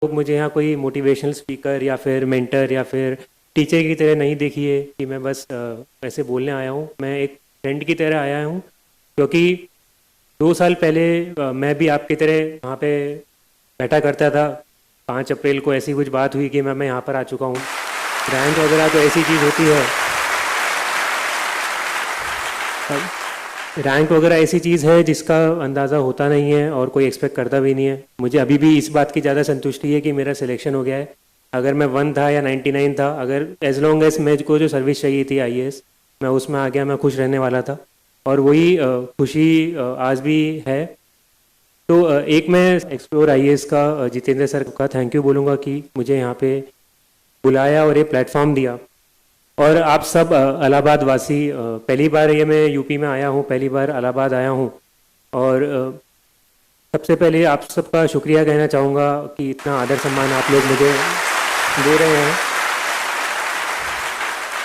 लोग मुझे यहाँ कोई मोटिवेशनल स्पीकर या फिर मेंटर या फिर टीचर की तरह नहीं देखिए कि मैं बस ऐसे बोलने आया हूँ। मैं एक फ्रेंड की तरह आया हूँ, क्योंकि 2 साल पहले मैं भी आपकी तरह वहाँ पे बैठा करता था। 5 अप्रैल को ऐसी कुछ बात हुई कि मैं यहाँ पर आ चुका हूँ। रैंक वगैरह तो ऐसी चीज़ होती है, रैंक वगैरह ऐसी चीज़ है जिसका अंदाज़ा होता नहीं है और कोई एक्सपेक्ट करता भी नहीं है। मुझे अभी भी इस बात की ज़्यादा संतुष्टि है कि मेरा सिलेक्शन हो गया है। अगर मैं 1 था या 99 था, अगर एज लॉन्ग एज मुझको जो सर्विस चाहिए थी आईएएस, मैं उसमें आ गया, मैं खुश रहने वाला था। और वही खुशी आज भी है। तो एक मैं एक्सप्लोर आईएएस का जितेंद्र सर का थैंक यू बोलूँगा कि मुझे यहाँ पे बुलाया और ये प्लेटफॉर्म दिया। और आप सब इलाहाबाद वासी, पहली बार ये मैं यूपी में आया हूँ, पहली बार इलाहाबाद आया हूँ। और सबसे पहले आप सबका शुक्रिया कहना चाहूँगा कि इतना आदर सम्मान आप लोग मुझे दे रहे हैं।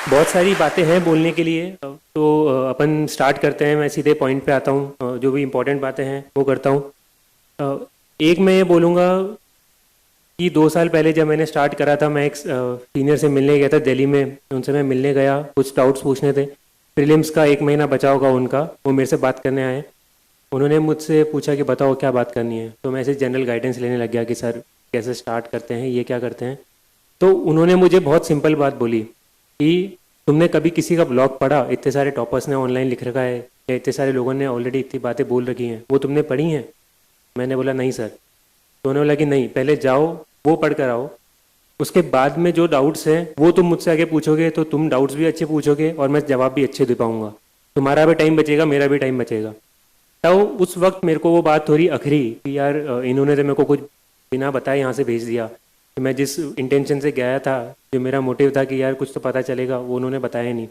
बहुत सारी बातें हैं बोलने के लिए, तो अपन स्टार्ट करते हैं। मैं सीधे पॉइंट पे आता हूँ, जो भी इम्पोर्टेंट बातें हैं वो करता हूँ। एक मैं ये बोलूँगा कि 2 साल पहले जब मैंने स्टार्ट करा था, मैं एक सीनियर से मिलने गया था दिल्ली में। उनसे मैं मिलने गया, कुछ डाउट्स पूछने थे। प्रीलिम्स का 1 महीना बचा होगा उनका, वो मेरे से बात करने आए। उन्होंने मुझसे पूछा कि बताओ क्या बात करनी है। तो मैं ऐसे जनरल गाइडेंस लेने लग गया कि सर कैसे स्टार्ट करते हैं, ये क्या करते हैं। तो उन्होंने मुझे बहुत सिंपल बात बोली कि तुमने कभी किसी का ब्लॉग पढ़ा? इतने सारे टॉपर्स ने ऑनलाइन लिख रखा है, या इतने सारे लोगों ने ऑलरेडी इतनी बातें बोल रखी हैं, वो तुमने पढ़ी हैं? मैंने बोला नहीं सर। तो उन्होंने बोला कि नहीं, पहले जाओ वो पढ़ कर आओ, उसके बाद में जो डाउट्स हैं वो तुम मुझसे आगे पूछोगे तो तुम डाउट्स भी अच्छे पूछोगे और मैं जवाब भी अच्छे दे पाऊंगा। तुम्हारा भी टाइम बचेगा, मेरा भी टाइम बचेगा। तो उस वक्त मेरे को वो बात थोड़ी अखरी कि यार इन्होंने तो मेरे को कुछ बिना बताए यहाँ से भेज दिया। कि मैं जिस इंटेंशन से गया था, जो मेरा मोटिव था कि यार कुछ तो पता चलेगा, वो उन्होंने बताया नहीं।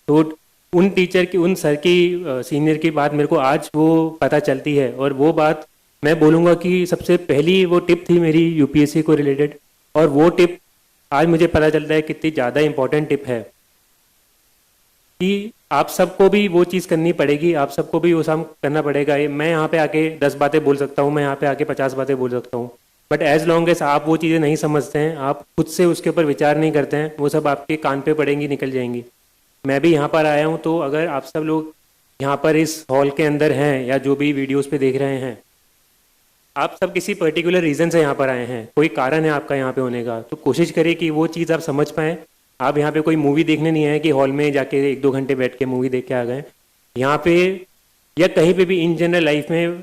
तो उन टीचर की, उन सर की, सीनियर की बात मेरे को आज वो पता चलती है। और वो बात मैं बोलूँगा कि सबसे पहली वो टिप थी मेरी यूपीएससी को रिलेटेड। और वो टिप आज मुझे पता चलता है कितनी ज़्यादा इम्पोर्टेंट टिप है कि आप सबको भी वो चीज़ करनी पड़ेगी, आप सबको भी वो काम करना पड़ेगा। मैं यहाँ पे आके 10 बातें बोल सकता हूँ, मैं यहाँ पे आके 50 बातें बोल सकता हूँ, बट एज लॉन्ग एज आप वो चीज़ें नहीं समझते हैं, आप खुद से उसके ऊपर विचार नहीं करते हैं, वो सब आपके कान पे पड़ेंगी, निकल जाएंगी। मैं भी यहाँ पर आया हूँ, तो अगर आप सब लोग यहाँ पर इस हॉल के अंदर हैं या जो भी वीडियोस पे देख रहे हैं, आप सब किसी पर्टिकुलर रीज़न से यहाँ पर आए हैं, कोई कारण है आपका यहाँ पे होने का, तो कोशिश करिए कि वो चीज़ आप समझ पाएँ। आप यहाँ पे कोई मूवी देखने नहीं आए कि हॉल में जाके 1-2 घंटे बैठ के मूवी देख के आ गए। यहाँ पे या कहीं पे भी इन जनरल लाइफ में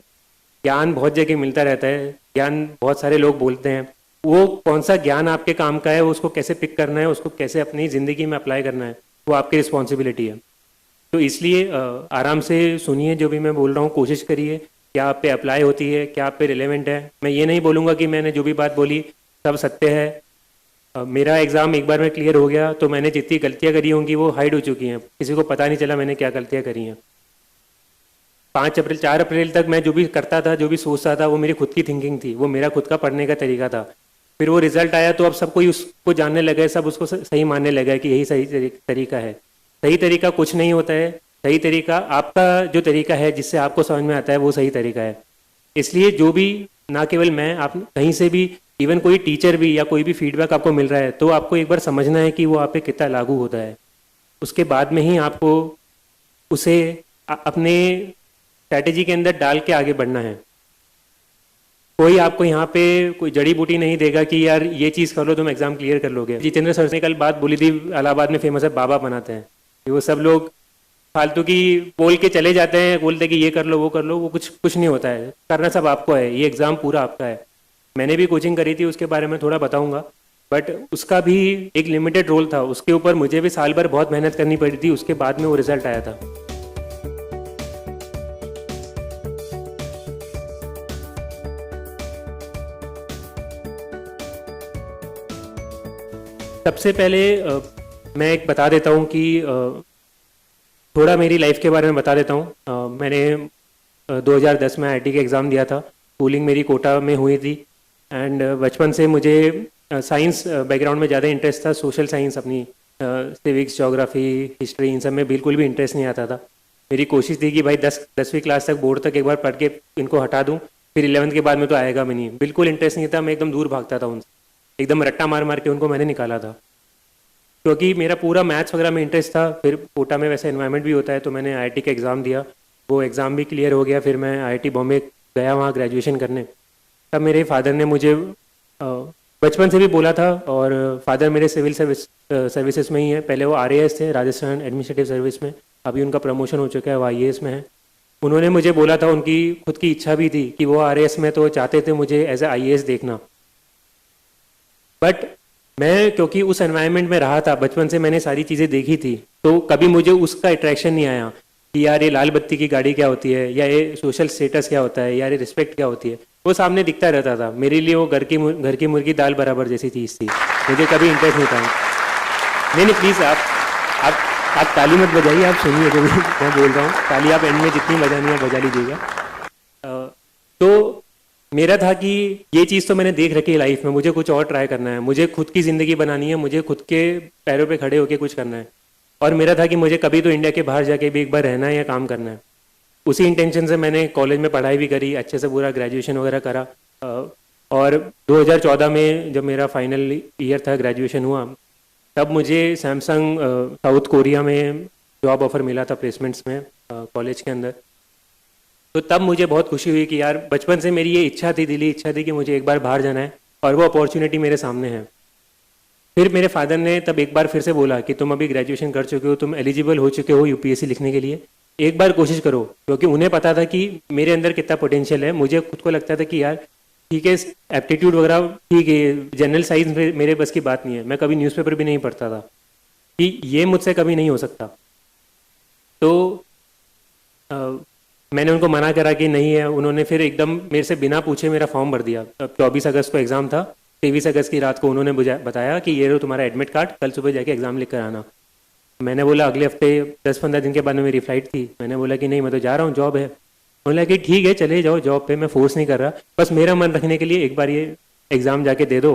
ज्ञान बहुत जगह मिलता रहता है, ज्ञान बहुत सारे लोग बोलते हैं। वो कौन सा ज्ञान आपके काम का है, उसको कैसे पिक करना है, उसको कैसे अपनी ज़िंदगी में अप्लाई करना है, वो आपकी रिस्पॉन्सिबिलिटी है। तो इसलिए आराम से सुनिए जो भी मैं बोल रहा हूँ, कोशिश करिए क्या आप पे अप्लाई होती है, क्या आप पे रिलेवेंट है। मैं ये नहीं बोलूँगा कि मैंने जो भी बात बोली सब सत्य है। मेरा एग्ज़ाम एक बार में क्लियर हो गया तो मैंने जितनी गलतियाँ करी होंगी वो हाइड हो चुकी हैं, किसी को पता नहीं चला मैंने क्या गलतियाँ करी हैं। 4 अप्रैल तक मैं जो भी करता था, जो भी सोचता था, वो मेरी खुद की थिंकिंग थी, वो मेरा खुद का पढ़ने का तरीका था। फिर वो रिजल्ट आया तो अब सब कोई उसको जानने लगा, सब उसको सही मानने लगा कि यही सही तरीका है। सही तरीका कुछ नहीं होता है, सही तरीका आपका जो तरीका है जिससे आपको समझ में आता है वो सही तरीका है। इसलिए जो भी, ना केवल मैं, आप कहीं से भी, इवन कोई टीचर भी या कोई भी फीडबैक आपको मिल रहा है तो आपको एक बार समझना है कि वो आप पे कितना लागू होता है। उसके बाद में ही आपको उसे अपने स्ट्रैटेजी के अंदर डाल के आगे बढ़ना है। कोई आपको यहाँ पे कोई जड़ी बूटी नहीं देगा कि यार ये चीज़ कर लो तुम एग्जाम क्लियर कर लोगे। जितेंद्र सर ने कल बात बोली थी, इलाहाबाद में फेमस है, बाबा बनाते हैं। वो सब लोग फालतू की बोल के चले जाते हैं, बोलते कि ये कर लो वो कर लो, वो कुछ नहीं होता है। करना सब आपको है, ये एग्ज़ाम पूरा आपका है। मैंने भी कोचिंग करी थी, उसके बारे में थोड़ा बताऊंगा, बट उसका भी एक लिमिटेड रोल था। उसके ऊपर मुझे भी साल भर बहुत मेहनत करनी पड़ी थी, उसके बाद में वो रिजल्ट आया था। सबसे पहले मैं एक बता देता हूँ कि थोड़ा मेरी लाइफ के बारे में बता देता हूँ। मैंने 2010 में आईआईटी का एग्ज़ाम दिया था। स्कूलिंग मेरी कोटा में हुई थी एंड बचपन से मुझे साइंस बैकग्राउंड में ज़्यादा इंटरेस्ट था। सोशल साइंस, अपनी सिविक्स, ज्योग्राफी, हिस्ट्री, इन सब में बिल्कुल भी इंटरेस्ट नहीं आता था। मेरी कोशिश थी कि भाई 10वीं क्लास तक, बोर्ड तक एक बार पढ़ के इनको हटा दूँ, फिर 11th के बाद में तो आएगा भी नहीं, बिल्कुल इंटरेस्ट नहीं था, मैं एकदम दूर भागता था उनसे, एकदम रट्टा मार मार के उनको मैंने निकाला था, क्योंकि मेरा पूरा मैथ्स वगैरह में इंटरेस्ट था। फिर कोटा में वैसे एनवायरनमेंट भी होता है, तो मैंने आईआईटी का एग्ज़ाम दिया, वो एग्ज़ाम भी क्लियर हो गया। फिर मैं आईआईटी बॉम्बे गया वहाँ ग्रेजुएशन करने। तब मेरे फादर ने मुझे बचपन से भी बोला था, और फादर मेरे सिविल सर्विसेज में ही है, पहले वो आरएएस थे राजस्थान एडमिनिस्ट्रेटिव सर्विस में, अभी उनका प्रमोशन हो चुका है, वो आईएएस में है। उन्होंने मुझे बोला था, उनकी खुद की इच्छा भी थी कि वो आरएएस में, तो चाहते थे मुझे एज ए आईएएस देखना। बट मैं क्योंकि उस एनवायरनमेंट में रहा था, बचपन से मैंने सारी चीज़ें देखी थी, तो कभी मुझे उसका अट्रैक्शन नहीं आया कि यार ये लाल बत्ती की गाड़ी क्या होती है, या ये सोशल स्टेटस क्या होता है, यार ये रिस्पेक्ट क्या होती है। वो सामने दिखता रहता था, मेरे लिए वो घर की मुर्गी दाल बराबर जैसी चीज़ थी, मुझे कभी इंटरेस्ट नहीं था। नहीं नहीं, प्लीज़ आप ताली मत बजाइए, आप सुनिए जो भी मैं बोल रहा हूँ, ताली आप एंड में जितनी बजानी है बजा लीजिएगा। तो मेरा था कि ये चीज़ तो मैंने देख रखी है लाइफ में, मुझे कुछ और ट्राई करना है, मुझे खुद की ज़िंदगी बनानी है, मुझे खुद के पैरों पे खड़े होकर कुछ करना है। और मेरा था कि मुझे कभी तो इंडिया के बाहर जाके भी एक बार रहना है या काम करना है। उसी इंटेंशन से मैंने कॉलेज में पढ़ाई भी करी, अच्छे से पूरा ग्रेजुएशन वगैरह करा। और 2014 में जब मेरा फाइनल ईयर था, ग्रेजुएशन हुआ, तब मुझे सैमसंग साउथ कोरिया में जॉब ऑफर मिला था प्लेसमेंट्स में कॉलेज के अंदर। तो तब मुझे बहुत खुशी हुई कि यार बचपन से मेरी ये इच्छा थी, दिली इच्छा थी कि मुझे एक बार बाहर जाना है, और वो अपॉर्चुनिटी मेरे सामने है। फिर मेरे फादर ने तब एक बार फिर से बोला कि तुम अभी ग्रेजुएशन कर चुके हो, तुम एलिजिबल हो चुके हो यूपीएससी लिखने के लिए, एक बार कोशिश करो। क्योंकि उन्हें पता था कि मेरे अंदर कितना पोटेंशियल है, मुझे खुद को लगता था कि यार ठीक है, एप्टीट्यूड वगैरह ठीक है, जनरल साइंस मेरे बस की बात नहीं है, मैं कभी न्यूज़पेपर भी नहीं पढ़ता था, कि ये मुझसे कभी नहीं हो सकता। तो मैंने उनको मना करा कि नहीं है। उन्होंने फिर एकदम मेरे से बिना पूछे मेरा फॉर्म भर दिया। 24 अगस्त को एग्ज़ाम था, 23 अगस्त की रात को उन्होंने बताया कि ये लो तुम्हारा एडमिट कार्ड, कल सुबह जाके एग्ज़ाम लिख कर आना। मैंने बोला अगले हफ्ते 10-15 दिन के बाद में मेरी फ़्लाइट थी, मैंने बोला कि नहीं मैं तो जा रहा हूँ, जॉब है। बोला कि ठीक है चले जाओ जॉब पे, मैं फोर्स नहीं कर रहा, बस मेरा मन रखने के लिए एक बार ये एग्ज़ाम जाके दे दो।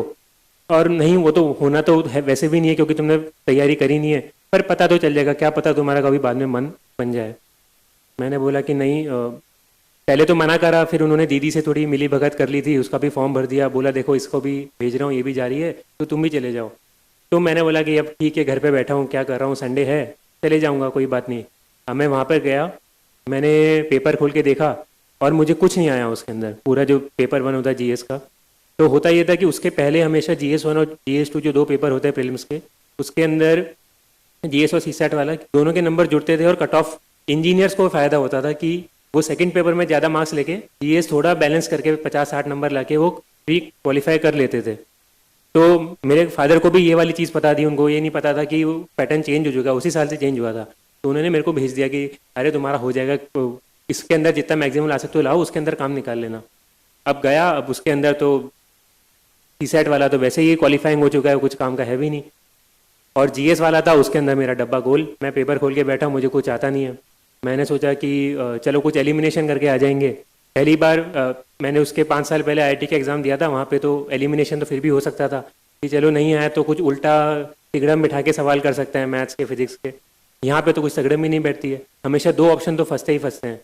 और नहीं वो तो होना तो है वैसे भी नहीं है, क्योंकि तुमने तैयारी करी नहीं है, पर पता तो चल जाएगा, क्या पता तुम्हारा कभी बाद में मन बन जाए। मैंने बोला कि नहीं, पहले तो मना करा, फिर उन्होंने दीदी से थोड़ी मिली भगत कर ली थी, उसका भी फॉर्म भर दिया, बोला देखो इसको भी भेज रहा हूँ, ये भी जा रही है, तो तुम भी चले जाओ। तो मैंने बोला कि अब ठीक है, घर पे बैठा हूँ, क्या कर रहा हूँ, संडे है, चले जाऊँगा, कोई बात नहीं। अब मैं वहाँ पर गया, मैंने पेपर खोल के देखा और मुझे कुछ नहीं आया उसके अंदर, पूरा जो पेपर 1 होता है जीएस का। तो होता ये था कि उसके पहले हमेशा GS1 और GS2 जो 2 पेपर होते हैं प्रीलिम्स के, उसके अंदर GS और CSAT वाला दोनों के नंबर जुड़ते थे, और कट ऑफ इंजीनियर्स को फ़ायदा होता था कि वो सेकंड पेपर में ज़्यादा मार्क्स लेके GS थोड़ा बैलेंस करके 50-60 नंबर लाके वो प्री क्वालिफाई कर लेते थे। तो मेरे फादर को भी ये वाली चीज़ पता थी, उनको ये नहीं पता था कि वो पैटर्न चेंज हो चुका, उसी साल से चेंज हुआ था। तो उन्होंने मेरे को भेज दिया कि अरे तुम्हारा हो जाएगा, तो इसके अंदर जितना मैक्सिमम ला सकते हो लाओ, उसके अंदर काम निकाल लेना। अब गया, अब उसके अंदर तो CSAT वाला तो वैसे ही क्वालिफाइंग हो चुका है, कुछ काम का है भी नहीं, और GS वाला था, उसके अंदर मेरा डब्बा गोल। मैं पेपर खोल के बैठा, मुझे कुछ आता नहीं है। मैंने सोचा कि चलो कुछ एलिमिनेशन करके आ जाएंगे। पहली बार मैंने उसके 5 साल पहले IIT का एग्ज़ाम दिया था, वहाँ पे तो एलिमिनेशन तो फिर भी हो सकता था कि चलो नहीं आया तो कुछ उल्टा तिगड़म बिठा के सवाल कर सकते हैं मैथ्स के, फिजिक्स के। यहाँ पे तो कुछ तगड़म ही नहीं बैठती है, हमेशा 2 ऑप्शन तो फंसते ही फंसते हैं।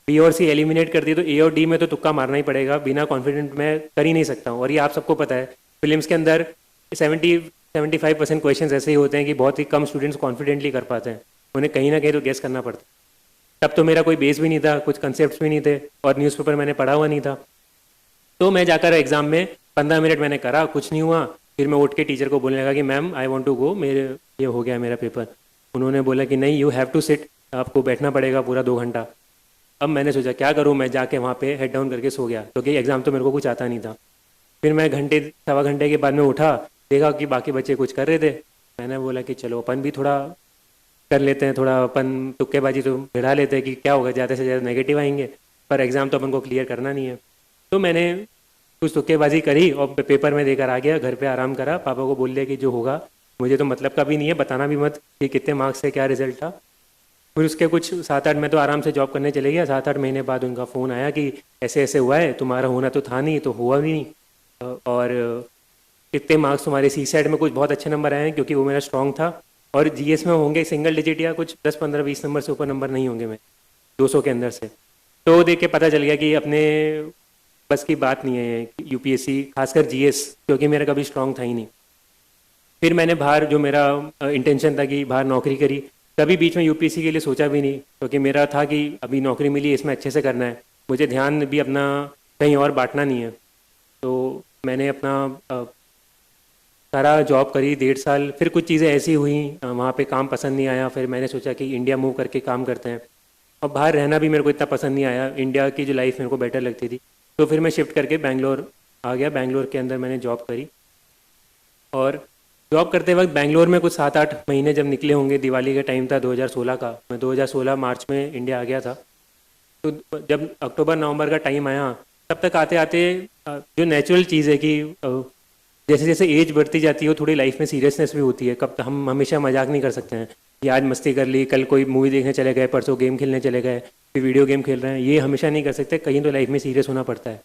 B और C एलिमिनेट कर दिए तो A और D में तो तुक्का मारना ही पड़ेगा, बिना कॉन्फिडेंट मैं कर ही नहीं सकता हूँ। और ये आप सबको पता है, फिल्म्स के अंदर 70-75% क्वेश्चन ऐसे ही होते हैं कि बहुत ही कम स्टूडेंट्स कॉन्फिडेंटली कर पाते हैं, उन्हें कहीं ना कहीं तो गेस करना पड़ता है। तब तो मेरा कोई बेस भी नहीं था, कुछ कंसेप्ट भी नहीं थे, और न्यूज़पेपर मैंने पढ़ा हुआ नहीं था। तो मैं जाकर एग्ज़ाम में 15 मिनट मैंने करा, कुछ नहीं हुआ। फिर मैं उठ के टीचर को बोलने लगा कि ma'am I want to go, मेरे ये हो गया मेरा पेपर। उन्होंने बोला कि नहीं, यू हैव टू सिट, आपको बैठना पड़ेगा पूरा 2 घंटा। अब मैंने सोचा क्या करूँ, मैं जाके वहाँ पे हेड डाउन करके सो गया, क्योंकि एग्ज़ाम तो मेरे को कुछ आता नहीं था। फिर मैं घंटे 1.25 घंटे के बाद में उठा, देखा कि बाकी बच्चे कुछ कर रहे थे। मैंने बोला कि चलो अपन भी थोड़ा कर लेते हैं, थोड़ा अपन तुक्केबाजी तो भिड़ा लेते हैं कि क्या होगा, ज़्यादा से ज़्यादा नेगेटिव आएंगे, पर एग्ज़ाम तो अपन को क्लियर करना नहीं है। तो मैंने कुछ तुक्केबाजी करी और पेपर में देकर आ गया, घर पे आराम करा, पापा को बोल दिया कि जो होगा मुझे तो मतलब का भी नहीं है, बताना भी मत कि कितने मार्क्स से क्या रिजल्ट था। फिर उसके कुछ 7-8 में तो आराम से जॉब करने चले गया। 7-8 महीने बाद उनका फ़ोन आया कि ऐसे ऐसे हुआ है, तुम्हारा होना तो था नहीं, तो हुआ भी नहीं, और कितने मार्क्स तुम्हारे CSAT में कुछ बहुत अच्छे नंबर आए हैं, क्योंकि वो मेरा स्ट्रॉन्ग था, और GS में होंगे सिंगल डिजिट या कुछ 10-15-20 नंबर से ऊपर नंबर नहीं होंगे मैं 200 के अंदर से। तो देख के पता चल गया कि अपने बस की बात नहीं है यूपीएससी, खासकर जीएस, क्योंकि मेरा कभी स्ट्रांग था ही नहीं। फिर मैंने बाहर, जो मेरा इंटेंशन था कि बाहर नौकरी करी, कभी बीच में यूपीएससी के लिए सोचा भी नहीं, क्योंकि मेरा था कि अभी नौकरी मिली, इसमें अच्छे से करना है, मुझे ध्यान भी अपना कहीं और बांटना नहीं है। तो मैंने अपना सारा जॉब करी 1.5 साल, फिर कुछ चीज़ें ऐसी हुई वहाँ पे काम पसंद नहीं आया, फिर मैंने सोचा कि इंडिया मूव करके काम करते हैं। और बाहर रहना भी मेरे को इतना पसंद नहीं आया, इंडिया की जो लाइफ मेरे को बेटर लगती थी, तो फिर मैं शिफ्ट करके बैंगलोर आ गया। बैंगलोर के अंदर मैंने जॉब करी, और जॉब करते वक्त बैंगलोर में कुछ 7-8 महीने जब निकले होंगे, दिवाली का टाइम था 2016 का, मैं 2016 मार्च में इंडिया आ गया था। तो जब अक्टूबर नवंबर का टाइम आया, तब तक आते आते जो नेचुरल चीज़ है कि जैसे जैसे एज बढ़ती जाती है, वो थोड़ी लाइफ में सीरियसनेस भी होती है। कब हम हमेशा मजाक नहीं कर सकते हैं कि आज मस्ती कर ली, कल कोई मूवी देखने चले गए, परसों गेम खेलने चले गए, फिर वीडियो गेम खेल रहे हैं, ये हमेशा नहीं कर सकते, कहीं तो लाइफ में सीरियस होना पड़ता है।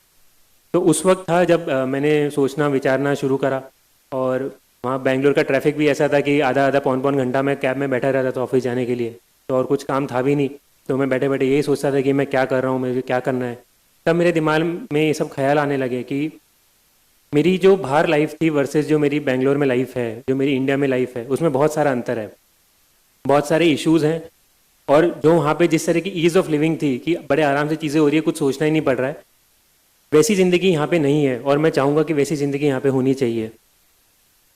तो उस वक्त था जब मैंने सोचना विचारना शुरू करा। और वहाँ बैंगलोर का ट्रैफिक भी ऐसा था कि आधा आधा पौन पौन घंटा मैं कैब में बैठा रहता था ऑफिस जाने के लिए, तो और कुछ काम था भी नहीं, तो मैं बैठे बैठे यही सोचता था कि मैं क्या कर रहा हूँ, मुझे क्या करना है। तब मेरे दिमाग में ये सब ख्याल आने लगे कि मेरी जो बाहर लाइफ थी वर्सेस जो मेरी बैंगलोर में लाइफ है, जो मेरी इंडिया में लाइफ है, उसमें बहुत सारा अंतर है, बहुत सारे इश्यूज हैं। और जो वहाँ पे जिस तरह की ईज़ ऑफ लिविंग थी कि बड़े आराम से चीज़ें हो रही है, कुछ सोचना ही नहीं पड़ रहा है, वैसी ज़िंदगी यहाँ पे नहीं है, और मैं चाहूँगा कि वैसी ज़िंदगी यहाँ पे होनी चाहिए।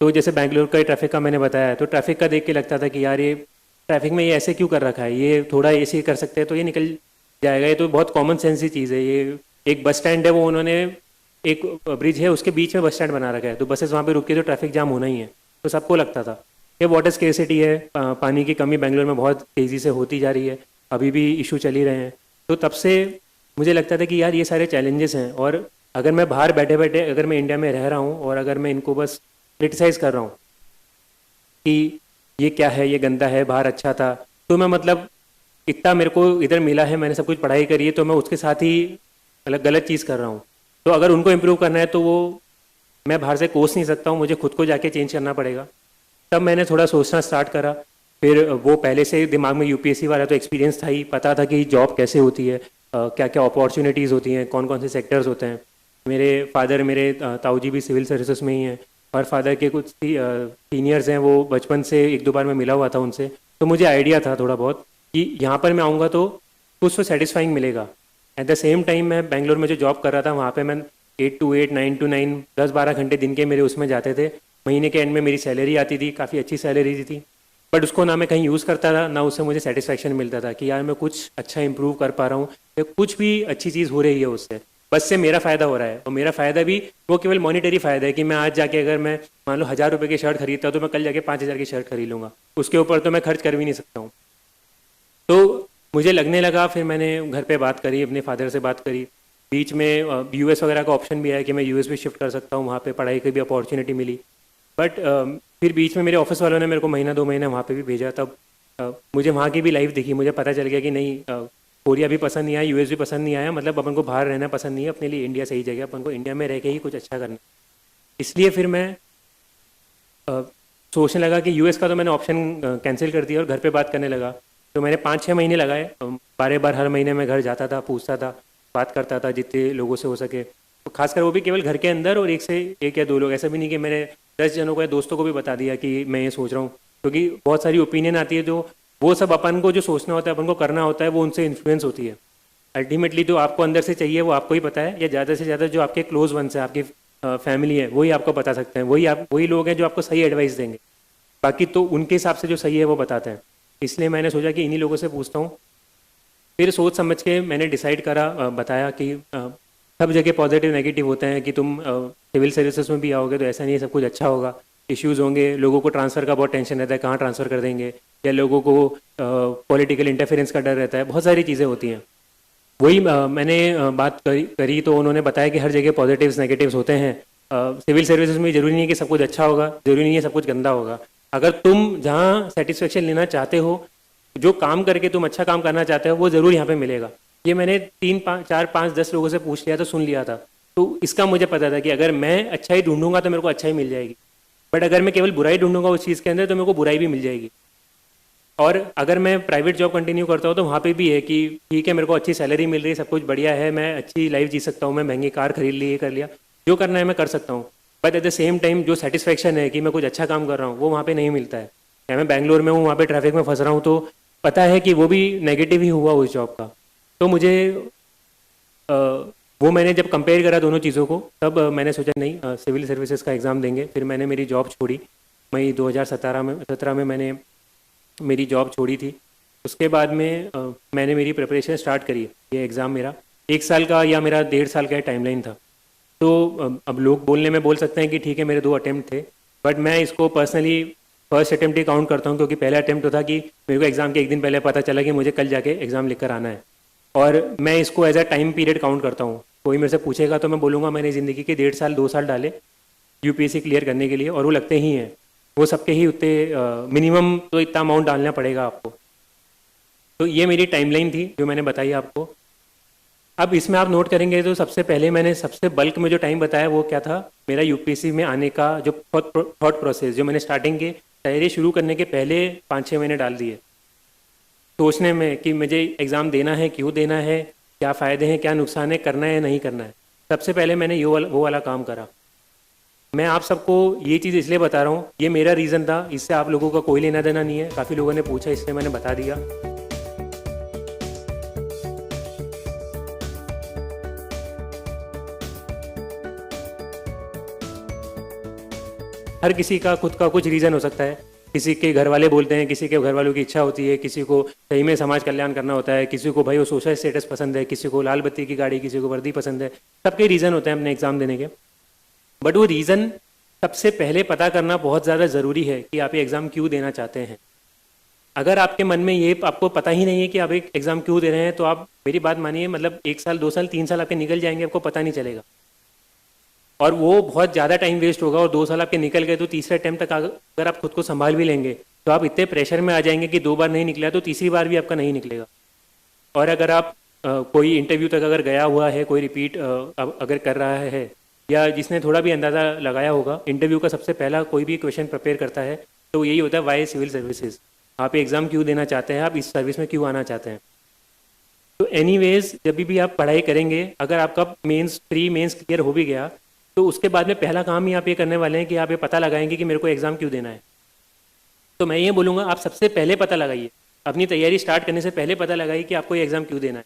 तो जैसे बैंगलोर का ट्रैफिक का मैंने बताया, तो ट्रैफिक का देख के लगता था कि यार ये ट्रैफिक में ये ऐसे क्यों कर रखा है, ये थोड़ा ऐसे कर सकते हैं तो ये निकल जाएगा, ये तो बहुत कॉमन सेंस की चीज़ है। ये एक बस स्टैंड है, वो उन्होंने एक ब्रिज है उसके बीच में बस स्टैंड बना रखा है, तो बसेस वहाँ पे रुक के तो ट्रैफिक जाम होना ही है, तो सबको लगता था। ये वाटर स्केर्सिटी है, पानी की कमी बैंगलोर में बहुत तेज़ी से होती जा रही है, अभी भी इशू चल ही रहे हैं। तो तब से मुझे लगता था कि यार ये सारे चैलेंजेस हैं, और अगर मैं बाहर बैठे बैठे, अगर मैं इंडिया में रह रहा हूँ और अगर मैं इनको बस क्रिटिसाइज़ कर रहा हूँ कि ये क्या है, ये गंदा है, बाहर अच्छा था, तो मैं मतलब इतना मेरे को इधर मिला है, मैंने सब कुछ पढ़ाई करी है, तो मैं उसके साथ ही अलग गलत चीज़ कर रहा हूँ। तो अगर उनको इम्प्रूव करना है तो वो मैं बाहर से कोस नहीं सकता हूँ, मुझे खुद को जाके चेंज करना पड़ेगा। तब मैंने थोड़ा सोचना स्टार्ट करा। फिर वो पहले से दिमाग में यूपीएससी वाला तो एक्सपीरियंस था ही, पता था कि जॉब कैसे होती है, क्या क्या अपॉर्चुनिटीज़ होती हैं, कौन कौन से सेक्टर्स होते हैं। मेरे फादर, मेरे ताऊ जी भी सिविल सर्विसेज में ही हैं, और फादर के कुछ सीनियर्स हैं, वो बचपन से 1-2 बार मैं मिला हुआ था उनसे, तो मुझे आइडिया था थोड़ा बहुत कि यहाँ पर मैं आऊँगा तो कुछ तो सेटिस्फाइंग मिलेगा। एट द सेम टाइम मैं बैंगलोर में जो जॉब कर रहा था, वहाँ पे मैं 8 to 8, 9 to 9, 10-12 घंटे दिन के मेरे उसमें जाते थे। महीने के एंड में मेरी सैलरी आती थी, काफ़ी अच्छी सैलरी थी, बट उसको ना मैं कहीं यूज़ करता था, ना उससे मुझे सेटिस्फैक्शन मिलता था कि यार मैं कुछ अच्छा इंप्रूव कर पा रहा हूँ, या कुछ भी अच्छी चीज़ हो रही है उससे, बस से मेरा फ़ायदा हो रहा है। और मेरा फ़ायदा भी वो केवल मॉनिटरी फ़ायदा है कि मैं आज जाके अगर मैं मान लो 1000 रुपये की शर्ट खरीदता हूँ, तो मैं कल जाके 5000 की शर्ट खरीद लूँगा, उसके ऊपर तो मैं खर्च कर भी नहीं सकता हूँ। तो मुझे लगने लगा, फिर मैंने घर पे बात करी, अपने फादर से बात करी, बीच में यूएस वगैरह का ऑप्शन भी है कि मैं यूएस भी शिफ्ट कर सकता हूँ, वहाँ पे पढ़ाई की भी अपॉर्चुनिटी मिली। बट फिर बीच में मेरे ऑफिस वालों ने मेरे को महीना 2 महीने वहाँ पे भी भेजा, तब मुझे वहाँ की भी लाइफ दिखी, मुझे पता चल गया कि नहीं, कोरिया भी पसंद नहीं आया, यूएस भी पसंद नहीं आया, मतलब अपन को बाहर रहना पसंद नहीं है, अपने लिए इंडिया सही जगह, अपन को इंडिया में रह के ही कुछ अच्छा करना। इसलिए फिर मैं सोचने लगा कि यूएस का तो मैंने ऑप्शन कैंसिल कर दिया और घर पे बात करने लगा। तो मैंने 5-6 महीने लगाए, बार बार हर महीने मैं घर जाता था, पूछता था, बात करता था जितने लोगों से हो सके, तो खासकर वो भी केवल घर के अंदर, और 1 से 1 या 2 लोग, ऐसा भी नहीं कि मैंने 10 जनों को या दोस्तों को भी बता दिया कि मैं ये सोच रहा हूँ, क्योंकि बहुत सारी ओपिनियन आती है, जो वो सब अपन को जो सोचना होता है, अपन को करना होता है, वो उनसे इन्फ्लुएंस होती है। अल्टीमेटली जो आपको अंदर से चाहिए वो आपको ही पता है, या ज़्यादा से ज़्यादा जो आपके क्लोज वंस है, आपकी फैमिली है, वही आपको बता सकते हैं, वही लोग हैं जो आपको सही एडवाइस देंगे, बाकी तो उनके हिसाब से जो सही है वो बताते हैं। इसलिए मैंने सोचा कि इन्हीं लोगों से पूछता हूँ। फिर सोच समझ के मैंने डिसाइड करा, बताया कि सब जगह पॉजिटिव नेगेटिव होते हैं, कि तुम सिविल सर्विसेज में भी आओगे तो ऐसा नहीं है सब कुछ अच्छा होगा, इश्यूज़ होंगे, लोगों को ट्रांसफ़र का बहुत टेंशन रहता है, कहाँ ट्रांसफ़र कर देंगे, या लोगों को पॉलिटिकल इंटरफेरेंस का डर रहता है, बहुत सारी चीज़ें होती हैं। वही मैंने बात करी तो उन्होंने बताया कि हर जगह पॉजिटिव्स नेगेटिव्स होते हैं, सिविल सर्विसेज में ज़रूरी नहीं है कि सब कुछ अच्छा होगा, ज़रूरी नहीं है सब कुछ गंदा होगा। अगर तुम जहाँ सेटिस्फेक्शन लेना चाहते हो, जो काम करके तुम अच्छा काम करना चाहते हो, वो ज़रूर यहाँ पे मिलेगा। ये मैंने 3-4-5-10 लोगों से पूछ लिया था, सुन लिया था, तो इसका मुझे पता था कि अगर मैं अच्छा ही ढूंढूंगा तो मेरे को अच्छा ही मिल जाएगी, बट अगर मैं केवल बुराई ढूंढूंगा उस चीज़ के अंदर तो मेरे को बुराई भी मिल जाएगी। और अगर मैं प्राइवेट जॉब कंटिन्यू करता हूँ तो वहाँ पे भी है कि ठीक है, मेरे को अच्छी सैलरी मिल रही है, सब कुछ बढ़िया है, मैं अच्छी लाइफ जी सकता हूँ, मैं महंगी कार खरीद ली, ये कर लिया, जो करना है मैं कर सकता हूँ। But at the same time जो सेटिस्फेक्शन है कि मैं कुछ अच्छा काम कर रहा हूँ, वो वहाँ पे नहीं मिलता है। या मैं बैंगलोर में हूँ, वहाँ पे ट्रैफिक में फंस रहा हूँ, तो पता है कि वो भी नेगेटिव ही हुआ उस जॉब का। तो मुझे अ, वो मैंने जब कंपेयर करा दोनों चीज़ों को, तब मैंने सोचा नहीं, सिविल सर्विसेज का एग्ज़ाम देंगे। फिर मैंने मेरी जॉब छोड़ी, मई 2017 में मैंने मेरी जॉब छोड़ी थी। उसके बाद में मैंने मेरी प्रिपरेशन स्टार्ट करी। ये एग्ज़ाम मेरा 1 साल का या मेरा 1.5 साल का टाइमलाइन था। तो अब लोग बोलने में बोल सकते हैं कि ठीक है मेरे 2 अटेम्प्ट थे, बट मैं इसको पर्सनली फर्स्ट अटेम्प्ट ही काउंट करता हूँ, क्योंकि पहला अटेम्प्ट तो था कि मेरे को एग्ज़ाम के एक दिन पहले पता चला कि मुझे कल जाके एग्ज़ाम लिख कर आना है। और मैं इसको as a time period count करता हूँ। कोई मेरे से पूछेगा तो मैं बोलूँगा मैंने ज़िंदगी के 1.5 साल 2 साल डाले यूपीएससी क्लियर करने के लिए, और वो लगते ही हैं। वो सबके ही उतने मिनिमम तो इतना अमाउंट डालना पड़ेगा आपको। तो ये मेरी टाइमलाइन थी जो मैंने बताई आपको। अब इसमें आप नोट करेंगे तो सबसे पहले मैंने सबसे बल्क में जो टाइम बताया वो क्या था, मेरा यूपीएससी में आने का जो थॉट प्रोसेस, जो मैंने स्टार्टिंग के तैयारी शुरू करने के पहले 5-6 महीने डाल दिए सोचने में कि मुझे एग्ज़ाम देना है, क्यों देना है, क्या फ़ायदे हैं, क्या नुकसान है, करना है नहीं करना है। सबसे पहले मैंने वो वाला काम करा। मैं आप सबको ये चीज़ इसलिए बता रहा हूँ, ये मेरा रीज़न था, इससे आप लोगों का कोई लेना देना नहीं है। काफ़ी लोगों ने पूछा इसलिए मैंने बता दिया। हर किसी का खुद का कुछ रीज़न हो सकता है। किसी के घर वाले बोलते हैं, किसी के घर वालों की इच्छा होती है, किसी को सही में समाज कल्याण करना होता है, किसी को भाई वो सोशल स्टेटस पसंद है, किसी को लाल बत्ती की गाड़ी, किसी को वर्दी पसंद है। सबके रीज़न होते हैं अपने एग्ज़ाम देने के। बट वो रीज़न सबसे पहले पता करना बहुत ज़्यादा ज़रूरी है कि आप ये एग्ज़ाम क्यों देना चाहते हैं। अगर आपके मन में ये आपको पता ही नहीं है कि आप एक एग्ज़ाम क्यों दे रहे हैं, तो आप मेरी बात मानिए, मतलब 1 साल 2 साल 3 साल आपके निकल जाएंगे, आपको पता नहीं चलेगा। और वो बहुत ज़्यादा टाइम वेस्ट होगा, और 2 साल आपके निकल गए तो तीसरे अटेम्प्ट तक अगर आप खुद को संभाल भी लेंगे तो आप इतने प्रेशर में आ जाएंगे कि 2 बार नहीं निकला तो तीसरी बार भी आपका नहीं निकलेगा। और अगर आप कोई इंटरव्यू तक अगर गया हुआ है, कोई रिपीट अगर कर रहा है, या जिसने थोड़ा भी अंदाज़ा लगाया होगा, इंटरव्यू का सबसे पहला कोई भी क्वेश्चन प्रिपेयर करता है तो यही होता है, वाई सिविल सर्विसेज, आप एग्ज़ाम क्यों देना चाहते हैं, आप इस सर्विस में क्यों आना चाहते हैं। तो एनीवेज जब भी आप पढ़ाई करेंगे, अगर आपका प्री मेंस क्लियर हो भी गया तो उसके बाद में पहला काम ही आप ये करने वाले हैं कि आप ये पता लगाएंगे कि मेरे को एग्ज़ाम क्यों देना है। तो मैं ये बोलूँगा, आप सबसे पहले पता लगाइए, अपनी तैयारी स्टार्ट करने से पहले पता लगाइए कि आपको ये एग्ज़ाम क्यों देना है।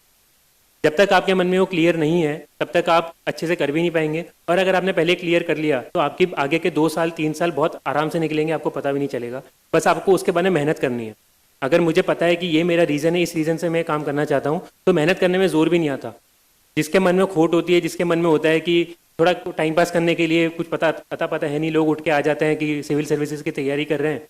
जब तक आपके मन में वो क्लियर नहीं है तब तक आप अच्छे से कर भी नहीं पाएंगे। और अगर आपने पहले क्लियर कर लिया तो आपकी आगे के 2 साल 3 साल बहुत आराम से निकलेंगे, आपको पता भी नहीं चलेगा। बस आपको उसके बारे में मेहनत करनी है। अगर मुझे पता है कि ये मेरा रीज़न है, इस रीज़न से मैं काम करना चाहता हूँ, तो मेहनत करने में जोर भी नहीं आता। जिसके मन में खोट होती है, जिसके मन में होता है कि थोड़ा टाइम पास करने के लिए कुछ पता है नहीं, लोग उठ के आ जाते हैं कि सिविल सर्विसेज की तैयारी कर रहे हैं,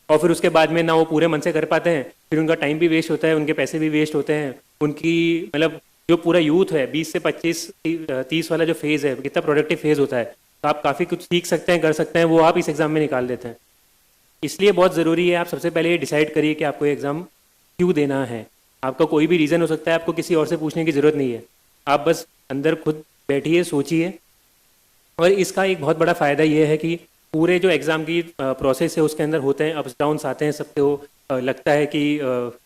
और फिर उसके बाद में ना वो पूरे मन से कर पाते हैं, फिर उनका टाइम भी वेस्ट होता है, उनके पैसे भी वेस्ट होते हैं, उनकी मतलब जो पूरा यूथ है 20 से 25-30 वाला जो फेज़ है, कितना प्रोडक्टिव फेज़ होता है, तो आप काफ़ी कुछ सीख सकते हैं, कर सकते हैं, वो आप इस एग्ज़ाम में निकाल देते हैं। इसलिए बहुत ज़रूरी है आप सबसे पहले ये डिसाइड करिए कि आपको ये एग्ज़ाम क्यों देना है। आपका कोई भी रीज़न हो सकता है, आपको किसी और से पूछने की ज़रूरत नहीं है। आप बस अंदर खुद बैठिए, सोचिए। और इसका एक बहुत बड़ा फ़ायदा ये है कि पूरे जो एग्ज़ाम की प्रोसेस है उसके अंदर होते हैं अप्स डाउन्स आते हैं सबको। लगता है कि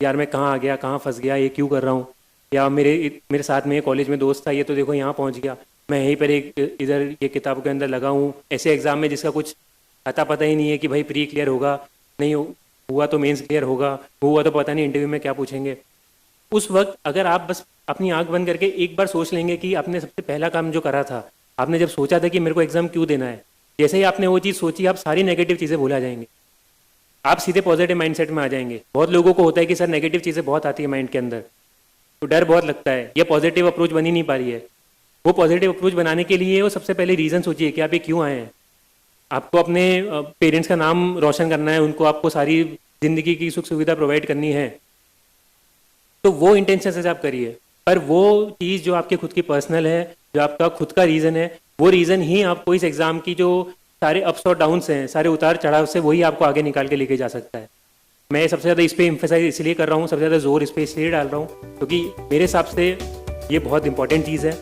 यार मैं कहाँ आ गया, कहाँ फंस गया, ये क्यों कर रहा हूँ, या मेरे साथ में कॉलेज में दोस्त था, ये तो देखो यहाँ पहुँच गया, मैं यहीं पर एक इधर ये किताब के अंदर लगा हूँ। ऐसे एग्ज़ाम में जिसका कुछ पता ही नहीं है कि भाई प्री क्लियर होगा, नहीं हुआ तो मेंस क्लियर होगा, हुआ तो पता नहीं इंटरव्यू में क्या पूछेंगे। उस वक्त अगर आप बस अपनी आंख बंद करके एक बार सोच लेंगे कि आपने सबसे पहला काम जो करा था, आपने जब सोचा था कि मेरे को एग्ज़ाम क्यों देना है, जैसे ही आपने वो चीज़ सोची, आप सारी नेगेटिव चीज़ें भुला जाएंगे, आप सीधे पॉजिटिव माइंडसेट में आ जाएंगे। बहुत लोगों को होता है कि सर नेगेटिव चीज़ें बहुत आती है माइंड के अंदर, तो डर बहुत लगता है, ये पॉजिटिव अप्रोच बन ही नहीं पा रही है। वो पॉजिटिव अप्रोच बनाने के लिए वो सबसे पहले रीज़न सोचिए कि आप ये क्यों आए हैं। आपको अपने पेरेंट्स का नाम रोशन करना है, उनको आपको सारी ज़िंदगी की सुख सुविधा प्रोवाइड करनी है, तो वो इंटेंशन से आप करिए। पर वो चीज़ जो आपके खुद की पर्सनल है, जो आपका खुद का रीज़न है, वो रीज़न ही आपको इस एग्ज़ाम की जो सारे अप्स और डाउन्स हैं, सारे उतार चढ़ाव से, वही आपको आगे निकाल के लेके जा सकता है। मैं सबसे ज़्यादा इस पर इम्फेसाइज इसलिए कर रहा हूँ, सबसे ज़्यादा जोर इस पर इसलिए डाल रहा हूँ क्योंकि मेरे हिसाब से ये बहुत इंपॉर्टेंट चीज़ है।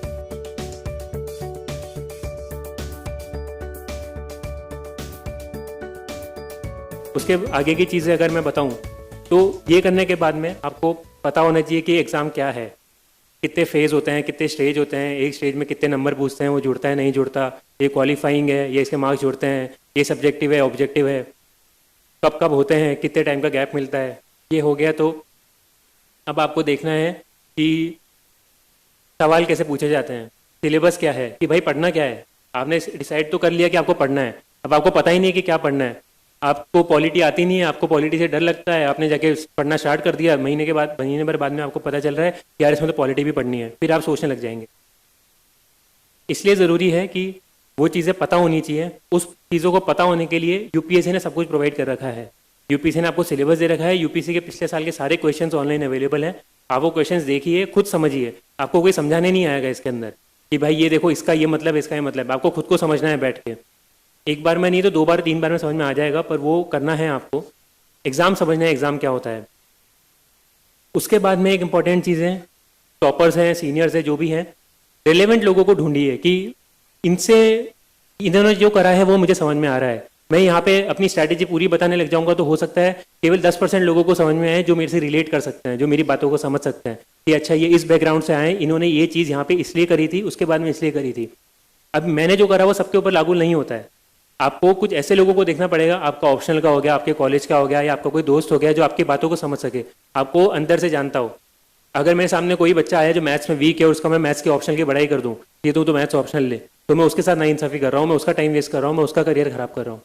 उसके आगे की चीज़ें अगर मैं बताऊँ तो ये करने के बाद में आपको पता होना चाहिए कि एग्ज़ाम क्या है, कितने फेज़ होते हैं, कितने स्टेज होते हैं, एक स्टेज में कितने नंबर पूछते हैं, वो जुड़ता है नहीं जुड़ता, ये क्वालिफाइंग है, ये इसके मार्क्स जुड़ते हैं, ये सब्जेक्टिव है ऑब्जेक्टिव है, कब कब होते हैं, कितने टाइम का गैप मिलता है, ये हो गया। तो अब आपको देखना है कि सवाल कैसे पूछे जाते हैं, सिलेबस क्या है, कि भाई पढ़ना क्या है। आपने डिसाइड तो कर लिया कि आपको पढ़ना है, अब आपको पता ही नहीं है कि क्या पढ़ना है। आपको पॉलिटी आती नहीं है, आपको पॉलिटी से डर लगता है, आपने जाके पढ़ना स्टार्ट कर दिया, महीने भर बाद में आपको पता चल रहा है कि यार इसमें तो पॉलिटी भी पढ़नी है, फिर आप सोचने लग जाएंगे। इसलिए ज़रूरी है कि वो चीज़ें पता होनी चाहिए। उस चीज़ों को पता होने के लिए यूपीएससी ने सब कुछ प्रोवाइड कर रखा है। यूपीएससी ने आपको सिलेबस दे रखा है, यूपीएससी के पिछले साल के सारे क्वेश्चंस ऑनलाइन अवेलेबल हैं। आप वो क्वेश्चंस देखिए, खुद समझिए, आपको कोई समझाने नहीं आएगा इसके अंदर कि भाई ये देखो इसका ये मतलब, इसका ये मतलब। आपको खुद को समझना है बैठ के, एक बार में नहीं तो 2 बार 3 बार में समझ में आ जाएगा, पर वो करना है आपको। एग्ज़ाम समझना है, एग्ज़ाम क्या होता है। उसके बाद में एक इंपॉर्टेंट चीज़ है, टॉपर्स हैं, सीनियर्स हैं, जो भी हैं, रिलेवेंट लोगों को ढूंढिए कि इन्होंने जो करा है वो मुझे समझ में आ रहा है। मैं यहाँ पे अपनी स्ट्रैटेजी पूरी बताने लग जाऊंगा तो हो सकता है केवल 10% लोगों को समझ में आए जो मेरे से रिलेट कर सकते हैं, जो मेरी बातों को समझ सकते हैं कि अच्छा ये इस बैकग्राउंड से आए, इन्होंने ये चीज़ यहाँ पे इसलिए करी थी, उसके बाद में इसलिए करी थी। अब मैंने जो करा वो सबके ऊपर लागू नहीं होता है। आपको कुछ ऐसे लोगों को देखना पड़ेगा, आपका ऑप्शनल का हो गया, आपके कॉलेज का हो गया, या आपका कोई दोस्त हो गया जो आपकी बातों को समझ सके, आपको अंदर से जानता हो। अगर मेरे सामने कोई बच्चा आया जो मैथ्स में वीक है और उसका मैं मैथ्स के ऑप्शनल की बढ़ाई कर दूं, ये तो मैथ्स ऑप्शनल ले, तो मैं उसके साथ नाइंसाफी कर रहा हूँ, मैं उसका टाइम वेस्ट कर रहा हूँ, मैं उसका करियर खराब कर रहा हूँ।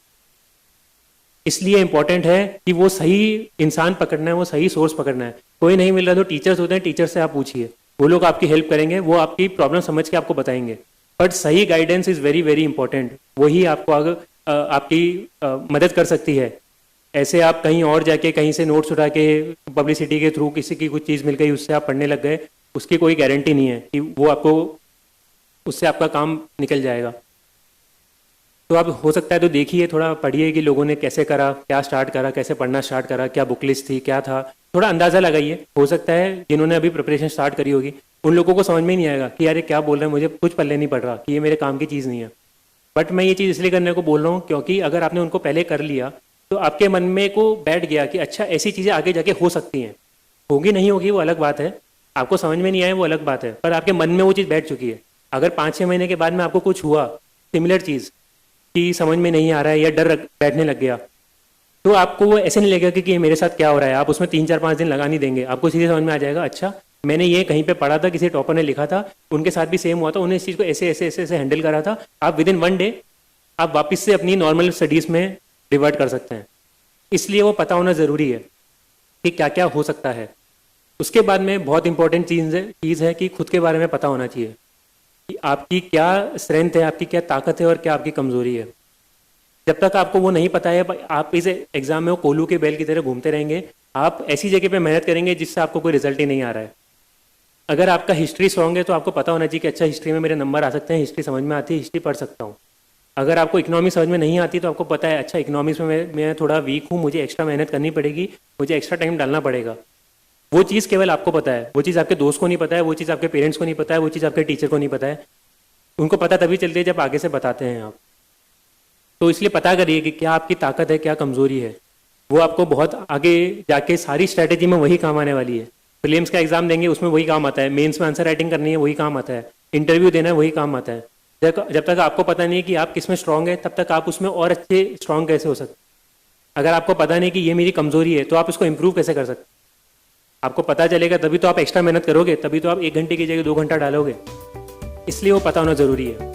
इसलिए इंपॉर्टेंट है कि वो सही इंसान पकड़ना है, वो सही सोर्स पकड़ना है। कोई नहीं मिल रहा तो टीचर्स होते हैं, टीचर से आप पूछिए, वो लोग आपकी हेल्प करेंगे, वो आपकी प्रॉब्लम समझ के आपको बताएंगे। बट सही guidance is very very important, वही आपको आगे आपकी मदद कर सकती है। ऐसे आप कहीं और जाके कहीं से नोट्स उठा के पब्लिसिटी के थ्रू किसी की कुछ चीज़ मिल गई उससे आप पढ़ने लग गए, उसकी कोई गारंटी नहीं है कि वो आपको उससे आपका काम निकल जाएगा। तो आप हो सकता है तो देखिए, थोड़ा पढ़िए कि लोगों ने कैसे करा, क्या स्टार्ट करा, कैसे पढ़ना स्टार्ट करा, क्या बुक लिस्ट थी, क्या था, थोड़ा अंदाज़ा लगाइए। हो सकता है जिन्होंने अभी प्रिपरेशन स्टार्ट करी होगी उन लोगों को समझ में ही नहीं आएगा कि यार ये क्या बोल रहे हैं, मुझे कुछ पल्ले नहीं पड़ रहा, कि ये मेरे काम की चीज़ नहीं है। बट मैं ये चीज़ इसलिए करने को बोल रहा हूँ क्योंकि अगर आपने उनको पहले कर लिया तो आपके मन में को बैठ गया कि अच्छा ऐसी चीज़ें आगे जाके हो सकती हैं। होगी नहीं होगी वो अलग बात है, आपको समझ में नहीं आए वो अलग बात है, पर आपके मन में वो चीज़ बैठ चुकी है। अगर 5-6 महीने के बाद में आपको कुछ हुआ सिमिलर चीज़ कि समझ में नहीं आ रहा है या डर बैठने लग गया, तो आपको वो ऐसे नहीं लगेगा कि ये मेरे साथ क्या हो रहा है। आप उसमें 3-4-5 दिन लगा नहीं देंगे, आपको सीधे समझ में आ जाएगा अच्छा मैंने ये कहीं पे पढ़ा था, किसी टॉपर ने लिखा था, उनके साथ भी सेम हुआ था, उन्होंने इस चीज़ को ऐसे ऐसे ऐसे ऐसे हैंडल करा था। आप विद इन 1 डे आप वापस से अपनी नॉर्मल स्टडीज़ में रिवर्ट कर सकते हैं। इसलिए वो पता होना ज़रूरी है कि क्या क्या हो सकता है। उसके बाद में बहुत इंपॉर्टेंट चीज़ है कि खुद के बारे में पता होना चाहिए कि आपकी क्या स्ट्रेंथ है, आपकी क्या ताकत है और क्या आपकी कमज़ोरी है। जब तक आपको वो नहीं पता है आप इस एग्ज़ाम में वो कोल्हू के बैल की तरह घूमते रहेंगे, आप ऐसी जगह पे मेहनत करेंगे जिससे आपको कोई रिजल्ट ही नहीं आ रहा है। अगर आपका हिस्ट्री स्ट्रॉन्ग है तो आपको पता होना चाहिए कि अच्छा हिस्ट्री में मेरे नंबर आ सकते हैं, हिस्ट्री समझ में आती है, हिस्ट्री पढ़ सकता हूँ। अगर आपको इकोनॉमिक्स समझ में नहीं आती तो आपको पता है अच्छा इकोनॉमिक्स में मैं थोड़ा वीक हूँ, मुझे एक्स्ट्रा मेहनत करनी पड़ेगी, मुझे एक्स्ट्रा टाइम डालना पड़ेगा। वो चीज़ केवल आपको पता है, वो चीज़ आपके दोस्त को नहीं पता है, वो चीज़ आपके पेरेंट्स को नहीं पता है, वो चीज़ आपके टीचर को नहीं पता है। उनको पता तभी चलती है जब आगे से बताते हैं आप। तो इसलिए पता करिए कि क्या आपकी ताकत है, क्या कमज़ोरी है। वो आपको बहुत आगे जाके सारी स्ट्रैटेजी में वही काम आने वाली है। प्रीलिम्स का एग्जाम देंगे उसमें वही काम आता है, मेंस में आंसर राइटिंग करनी है वही काम आता है, इंटरव्यू देना है वही काम आता है। जब तक आपको पता नहीं कि आप किस में स्ट्रांग है तब तक आप उसमें और अच्छे स्ट्रांग कैसे हो सकते। अगर आपको पता नहीं कि ये मेरी कमज़ोरी है तो आप इसको इंप्रूव कैसे कर सकते। आपको पता चलेगा तभी तो आप एक्स्ट्रा मेहनत करोगे, तभी तो आप 1 घंटे की जगह 2 घंटा डालोगे। इसलिए वो पता होना ज़रूरी है।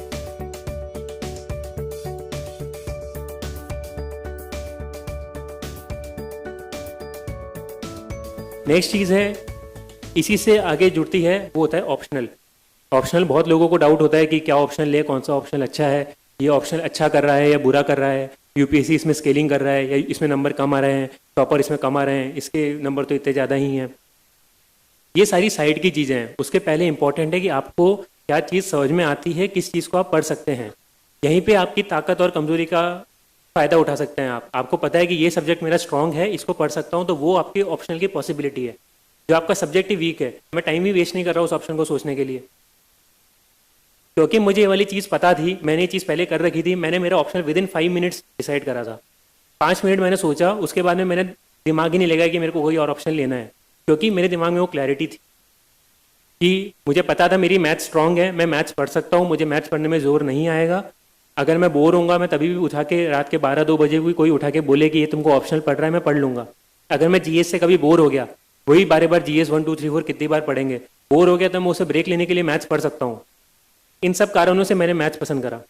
नेक्स्ट चीज़ है इसी से आगे जुड़ती है, वो होता है ऑप्शनल। ऑप्शनल बहुत लोगों को डाउट होता है कि क्या ऑप्शनल ले, कौन सा ऑप्शनल अच्छा है, ये ऑप्शनल अच्छा कर रहा है या बुरा कर रहा है, यूपीएससी इसमें स्केलिंग कर रहा है या इसमें नंबर कम आ रहे हैं, टॉपर इसमें कम आ रहे हैं, इसके नंबर तो इतने ज़्यादा ही हैं। ये सारी साइड की चीज़ें हैं। उसके पहले इंपॉर्टेंट है कि आपको क्या चीज़ समझ में आती है, किस चीज़ को आप पढ़ सकते हैं। यहीं पे आपकी ताकत और कमजोरी का फ़ायदा उठा सकते हैं आप। आपको पता है कि ये सब्जेक्ट मेरा स्ट्रॉन्ग है, इसको पढ़ सकता हूँ, तो वो आपके ऑप्शनल की पॉसिबिलिटी है। जो आपका सब्जेक्ट ही वीक है, मैं टाइम भी वेस्ट नहीं कर रहा हूँ उस ऑप्शन को सोचने के लिए, क्योंकि मुझे ये वाली चीज़ पता थी, मैंने ये चीज़ पहले कर रखी थी। मैंने मेरा option with in 5 minutes decide करा था। 5 मिनट मैंने सोचा, उसके बाद में मैंने दिमाग ही नहीं लगा कि मेरे को कोई और ऑप्शन लेना है, क्योंकि मेरे दिमाग में वो क्लैरिटी थी कि मुझे पता था मेरी मैथ्स स्ट्रांग है, मैं मैथ्स पढ़ सकता हूँ, मुझे मैथ्स पढ़ने में जोर नहीं आएगा। अगर मैं बोर होऊंगा मैं तभी भी उठा के रात के 12-2 बजे भी कोई उठा के बोले कि ये तुमको ऑप्शनल पढ़ रहा है, मैं पढ़ लूंगा। अगर मैं जीएस से कभी बोर हो गया, वही बार बार जीएस 1 2 3 4 कितनी बार पढ़ेंगे, बोर हो गया तो मैं उसे ब्रेक लेने के लिए मैथ्स पढ़ सकता हूँ। इन सब कारणों से मैंने मैथ्स पसंद करा।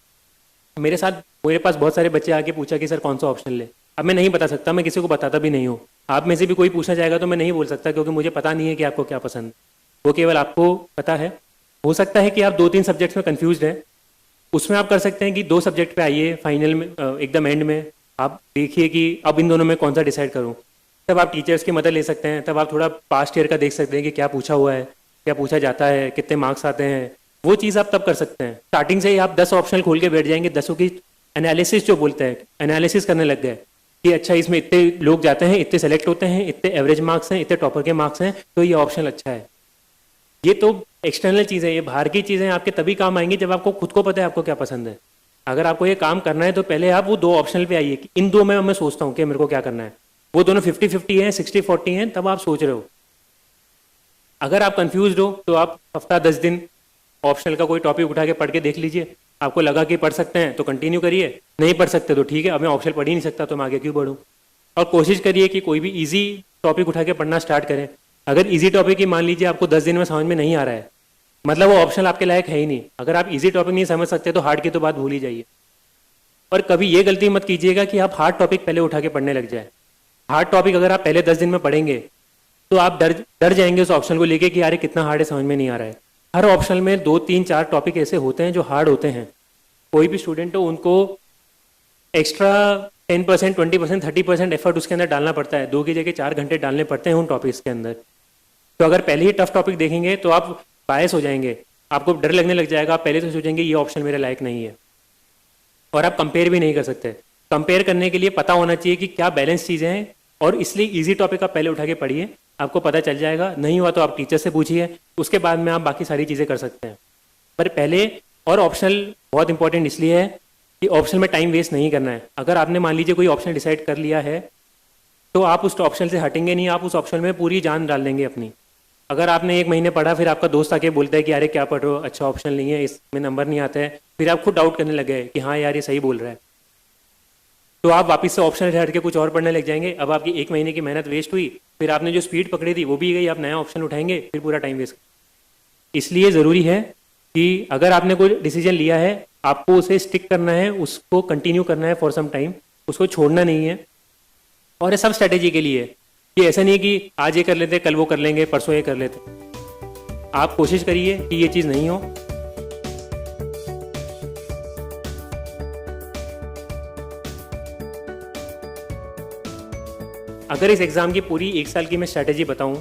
मेरे पास बहुत सारे बच्चे आके पूछा कि सर कौन सा ऑप्शन ले। अब मैं नहीं बता सकता, मैं किसी को बताता भी नहीं हूँ। आप में से भी कोई पूछना चाहेगा तो मैं नहीं बोल सकता, क्योंकि मुझे पता नहीं है कि आपको क्या पसंद, वो केवल आपको पता है। हो सकता है कि आप 2-3 सब्जेक्ट्स में कंफ्यूज हैं, उसमें आप कर सकते हैं कि 2 सब्जेक्ट पे आइए फाइनल में, एकदम एंड में आप देखिए कि अब इन दोनों में कौन सा डिसाइड करूँ। तब आप टीचर्स की मदद ले सकते हैं, तब आप थोड़ा पास्ट ईयर का देख सकते हैं कि क्या पूछा हुआ है, क्या पूछा जाता है, कितने मार्क्स आते हैं। वो चीज़ आप तब कर सकते हैं। स्टार्टिंग से ही आप 10 ऑप्शनल खोल के बैठ जाएंगे, 10 की एनालिसिस जो बोलते हैं, एनालिसिस करने लग गए कि अच्छा इसमें इतने लोग जाते हैं, इतने सेलेक्ट होते हैं, इतने एवरेज मार्क्स हैं, इतने टॉपर के मार्क्स हैं, तो ये ऑप्शन अच्छा है। ये तो एक्सटर्नल चीज़ें, ये बाहर की चीज़ें आपके तभी काम आएंगी जब आपको खुद को पता है आपको क्या पसंद है। अगर आपको ये काम करना है तो पहले आप वो 2 ऑप्शनल पे आइए कि इन 2 में मैं सोचता हूँ कि मेरे को क्या करना है। वो दोनों 50-50 हैं, 60-40 हैं, तब आप सोच रहे हो। अगर आप कंफ्यूज हो तो आप हफ्ता 10 दिन ऑप्शनल का कोई टॉपिक उठा के पढ़ के देख लीजिए। आपको लगा कि पढ़ सकते हैं तो कंटिन्यू करिए, नहीं पढ़ सकते तो ठीक है, अब मैं ऑप्शनल पढ़ ही नहीं सकता तो मैं आगे क्यों बढ़ूँ। और कोशिश करिए कि कोई भी ईजी टॉपिक उठा के पढ़ना स्टार्ट करें। अगर ईजी टॉपिक ही मान लीजिए आपको 10 दिन में समझ में नहीं आ रहा है, मतलब वो ऑप्शनल आपके लायक है ही नहीं। अगर आप इजी टॉपिक नहीं समझ सकते तो हार्ड की तो बात भूल ही जाइए। और कभी ये गलती मत कीजिएगा कि आप हार्ड टॉपिक पहले उठा के पढ़ने लग जाए। हार्ड टॉपिक अगर आप पहले 10 दिन में पढ़ेंगे तो आप डर जाएंगे उस ऑप्शन को लेके कि यार कितना हार्ड है, समझ में नहीं आ रहा है। हर ऑप्शन में 2-3-4 टॉपिक ऐसे होते हैं जो हार्ड होते हैं। कोई भी स्टूडेंट हो उनको एक्स्ट्रा 10%, 20%, 30% एफर्ट उसके अंदर डालना पड़ता है। 2 की जगह 4 घंटे डालने पड़ते हैं उन टॉपिक्स के अंदर। तो अगर पहले ही टफ टॉपिक देखेंगे तो आप बायस हो जाएंगे, आपको डर लगने लग जाएगा, आप पहले तो सोचेंगे ये ऑप्शन मेरे लायक नहीं है। और आप कंपेयर भी नहीं कर सकते। कंपेयर करने के लिए पता होना चाहिए कि क्या बैलेंस चीज़ें हैं, और इसलिए इजी टॉपिक आप पहले उठा के पढ़िए, आपको पता चल जाएगा। नहीं हुआ तो आप टीचर से पूछिए, उसके बाद में आप बाकी सारी चीज़ें कर सकते हैं। पर पहले, और ऑप्शनल बहुत इंपॉर्टेंट इसलिए है कि ऑप्शनल में टाइम वेस्ट नहीं करना है। अगर आपने मान लीजिए कोई ऑप्शन डिसाइड कर लिया है तो आप उस ऑप्शन से हटेंगे नहीं, आप उस ऑप्शन में पूरी जान डाल देंगे अपनी। अगर आपने 1 महीने पढ़ा, फिर आपका दोस्त आके बोलता है कि अरे क्या पढ़ रहे हो, अच्छा ऑप्शन नहीं है, इसमें नंबर नहीं आता है, फिर आप खुद डाउट करने लगे कि हाँ यार ये सही बोल रहा है, तो आप वापस से ऑप्शन हट के कुछ और पढ़ने लग जाएंगे। अब आपकी 1 महीने की मेहनत वेस्ट हुई, फिर आपने जो स्पीड पकड़ी थी वो भी गई, आप नया ऑप्शन उठाएंगे, फिर पूरा टाइम वेस्ट। इसलिए ज़रूरी है कि अगर आपने कोई डिसीजन लिया है आपको उसे स्टिक करना है, उसको कंटिन्यू करना है फॉर सम टाइम, उसको छोड़ना नहीं है। और ये सब स्ट्रैटेजी के लिए, कि ऐसा नहीं कि आज ये कर लेते, कल वो कर लेंगे, परसों ये कर लेते। आप कोशिश करिए कि ये चीज़ नहीं हो। अगर इस एग्ज़ाम की पूरी 1 साल की मैं स्ट्रैटेजी बताऊं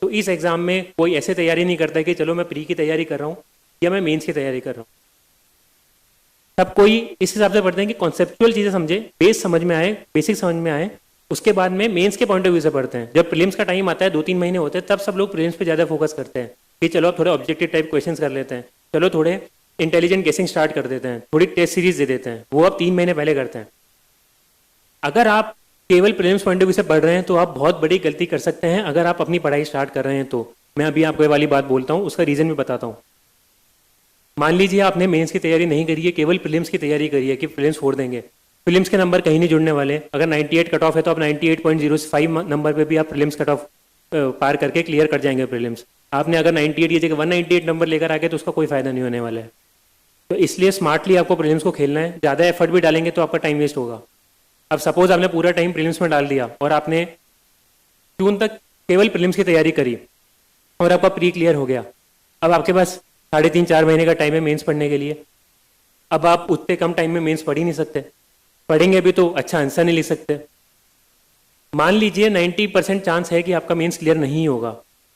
तो इस एग्ज़ाम में कोई ऐसे तैयारी नहीं करता कि चलो मैं प्री की तैयारी कर रहा हूं या मैं मेंस की तैयारी कर रहा हूं। सब कोई इस हिसाब से पढ़ते हैं कि कॉन्सेप्चुअल चीज़ें समझे, बेस समझ में आए, बेसिक समझ में आए, उसके बाद में मेंस के पॉइंट ऑफ व्यू से पढ़ते हैं। जब प्रीलिम्स का टाइम आता है, 2-3 महीने होते हैं, तब सब लोग प्रीलिम्स पे ज़्यादा फोकस करते हैं कि चलो अब थोड़े ऑब्जेक्टिव टाइप क्वेश्चंस कर लेते हैं, चलो थोड़े इंटेलिजेंट गेसिंग स्टार्ट कर देते हैं, थोड़ी टेस्ट सीरीज दे देते हैं। वो अब 3 महीने पहले करते हैं। अगर आप केवल प्रीलिम्स पॉइंट ऑफ व्यू से पढ़ रहे हैं तो आप बहुत बड़ी गलती कर सकते हैं। अगर आप अपनी पढ़ाई स्टार्ट कर रहे हैं तो मैं अभी आपको ये वाली बात बोलता हूँ, उसका रीज़न भी बताता हूँ। मान लीजिए आपने मेंस की तैयारी नहीं करी है, केवल प्रीलिम्स की तैयारी करी है कि प्रीलिम्स छोड़ देंगे, प्रीलिम्स के नंबर कहीं नहीं जुड़ने वाले। अगर 98 कट ऑफ है तो आप 98.05 नंबर पे भी आप प्रीलिम्स कट ऑफ पार करके क्लियर कर जाएंगे प्रीलिम्स। आपने अगर 98 की जगह 198 नंबर लेकर आ गए तो उसका कोई फायदा नहीं होने वाला है। तो इसलिए स्मार्टली आपको प्रीलिम्स को खेलना है। ज़्यादा एफर्ट भी डालेंगे तो आपका टाइम वेस्ट होगा। अब सपोज आपने पूरा टाइम प्रीलिम्स में डाल दिया और आपने जून तक केवल प्रीलिम्स की तैयारी करी और आपका प्री क्लियर हो गया। अब आपके पास 3.5-4 महीने का टाइम है मेंस पढ़ने के लिए। अब आप उतने कम टाइम में मेंस पढ़ ही नहीं सकते, पढ़ेंगे भी तो अच्छा आंसर नहीं लिख सकते। मान लीजिए 90% चांस है कि आपका मेंस क्लियर नहीं होगा।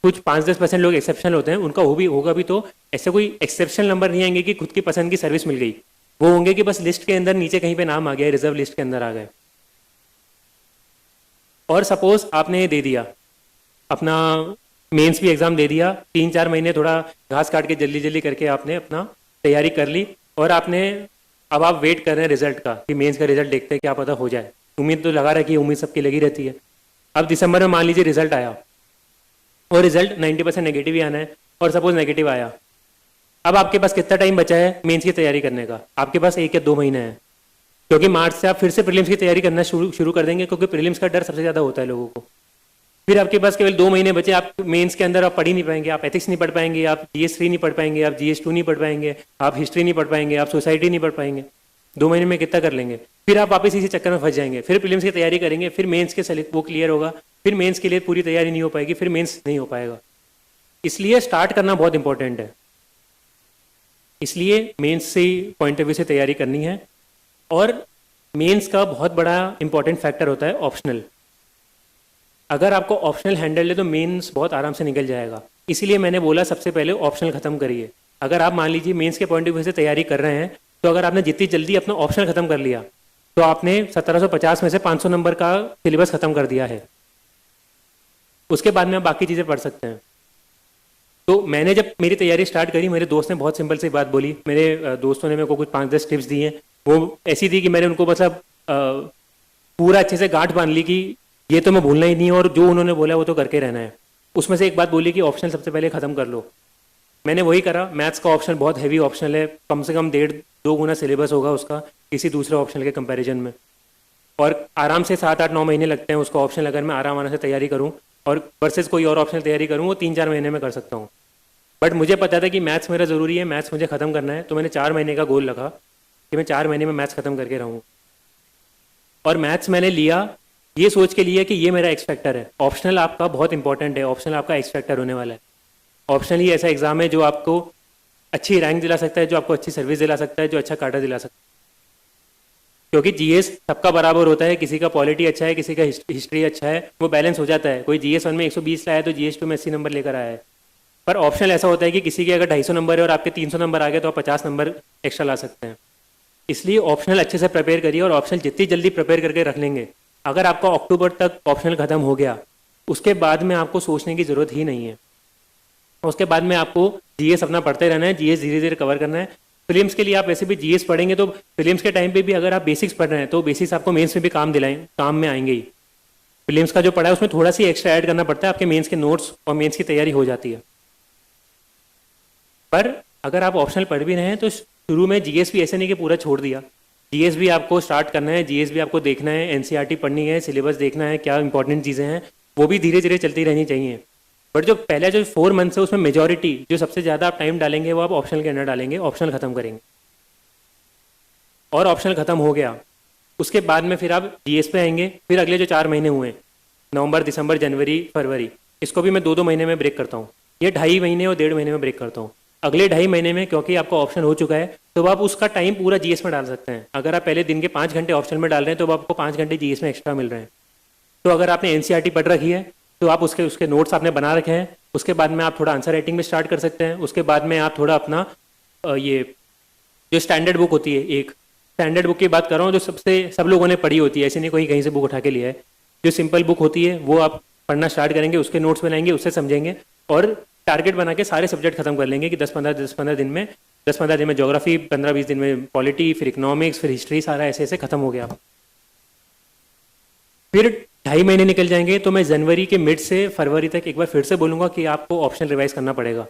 कुछ 5-10% लोग एक्सेप्शनल होते हैं, उनका भी होगा भी, तो ऐसे कोई एक्सेप्शनल नंबर नहीं आएंगे कि खुद की पसंद की सर्विस मिल गई। वो होंगे कि बस लिस्ट के अंदर नीचे कहीं पे नाम आ गया, रिजर्व लिस्ट के अंदर आ गए। और सपोज आपने ये दे दिया, अपना मेंस भी एग्जाम दे दिया, 3-4 महीने थोड़ा घास काट के जल्दी जल्दी करके आपने अपना तैयारी कर ली, और अब आप वेट कर रहे हैं रिजल्ट का कि मेंस का रिजल्ट देखते हैं क्या पता हो जाए। उम्मीद तो लगा रखी है, उम्मीद सबकी लगी रहती है। अब दिसंबर में मान लीजिए रिजल्ट आया और रिजल्ट 90% नेगेटिव ही आना है, और सपोज नेगेटिव आया, अब आपके पास कितना टाइम बचा है मेंस की तैयारी करने का? आपके पास 1 या 2 महीने हैं, क्योंकि मार्च से आप फिर से प्रीलिम्स की तैयारी करना शुरू कर देंगे, क्योंकि प्रीलिम्स का डर सबसे ज़्यादा होता है लोगों को। फिर आपके पास केवल 2 महीने बचे, आप मेंस के अंदर आप पढ़ ही नहीं पाएंगे, आप एथिक्स नहीं पढ़ पाएंगे, आप GS3 नहीं पढ़ पाएंगे, आप GS2 नहीं पढ़ पाएंगे, आप हिस्ट्री नहीं पढ़ पाएंगे, आप सोसाइटी नहीं पढ़ पाएंगे। 2 महीने में कितना कर लेंगे? फिर आप वापस इसी चक्कर में फंस जाएंगे, फिर प्रीलिम्स की तैयारी करेंगे, फिर मेंस के वो क्लियर होगा, फिर मेंस के लिए पूरी तैयारी नहीं हो पाएगी, फिर मेंस नहीं हो पाएगा। इसलिए स्टार्ट करना बहुत इंपॉर्टेंट है। इसलिए मेंस से पॉइंट ऑफ व्यू से तैयारी करनी है। और मेंस का बहुत बड़ा इंपॉर्टेंट फैक्टर होता है ऑप्शनल। अगर आपको ऑप्शनल हैंडल है तो मेंस बहुत आराम से निकल जाएगा। इसीलिए मैंने बोला सबसे पहले ऑप्शनल खत्म करिए। अगर आप मान लीजिए मेंस के पॉइंट ऑफ व्यू से तैयारी कर रहे हैं, तो अगर आपने जितनी जल्दी अपना ऑप्शनल खत्म कर लिया तो आपने 1750 में से 500 नंबर का सिलेबस खत्म कर दिया है। उसके बाद में आप बाकी चीज़ें पढ़ सकते हैं। तो मैंने जब मेरी तैयारी स्टार्ट करी, मेरे दोस्त ने बहुत सिंपल सी बात बोली। मेरे दोस्तों ने मेरे को कुछ 5-10 टिप्स दी हैं। वो ऐसी थी कि मैंने उनको मतलब पूरा अच्छे से गांठ बांध ली कि ये तो मैं भूलना ही नहीं है, और जो उन्होंने बोला वो तो करके रहना है। उसमें से एक बात बोली कि ऑप्शनल सबसे पहले ख़त्म कर लो। मैंने वही करा। मैथ्स का ऑप्शनल बहुत हैवी ऑप्शनल है, कम से कम 1.5-2 गुना सिलेबस होगा उसका किसी दूसरे ऑप्शनल के कंपैरिजन में, और आराम से 7-8-9 महीने लगते हैं उसका ऑप्शनल। अगर मैं आराम से तैयारी करूँ और वर्सेस कोई और ऑप्शनल तैयारी करूँ, वो 3-4 महीने में कर सकता हूँ। बट मुझे पता था कि मैथ्स मेरा ज़रूरी है, मैथ्स मुझे ख़त्म करना है, तो मैंने 4 महीने का गोल रखा कि मैं 4 महीने में मैथ्स ख़त्म करके रहूँ। और मैथ्स मैंने लिया ये सोच के लिया कि ये मेरा एक्स फैक्टर है। ऑप्शनल आपका बहुत इंपॉर्टेंट है, ऑप्शनल आपका एक्स फैक्टर होने वाला है। ऑप्शनल ही ऐसा एग्जाम है जो आपको अच्छी रैंक दिला सकता है, जो आपको अच्छी सर्विस दिला सकता है, जो अच्छा काटा दिला सकता है। क्योंकि जीएस सबका बराबर होता है, किसी का पॉलिटी अच्छा है, किसी का हिस्ट्री अच्छा है, वो बैलेंस हो जाता है। कोई GS1 में 120 लाया तो GS2 में 80 नंबर लेकर आया है। पर ऑप्शनल ऐसा होता है कि किसी के अगर 250 नंबर है और आपके 300 नंबर आ गए तो आप 50 नंबर एक्स्ट्रा ला सकते हैं। इसलिए ऑप्शनल अच्छे से प्रिपेयर करिए, और ऑप्शनल जितनी जल्दी प्रिपेयर करके रख लेंगे, अगर आपका अक्टूबर तक ऑप्शनल खत्म हो गया, उसके बाद में आपको सोचने की जरूरत ही नहीं है। उसके बाद में आपको जीएस अपना पढ़ते रहना है, जीएस धीरे धीरे कवर करना है। फिल्म्स के लिए आप वैसे भी जीएस पढ़ेंगे तो फिल्म्स के टाइम पे भी अगर आप बेसिक्स पढ़ रहे हैं तो बेसिक्स आपको मेंस में भी काम में आएंगे ही। फिल्म्स का जो पढ़ा है उसमें थोड़ा सी एक्स्ट्रा ऐड करना पड़ता है, आपके मेंस के नोट्स और मेंस की तैयारी हो जाती है। पर अगर आप ऑप्शनल पढ़ भी रहे हैं तो शुरू में जीएस भी ऐसे नहीं कि पूरा छोड़ दिया। जीएस भी आपको स्टार्ट करना है, जीएस भी आपको देखना है, एनसीईआरटी पढ़नी है, सिलेबस देखना है, क्या इंपॉर्टेंट चीज़ें हैं वो भी धीरे धीरे चलती रहनी चाहिए। बट जो पहले जो 4 मंथ्स है उसमें मेजॉरिटी जो सबसे ज़्यादा आप टाइम डालेंगे वो आप ऑप्शनल के अंदर डालेंगे, ऑप्शनल खत्म करेंगे। और ऑप्शनल खत्म हो गया उसके बाद में फिर आप जीएस पे आएंगे। फिर अगले जो 4 महीने हुए, नवंबर, दिसंबर, जनवरी, फरवरी, इसको भी मैं 2-2 महीने में ब्रेक करता हूँ। ये 2.5 महीने और 1.5 महीने में ब्रेक करता हूँ। अगले 2.5 महीने में क्योंकि आपका ऑप्शन हो चुका है तो आप उसका टाइम पूरा जीएस में डाल सकते हैं। अगर आप पहले दिन के 5 घंटे ऑप्शन में डाल रहे हैं तो आपको 5 घंटे जीएस में एक्स्ट्रा मिल रहे हैं। तो अगर आपने एनसीईआरटी पढ़ रखी है तो आप उसके नोट्स आपने बना रखे हैं, उसके बाद में आप थोड़ा आंसर राइटिंग में स्टार्ट कर सकते हैं। उसके बाद में आप थोड़ा अपना ये जो स्टैंडर्ड बुक होती है, एक स्टैंडर्ड बुक की बात कर रहा हूँ जो सब लोगों ने पढ़ी होती है, ऐसे नहीं कोई कहीं से बुक उठा के लिया है। जो सिंपल बुक होती है वो आप पढ़ना स्टार्ट करेंगे, उसके नोट्स बनाएंगे, उससे समझेंगे और टारगेट बना के सारे सब्जेक्ट खत्म कर लेंगे कि 10-15 दिन में 10-15 दिन में ज्योग्राफी, 15-20 दिन में पॉलिटी, फिर इकोनॉमिक्स, फिर हिस्ट्री, सारा ऐसे ऐसे खत्म हो गया। फिर 2.5 महीने निकल जाएंगे तो मैं जनवरी के मिड से फरवरी तक एक बार फिर से बोलूँगा कि आपको ऑप्शन रिवाइज करना पड़ेगा।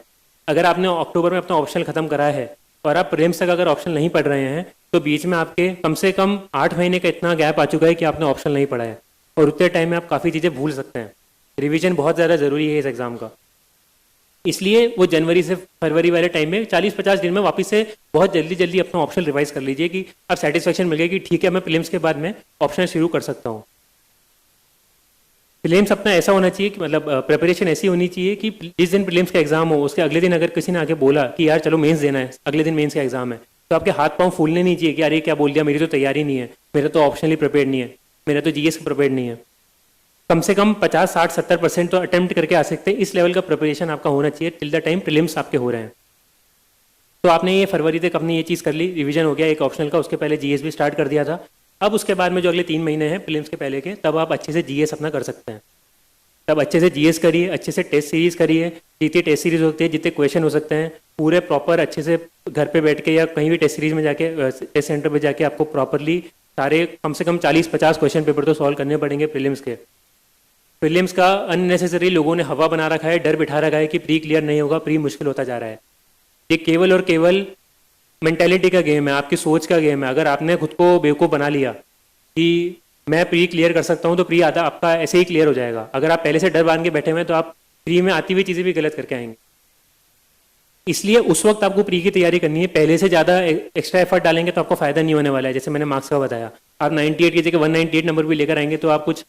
अगर आपने अक्टूबर में अपना ऑप्शन खत्म करा है और आप प्रीलिम्स तक अगर ऑप्शन नहीं पढ़ रहे हैं तो बीच में आपके कम से कम 8 महीने का इतना गैप आ चुका है कि आपने ऑप्शन नहीं पढ़ा है, और उतने टाइम में आप काफ़ी चीज़ें भूल सकते हैं। रिवीजन बहुत ज़्यादा ज़रूरी है इस एग्ज़ाम का। इसलिए वो जनवरी से फरवरी वाले टाइम में 40-50 दिन में वापस से बहुत जल्दी अपना ऑप्शन रिवाइज कर लीजिए कि अब सेटिस्फेक्शन मिल गया कि ठीक है मैं प्रीलिम्स के बाद में ऑप्शन शुरू कर सकता हूँ। प्रीलिम्स अपना ऐसा होना चाहिए कि मतलब प्रिपरेशन ऐसी होनी चाहिए कि जिस दिन प्रीलिम्स का एग्जाम हो उसके अगले दिन अगर किसी ने आके बोला कि यार चलो मेंस देना है, अगले दिन मेंस का एग्जाम है, तो आपके हाथ पांव फूलने नहीं चाहिए कि अरे क्या बोल दिया, मेरी तो तैयारी नहीं है, मेरा तो ऑप्शनली प्रिपेयर नहीं है, मेरा तो जीएस प्रिपेयर नहीं है। कम से कम 50-60-70% तो अटेम्प्ट करके आ सकते हैं। इस लेवल का प्रिपरेशन आपका होना चाहिए टिल द टाइम प्रीलिम्स आपके हो रहे हैं। तो आपने ये फरवरी तक अपनी ये चीज़ कर ली, रिवीजन हो गया एक ऑप्शनल का, उसके पहले जीएस भी स्टार्ट कर दिया था। अब उसके बाद में जो अगले 3 महीने हैं प्रीलिम्स के पहले के, तब आप अच्छे से जीएस अपना कर सकते हैं। तब अच्छे से जीएस करिए, अच्छे से टेस्ट सीरीज करिए, जितनी टेस्ट सीरीज होती है, जितने क्वेश्चन हो सकते हैं पूरे प्रॉपर अच्छे से घर पे बैठ के या कहीं भी टेस्ट सीरीज में जाके टेस्ट सेंटर पे जाके आपको प्रॉपरली सारे कम से कम 40-50 क्वेश्चन पेपर तो सॉल्व करने पड़ेंगे प्रीलिम्स के। प्रीलिम्स का अननेसेसरी लोगों ने हवा बना रखा है, डर बिठा रखा है कि प्री क्लियर नहीं होगा, प्री मुश्किल होता जा रहा है। ये केवल और केवल मेंटेलिटी का गेम है, आपकी सोच का गेम है। अगर आपने खुद को बेवकूफ़ बना लिया कि मैं प्री क्लियर कर सकता हूँ, तो प्री आधा आपका ऐसे ही क्लियर हो जाएगा। अगर आप पहले से डर बांध के बैठे हुए हैं तो आप प्री में आती हुई चीज़ें भी गलत करके आएंगे। इसलिए उस वक्त आपको प्री की तैयारी करनी है। पहले से ज़्यादा एक्स्ट्रा एफर्ट डालेंगे तो आपको फायदा नहीं होने वाला है। जैसे मैंने मार्क्स का बताया, आप 98 की जगह 198 नंबर भी लेकर आएंगे तो आप कुछ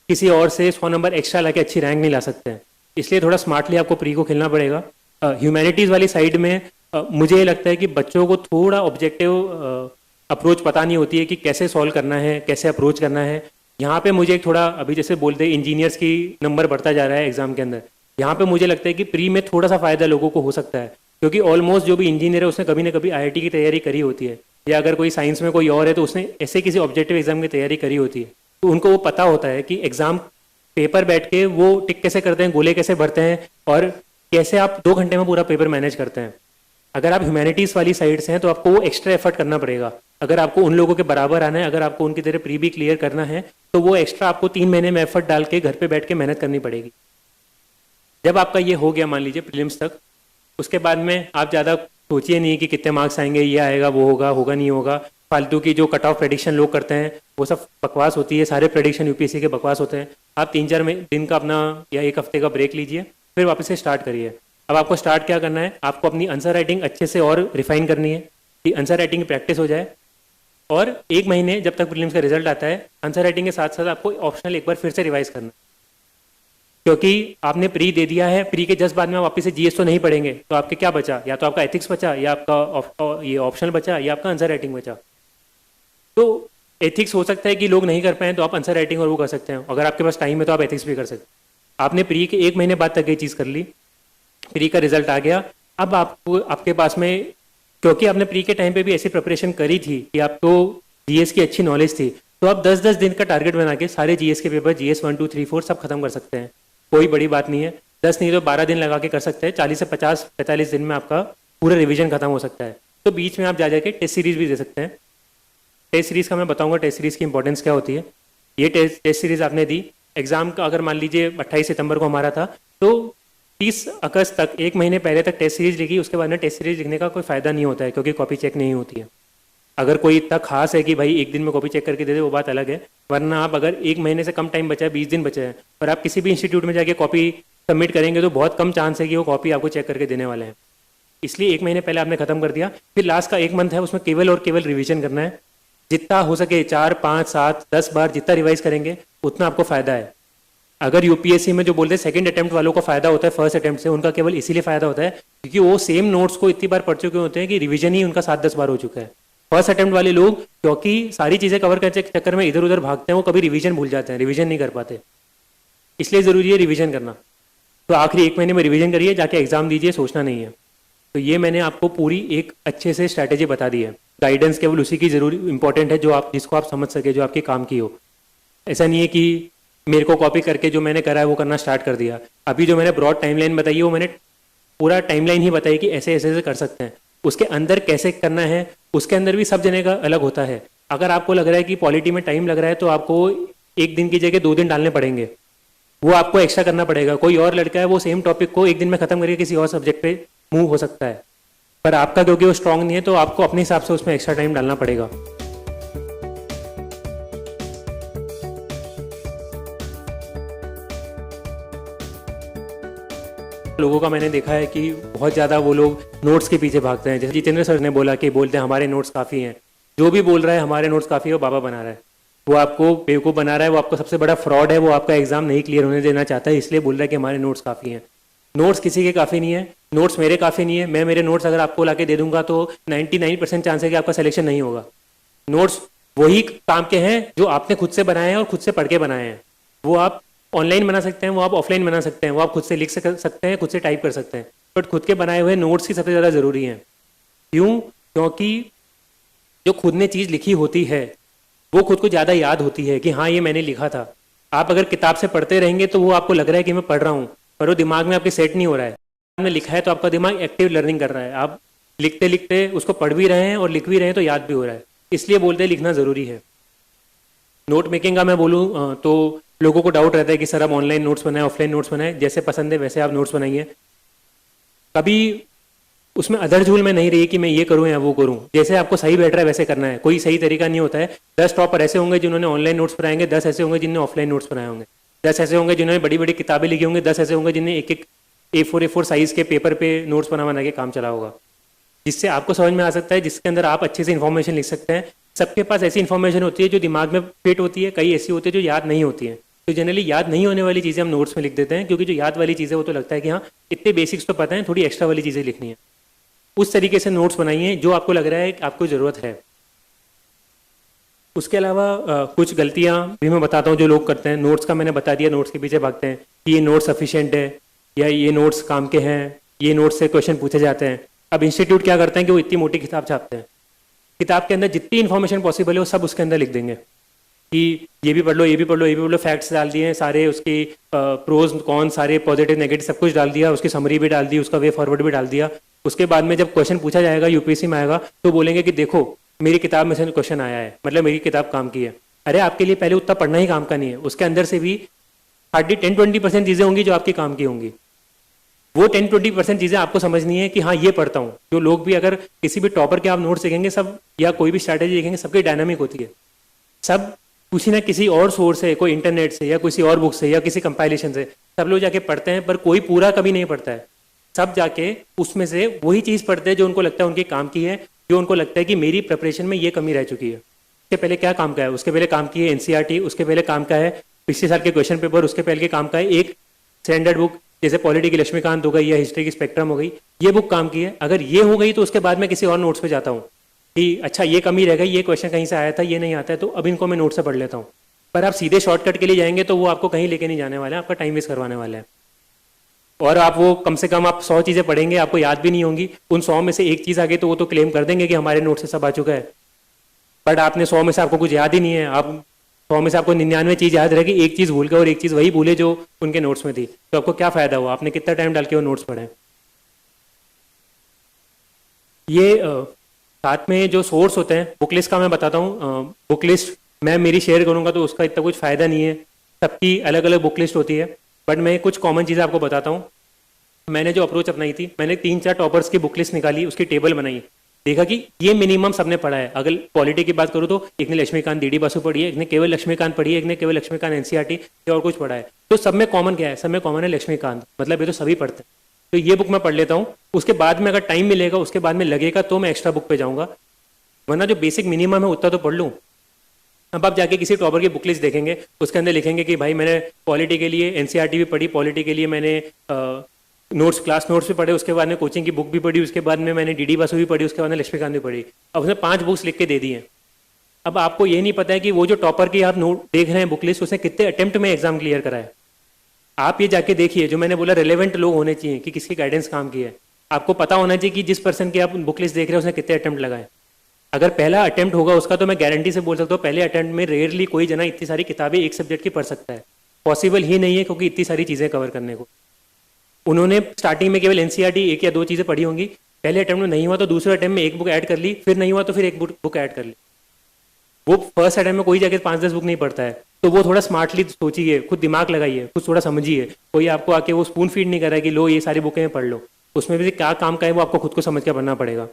किसी और से 100 नंबर एक्स्ट्रा लाके अच्छी रैंक नहीं ला सकते हैं। इसलिए थोड़ा स्मार्टली आपको प्री को खेलना पड़ेगा। ह्यूमैनिटीज़ वाली साइड में मुझे ये लगता है कि बच्चों को थोड़ा ऑब्जेक्टिव अप्रोच पता नहीं होती है कि कैसे सॉल्व करना है, कैसे अप्रोच करना है। यहाँ पे मुझे एक थोड़ा, अभी जैसे बोलते हैं इंजीनियर्स की नंबर बढ़ता जा रहा है एग्जाम के अंदर, यहाँ पे मुझे लगता है कि प्री में थोड़ा सा फायदा लोगों को हो सकता है, क्योंकि ऑलमोस्ट जो भी इंजीनियर है उसने कभी ना कभी आईआईटी की तैयारी करी होती है, या अगर कोई साइंस में कोई और है तो उसने ऐसे किसी ऑब्जेक्टिव एग्जाम की तैयारी करी होती है। तो उनको वो पता होता है कि एग्जाम पेपर बैठ के वो टिक कैसे करते हैं, गोले कैसे भरते हैं, और कैसे आप 2 घंटे में पूरा पेपर मैनेज करते हैं। अगर आप ह्यूमैनिटीज़ वाली साइड से हैं तो आपको वो एक्स्ट्रा एफर्ट करना पड़ेगा। अगर आपको उन लोगों के बराबर आना है, अगर आपको उनकी तरह प्री भी क्लियर करना है, तो वो एक्स्ट्रा आपको 3 महीने में एफर्ट डाल के घर पे बैठ के मेहनत करनी पड़ेगी। जब आपका ये हो गया मान लीजिए प्रीलिम्स तक, उसके बाद में आप ज़्यादा सोचिए नहीं कि कितने मार्क्स आएंगे, ये आएगा, वो होगा, होगा नहीं होगा। फालतू की जो कट ऑफ प्रेडिक्शन लोग करते हैं वो सब बकवास होती है। सारे प्रेडिक्शन यूपीएससी के बकवास होते हैं। आप 3-4 दिन का अपना या 1 हफ्ते का ब्रेक लीजिए, फिर वापस से स्टार्ट करिए। अब आपको स्टार्ट क्या करना है, आपको अपनी आंसर राइटिंग अच्छे से और रिफाइन करनी है कि आंसर राइटिंग की प्रैक्टिस हो जाए। और 1 महीने जब तक प्रीलिम्स का रिजल्ट आता है, आंसर राइटिंग के साथ साथ आपको ऑप्शनल एक बार फिर से रिवाइज करना, क्योंकि आपने प्री दे दिया है। प्री के जस्ट बाद में वापस से जीएस तो नहीं पढ़ेंगे, तो आपके क्या बचा, या तो आपका एथिक्स बचा, या आपका ये ऑप्शनल बचा, या आपका आंसर राइटिंग बचा। तो एथिक्स हो सकता है कि लोग नहीं कर पाए तो आप आंसर राइटिंग और वो कर सकते हैं। अगर आपके पास टाइम है तो आप एथिक्स भी कर सकते हैं। आपने प्री के 1 महीने बाद तक ये चीज़ कर ली, प्री का रिजल्ट आ गया। अब आपको आपके पास में, क्योंकि आपने प्री के टाइम पे भी ऐसी प्रिपरेशन करी थी कि आपको जीएस की अच्छी नॉलेज थी, तो आप 10-10 दिन का टारगेट बना के सारे जीएस के पेपर, जीएस 1, 2, 3, 4 सब खत्म कर सकते हैं। कोई बड़ी बात नहीं है। 10 नहीं तो 12 दिन लगा के कर सकते हैं। 40 से 50-45 दिन में आपका पूरा रिवीजन खत्म हो सकता है। तो बीच में आप जा जाके टेस्ट सीरीज भी दे सकते हैं। टेस्ट सीरीज का मैं बताऊंगा टेस्ट सीरीज की इंपॉर्टेंस क्या होती है। ये टेस्ट सीरीज आपने दी, एग्जाम का अगर मान लीजिए 28 सितंबर को हमारा था, तो 30 अगस्त तक, 1 महीने पहले तक टेस्ट सीरीज लिखी। उसके बाद में टेस्ट सीरीज लिखने का कोई फायदा नहीं होता है, क्योंकि कॉपी चेक नहीं होती है। अगर कोई इतना खास है कि भाई 1 दिन में कॉपी चेक करके दे दे, वो बात अलग है। वरना आप अगर 1 महीने से कम टाइम बचा है, 20 दिन बचे हैं, और आप किसी भी इंस्टीट्यूट में जाके कॉपी सबमिट करेंगे तो बहुत कम चांस है कि वो कॉपी आपको चेक करके देने वाले हैं। इसलिए 1 महीने पहले आपने खत्म कर दिया। फिर लास्ट का 1 मंथ है, उसमें केवल और केवल रिवीजन करना है। जितना हो सके 4, 5, 7, 10 बार जितना रिवाइज करेंगे उतना आपको फायदा है। अगर यूपीएससी में जो बोलते हैं सेकंड अटेम्प्ट वालों को फायदा होता है फर्स्ट अटेम्प्ट से, उनका केवल इसीलिए फायदा होता है क्योंकि वो सेम नोट्स को इतनी बार पढ़ चुके होते हैं कि रिवीजन ही उनका 7-10 बार हो चुका है। फर्स्ट अटेम्प्ट वाले लोग क्योंकि सारी चीजें कवर करने के चक्कर में इधर उधर भागते हैं, वो कभी रिवीजन भूल जाते हैं, रिवीजन नहीं कर पाते। इसलिए जरूरी है रिवीजन करना। तो आखिरी 1 महीने में रिवीजन करिए, जाके एग्जाम दीजिए, सोचना नहीं है। तो ये मैंने आपको पूरी एक अच्छे से स्ट्रैटेजी बता दी है। गाइडेंस केवल उसी की जरूरी इंपॉर्टेंट है जो आप, जिसको आप समझ सके, जो आपके काम की हो। ऐसा नहीं है कि मेरे को कॉपी करके जो मैंने करा है वो करना स्टार्ट कर दिया। अभी जो मैंने ब्रॉड टाइमलाइन बताई है वो मैंने पूरा टाइमलाइन ही बताई कि ऐसे ऐसे कर सकते हैं। उसके अंदर कैसे करना है, उसके अंदर भी सब जने का अलग होता है। अगर आपको लग रहा है कि पॉलिटी में टाइम लग रहा है तो आपको 1 दिन की जगह 2 दिन डालने पड़ेंगे, वो आपको एक्स्ट्रा करना पड़ेगा। कोई और लड़का है वो सेम टॉपिक को 1 दिन में खत्म करके किसी और सब्जेक्ट पे मूव हो सकता है, पर आपका क्योंकि वो स्ट्रांग नहीं है तो आपको अपने हिसाब से उसमें एक्स्ट्रा टाइम डालना पड़ेगा। लोगों का मैंने देखा है कि बहुत ज़्यादा वो लोग नोट्स के पीछे भागते हैं। जैसे जितेंद्र सर ने बोला कि बोलते हैं हमारे नोट्स काफ़ी हैं। जो भी बोल रहा है हमारे नोट्स काफ़ी है, वो बाबा बना रहा है, वो आपको बेवकूफ़ बना रहा है, वो आपको सबसे बड़ा फ्रॉड है। वो आपका एग्जाम नहीं क्लियर होने देना चाहता है, इसलिए बोल रहा है कि हमारे नोट्स काफ़ी हैं। नोट्स किसी के काफ़ी नहीं है, नोट्स मेरे काफ़ी नहीं है। मैं मेरे नोट्स अगर आपको ला के दे दूंगा तो 99% चांस है कि आपका सिलेक्शन नहीं होगा। नोट्स वही काम के हैं जो आपने खुद से बनाए हैं और खुद से पढ़ के बनाए हैं। वो आप ऑनलाइन बना सकते हैं, वो आप ऑफलाइन बना सकते हैं, वो आप खुद से लिख सकते हैं, खुद से टाइप कर सकते हैं, बट खुद के बनाए हुए नोट्स ही सबसे ज़्यादा ज़रूरी हैं। क्यों? क्योंकि जो खुद ने चीज़ लिखी होती है वो खुद को ज़्यादा याद होती है कि हाँ ये मैंने लिखा था। आप अगर किताब से पढ़ते रहेंगे तो वो आपको लग रहा है कि मैं पढ़ रहा हूँ, पर वो दिमाग में आपके सेट नहीं हो रहा है। आपने लिखा है तो आपका दिमाग एक्टिव लर्निंग कर रहा है, आप लिखते लिखते उसको पढ़ भी रहे हैं और लिख भी रहे हैं तो याद भी हो रहा है। इसलिए बोलते हैं लिखना ज़रूरी है। नोट मेकिंग का मैं बोलूँ तो लोगों को डाउट रहता है कि सर आप ऑनलाइन नोट्स बनाए, ऑफलाइन नोट्स बनाए, जैसे पसंद है वैसे आप नोट्स बनाइए। कभी उसमें अधर-झूल में नहीं रही कि मैं ये करूं या वो करूं, जैसे आपको सही बैठ रहा है वैसे करना है, कोई सही तरीका नहीं होता है। 10 टॉपर ऐसे होंगे जिन्होंने ऑनलाइन नोट्स बनाएंगे, 10 ऐसे होंगे जिन्होंने ऑफलाइन नोट्स बनाए होंगे, 10 ऐसे होंगे जिन्होंने बड़ी बड़ी किताबें लिखी होंगे, 10 ऐसे होंगे जिन्हें एक एक A4 साइज के पेपर पे नोट्स बना बना के काम चला होगा, जिससे आपको समझ में आ सकता है, जिसके अंदर आप अच्छे से इन्फॉर्मेशन लिख सकते हैं। सबके पास ऐसी इन्फॉर्मेशन होती है जो दिमाग में फिट होती है, कई ऐसी होती है जो याद नहीं होती है। तो जनरली याद नहीं होने वाली चीज़ें हम नोट्स में लिख देते हैं, क्योंकि जो याद वाली चीज़ें वो तो लगता है कि हाँ इतने बेसिक्स तो पता है, थोड़ी एक्स्ट्रा वाली चीज़ें लिखनी है। उस तरीके से नोट्स बनाइए जो आपको लग रहा है कि आपको ज़रूरत है। उसके अलावा कुछ गलतियाँ भी मैं बताता हूँ जो लोग करते हैं। नोट्स का मैंने बता दिया, नोट्स के पीछे भागते हैं कि ये नोट्स सफिशिएंट है या ये नोट्स काम के हैं, ये नोट्स से क्वेश्चन पूछे जाते हैं। अब इंस्टीट्यूट क्या करते हैं कि वो इतनी मोटी किताब छापते हैं, किताब के अंदर जितनी इन्फॉर्मेशन पॉसिबल है वो सब उसके अंदर लिख देंगे कि ये भी पढ़ लो, ये भी पढ़ लो, ये भी पढ़ लो, फैक्ट्स डाल दिए हैं सारे, उसकी प्रोज कौन सारे पॉजिटिव नेगेटिव सब कुछ डाल दिया, उसकी समरी भी डाल दी, उसका वे फॉरवर्ड भी डाल दिया। उसके बाद में जब क्वेश्चन पूछा जाएगा यूपीएससी में आएगा तो बोलेंगे कि देखो मेरी किताब में से क्वेश्चन आया है, मतलब मेरी किताब काम की है। अरे आपके लिए पहले उतना पढ़ना ही काम का नहीं है, उसके अंदर से भी हार्डली 10-20% चीज़ें होंगी जो आपके काम की होंगी। वो 10-20% चीज़ें आपको समझनी है कि हाँ ये पढ़ता हूँ। जो लोग भी अगर किसी भी टॉपर के आप नोट्स देखेंगे सब, या कोई भी स्ट्रैटेजी देखेंगे, सबकी डायनामिक होती है। सब किसी ना किसी और सोर्स से, कोई इंटरनेट से या किसी और बुक से या किसी कंपाइलेशन से सब लोग जाके पढ़ते हैं, पर कोई पूरा कभी नहीं पढ़ता है। सब जाके उसमें से वही चीज़ पढ़ते हैं जो उनको लगता है उनके काम की है, जो उनको लगता है कि मेरी प्रिपरेशन में ये कमी रह चुकी है। उसके पहले क्या काम का है, उसके पहले काम की है एनसीईआरटी, उसके पहले काम का है पिछले साल के क्वेश्चन पेपर, उसके पहले के काम का है एक स्टैंडर्ड बुक जैसे पॉलिटी की लक्ष्मीकांत हो गई या हिस्ट्री की स्पेक्ट्रम हो गई, ये बुक काम की है। अगर ये हो गई तो उसके बाद मैं किसी और नोट्स पे जाता हूँ कि अच्छा ये कमी रह गई, ये क्वेश्चन कहीं से आया था, ये नहीं आता है, तो अब इनको मैं नोट से पढ़ लेता हूँ। पर आप सीधे शॉर्टकट के लिए जाएंगे तो वो आपको कहीं लेके नहीं जाने वाले हैं, आपका टाइम वेस्ट करवाने वाले हैं। और आप वो कम से कम आप 100 चीज़ें पढ़ेंगे, आपको याद भी नहीं होंगी। उन 100 में से एक चीज़ आ गई तो वो तो क्लेम कर देंगे कि हमारे नोट से सब आ चुका है, बट आपने 100 में से आपको कुछ याद ही नहीं है। आप 100 में से आपको 99 चीज़ याद रहेगी, एक चीज़ भूल गए और एक चीज़ वही भूले जो उनके नोट्स में थी, तो आपको क्या फ़ायदा हुआ, आपने कितना टाइम डाल के वो नोट्स पढ़े। ये साथ में जो सोर्स होते हैं, बुक लिस्ट का मैं बताता हूँ। बुक लिस्ट मैं मेरी शेयर करूँगा तो उसका इतना कुछ फ़ायदा नहीं है, सबकी अलग अलग बुक लिस्ट होती है, बट मैं कुछ कॉमन चीज़ें आपको बताता हूँ। मैंने जो अप्रोच अपनाई थी, मैंने 3-4 टॉपर्स की बुक लिस्ट निकाली, उसकी टेबल बनाई, देखा कि ये मिनिमम सबने पढ़ा है। अगर पॉलिटी की बात करूँ तो एक ने लक्ष्मीकांत डीडी बासु पढ़ी है, एक ने केवल लक्ष्मीकांत पढ़ी है, एक ने केवल लक्ष्मीकांत एनसीईआरटी और कुछ पढ़ा है। तो सब में कॉमन क्या है, सब में कॉमन है लक्ष्मीकांत, मतलब ये तो सभी पढ़ते हैं। तो ये बुक मैं पढ़ लेता हूँ, उसके बाद में अगर टाइम मिलेगा, उसके बाद में लगेगा तो मैं एक्स्ट्रा बुक पे जाऊँगा, वरना जो बेसिक मिनिमम है उतना तो पढ़ लूँ। अब आप जाके किसी टॉपर की बुक लिस्ट देखेंगे, उसके अंदर लिखेंगे कि भाई मैंने पॉलिटी के लिए एनसीईआरटी भी पढ़ी, पॉलिटी के लिए मैंने नोट्स क्लास नोट्स भी पढ़े, उसके बाद में कोचिंग की बुक भी पढ़ी, उसके बाद में मैंने डीडी बासु भी पढ़ी, उसके बाद में लक्ष्मीकांत भी पढ़ी। अब उसने 5 बुक्स लिख के दे दी हैं। अब आपको ये नहीं पता है कि वो जो टॉपर की आप नोट देख रहे हैं बुक लिस्ट, उसने कितने अटेम्प्ट में एग्जाम क्लियर करा है। आप ये जाके देखिए, जो मैंने बोला रिलेवेंट लोग होने चाहिए कि किसकी गाइडेंस काम की है। आपको पता होना चाहिए कि जिस पर्सन की आप बुक लिस्ट देख रहे हैं उसने कितने अटेम्प्ट लगाए। अगर पहला अटेम्प्ट होगा उसका, तो मैं गारंटी से बोल सकता हूँ पहले अटेम्प्ट में रेयरली कोई जना इतनी सारी किताबें एक सब्जेक्ट की पढ़ सकता है। पॉसिबल ही नहीं है, क्योंकि इतनी सारी चीज़ें कवर करने को उन्होंने स्टार्टिंग में केवल एनसीईआरटी 1 या 2 चीज़ें पढ़ी होंगी। पहले अटेम्प्ट में नहीं हुआ तो दूसरे अटेम्प्ट में एक बुक ऐड कर ली, फिर नहीं हुआ तो फिर एक बुक ऐड कर ली। वो फर्स्ट अटेम्प्ट में कोई जाके 5-10 बुक नहीं पढ़ता है, तो वो थोड़ा स्मार्टली सोचिए, खुद दिमाग लगाइए, खुद थोड़ा समझिए। कोई आपको आके वो स्पून फीड नहीं कर रहा है कि लो ये सारी बुकें पढ़ लो, उसमें भी क्या काम का है वो आपको खुद को समझ के पढ़ना पड़ेगा।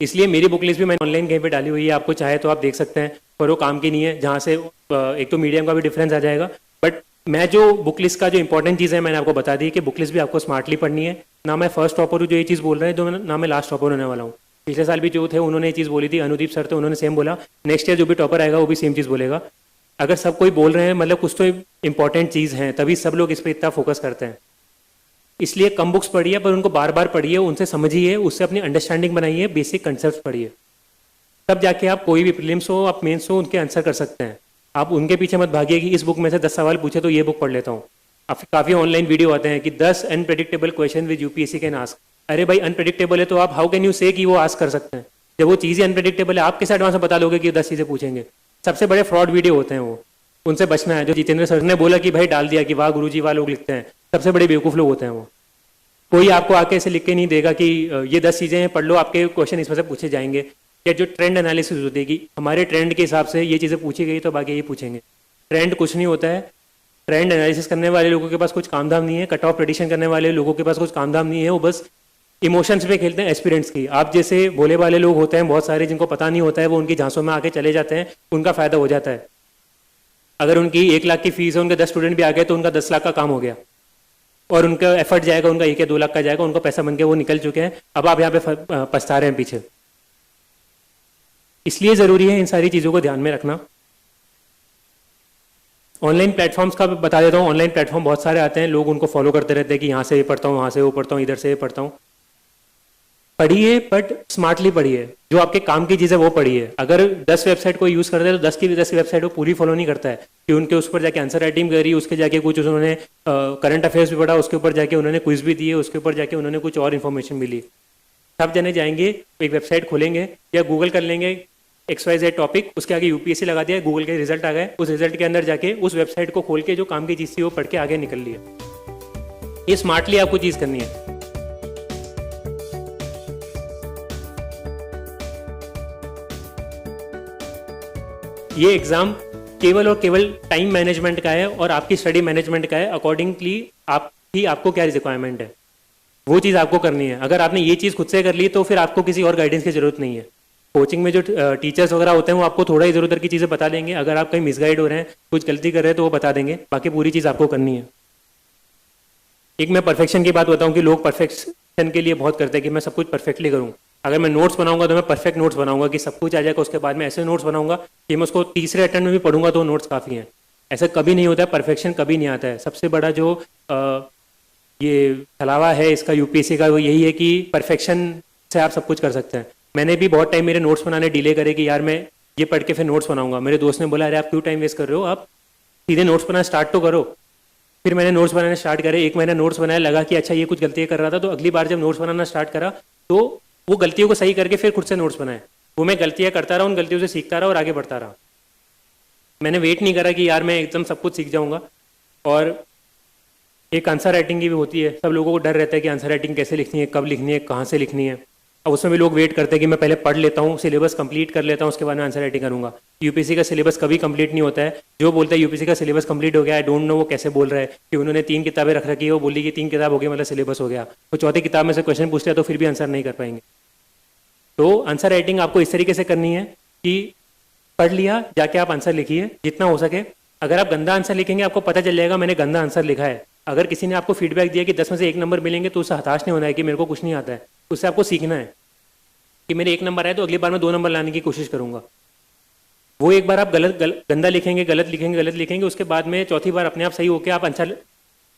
इसलिए मेरी बुक लिस्ट भी मैंने ऑनलाइन कहीं पे डाली हुई है, आपको चाहे तो आप देख सकते हैं, पर वो काम की नहीं है, जहाँ से एक तो मीडियम का भी डिफरेंस आ जाएगा। बट मैं जो बुक लिस्ट का जो इंपॉर्टेंट चीज़ है मैंने आपको बता दी कि बुक लिस्ट भी आपको स्मार्टली पढ़नी है। ना मैं फर्स्ट टॉपर हूँ जो ये चीज़ बोल रहे हैं, तो ना मैं लास्ट टॉपर होने वाला हूँ। पिछले साल भी जो थे उन्होंने ये चीज़ बोली थी, अनुदीप सर थे, उन्होंने सेम बोला। नेक्स्ट ईयर जो भी टॉपर आएगा वो भी सेम चीज़ बोलेगा। अगर सब कोई बोल रहे हैं मतलब कुछ तो इंपॉर्टेंट चीज़ है, तभी सब लोग इस पर इतना फोकस करते हैं। इसलिए कम बुक्स पढ़िए, पर उनको बार बार पढ़िए, उनसे समझिए, उससे अपनी अंडरस्टैंडिंग बनाइए, बेसिक कंसेप्ट पढ़िए, तब जाके आप कोई भी प्रीलिम्स हो, आप मेंस हो, उनके आंसर कर सकते हैं। आप उनके पीछे मत भागिए कि इस बुक में से 10 सवाल पूछे तो ये बुक पढ़ लेता हूँ। अब काफ़ी ऑनलाइन वीडियो आते हैं कि 10 unpredictable question with UPSC can ask. अरे भाई अनप्रेडिक्टेबल है तो आप हाउ कैन यू से कि वो आस्क कर सकते हैं, जब वो चीज़ें अनप्रेडिक्टेबल है आप कैसे एडवांस में बता लोगे कि 10 चीज़ें पूछेंगे। सबसे बड़े फ्रॉड वीडियो होते हैं वो, उनसे बचना है। जो जितेंद्र सर ने बोला कि भाई डाल दिया कि वाह गुरुजी वाह लोग लिखते हैं, सबसे बड़े बेवकूफ़ लोग होते हैं वो। कोई आपको आके ऐसे लिख के नहीं देगा कि ये 10 चीज़ें हैं पढ़ लो, आपके क्वेश्चन इसमें से पूछे जाएंगे। या जो ट्रेंड एनालिसिस होती है कि हमारे ट्रेंड के हिसाब से ये चीज़ें पूछी गई तो बाकी ये पूछेंगे, ट्रेंड कुछ नहीं होता है। ट्रेंड एनालिसिस करने वाले लोगों के पास कुछ काम धाम नहीं है, कट ऑफ प्रेडिक्शन करने वाले लोगों के पास कुछ काम धाम नहीं है, वो बस इमोशंस पे खेलते हैं एस्पिरेंट्स की। आप जैसे भोले वाले लोग होते हैं बहुत सारे, जिनको पता नहीं होता है, वो उनकी झांसों में आके चले जाते हैं, उनका फायदा हो जाता है। अगर उनकी 1 लाख की फीस है, उनके 10 स्टूडेंट भी आ गए तो उनका 10 लाख का काम हो गया, और उनका एफर्ट जाएगा, उनका 1 या 2 लाख का जाएगा, उनका पैसा बन के वो निकल चुके हैं। अब आप यहाँ पे पछता रहे हैं पीछे। इसलिए ज़रूरी है इन सारी चीज़ों को ध्यान में रखना। ऑनलाइन प्लेटफॉर्म्स का बता देता हूँ। ऑनलाइन प्लेटफॉर्म बहुत सारे आते हैं, लोग उनको फॉलो करते रहते हैं कि यहाँ से ये पढ़ता हूँ, वहाँ से वो पढ़ता हूँ, इधर से ये पढ़ता हूँ। पढ़िए, बट स्मार्टली पढ़िए। जो आपके काम की चीज़ है वो पढ़िए। अगर 10 वेबसाइट को यूज़ करते हैं तो 10 की 10 वेबसाइट को पूरी फॉलो नहीं करता है कि उनके उस पर जाके आंसर राइटिंग करी, उसके जाके कुछ उन्होंने करंट अफेयर्स भी पढ़ा, उसके ऊपर जाके उन्होंने क्विज भी दिए, उसके ऊपर जाके उन्होंने कुछ और इन्फॉर्मेशन मिली। सब जने जाएंगे, एक वेबसाइट खोलेंगे या गूगल कर लेंगे XYZ टॉपिक, उसके आगे UPSC लगा दिया, गूगल के रिजल्ट आ गए, उस रिजल्ट के अंदर जाके उस वेबसाइट को खोल के जो काम की चीज़ थी वो पढ़ के आगे निकल लिया। ये स्मार्टली आपको चीज़ करनी है। ये एग्जाम केवल और केवल टाइम मैनेजमेंट का है और आपकी स्टडी मैनेजमेंट का है। अकॉर्डिंगली आपको क्या रिक्वायरमेंट है वो चीज़ आपको करनी है। अगर आपने ये चीज़ खुद से कर ली तो फिर आपको किसी और गाइडेंस की जरूरत नहीं है। कोचिंग में जो टीचर्स वगैरह होते हैं वो आपको थोड़ा इधर उधर की चीज़ें बता देंगे। अगर आप कहीं मिसगाइड हो रहे हैं, कुछ गलती कर रहे हैं तो वो बता देंगे, बाकी पूरी चीज़ आपको करनी है। एक मैं परफेक्शन की बात बताऊं कि लोग परफेक्शन के लिए बहुत करते हैं कि मैं सब कुछ परफेक्टली करूं। अगर मैं नोट्स बनाऊंगा तो मैं परफेक्ट नोट्स बनाऊंगा कि सब कुछ आ जाएगा। उसके बाद मैं ऐसे नोट्स बनाऊंगा कि मैं उसको तीसरे अटेम्प्ट में भी पढ़ूंगा तो नोट्स काफ़ी हैं। ऐसा कभी नहीं होता है, परफेक्शन कभी नहीं आता है। सबसे बड़ा जो ये छलावा है इसका UPSC का, वो यही है कि परफेक्शन से आप सब कुछ कर सकते हैं। मैंने भी बहुत टाइम मेरे नोट्स बनाने डिले करे कि यार मैं ये पढ़ के फिर नोट्स बनाऊंगा। मेरे दोस्त ने बोला अरे आप क्यों टाइम वेस्ट कर रहे हो, आप सीधे नोट्स बनाना स्टार्ट तो करो। फिर मैंने नोट्स बनाने स्टार्ट करे, 1 महीना नोट्स बनाया, लगा कि अच्छा ये कुछ गलतियाँ कर रहा था, तो अगली बार जब नोट्स बनाना स्टार्ट करा तो वो गलतियों को सही करके फिर खुद से नोट्स बनाए। वो मैं गलतियाँ करता रहा, उन गलतियों से सीखता रहा और आगे बढ़ता रहा। मैंने वेट नहीं करा कि यार मैं एकदम सब कुछ सीख जाऊँगा। और एक आंसर राइटिंग की भी होती है। सब लोगों को डर रहता है कि आंसर राइटिंग कैसे लिखनी है, कब लिखनी है, कहाँ से लिखनी है। अब उसमें भी लोग वेट करते हैं कि मैं पहले पढ़ लेता हूँ, सिलेबस कंप्लीट कर लेता हूँ, उसके बाद मैं आंसर राइटिंग करूँगा। UPSC का सिलेबस कभी कंप्लीट नहीं होता है। जो बोलता है UPSC का सिलेबस कंप्लीट हो गया, आई डोंट नो वो कैसे बोल रहा है कि उन्होंने 3 किताबें रख रखी है, वो बोली कि 3 किताब हो गई मतलब सिलेबस हो गया। वो चौथी किताब में से क्वेश्चन पूछते हैं तो फिर भी आंसर नहीं कर पाएंगे। तो आंसर राइटिंग आपको इस तरीके से करनी है कि पढ़ लिया, जाके आप आंसर लिखिए जितना हो सके। अगर आप गंदा आंसर लिखेंगे आपको पता चल जाएगा मैंने गंदा आंसर लिखा है। अगर किसी ने आपको फीडबैक दिया कि 10 में से 1 नंबर मिलेंगे तो उससे हताश नहीं होना है कि मेरे को कुछ नहीं आता है। उससे आपको सीखना है कि मेरे 1 नंबर आए तो अगली बार मैं 2 नंबर लाने की कोशिश करूंगा। वो एक बार आप गंदा लिखेंगे, गलत लिखेंगे, उसके बाद में चौथी बार अपने आप सही होकर आप आंसर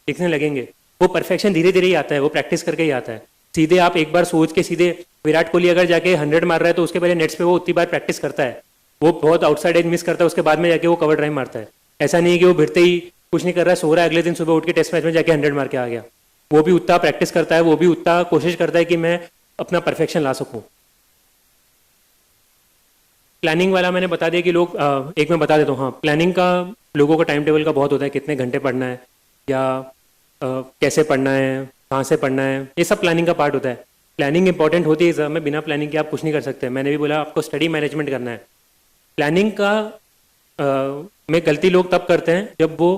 लिखने लगेंगे। वो परफेक्शन धीरे धीरे ही आता है, वो प्रैक्टिस करके ही आता है। सीधे आप एक बार सोच के सीधे विराट कोहली अगर जाके 100 मार रहा है तो उसके पहले नेट्स पे वो उतनी बार प्रैक्टिस करता है। वो बहुत आउटसाइड एज मिस करता है, उसके बाद में जाके वो कवर ड्राइव मारता है। ऐसा नहीं है कि वो भिड़ते ही कुछ नहीं कर रहा है, सो रहा है, अगले दिन सुबह उठ के टेस्ट मैच में जाके 100 मार के आ गया। वो भी उतना प्रैक्टिस करता है, वो भी उतना कोशिश करता है कि मैं अपना परफेक्शन ला सकूं। प्लानिंग वाला मैंने बता दिया कि लोग एक मैं बता देता हूँ। हाँ, प्लानिंग का लोगों का टाइम टेबल का बहुत होता है, कितने घंटे पढ़ना है या कैसे पढ़ना है, कहाँ से पढ़ना है, ये सब प्लानिंग का पार्ट होता है। प्लानिंग इंपॉर्टेंट होती है एग्जाम में, बिना प्लानिंग के आप कुछ नहीं कर सकते। मैंने भी बोला आपको स्टडी मैनेजमेंट करना है। प्लानिंग का में गलती लोग तब करते हैं जब वो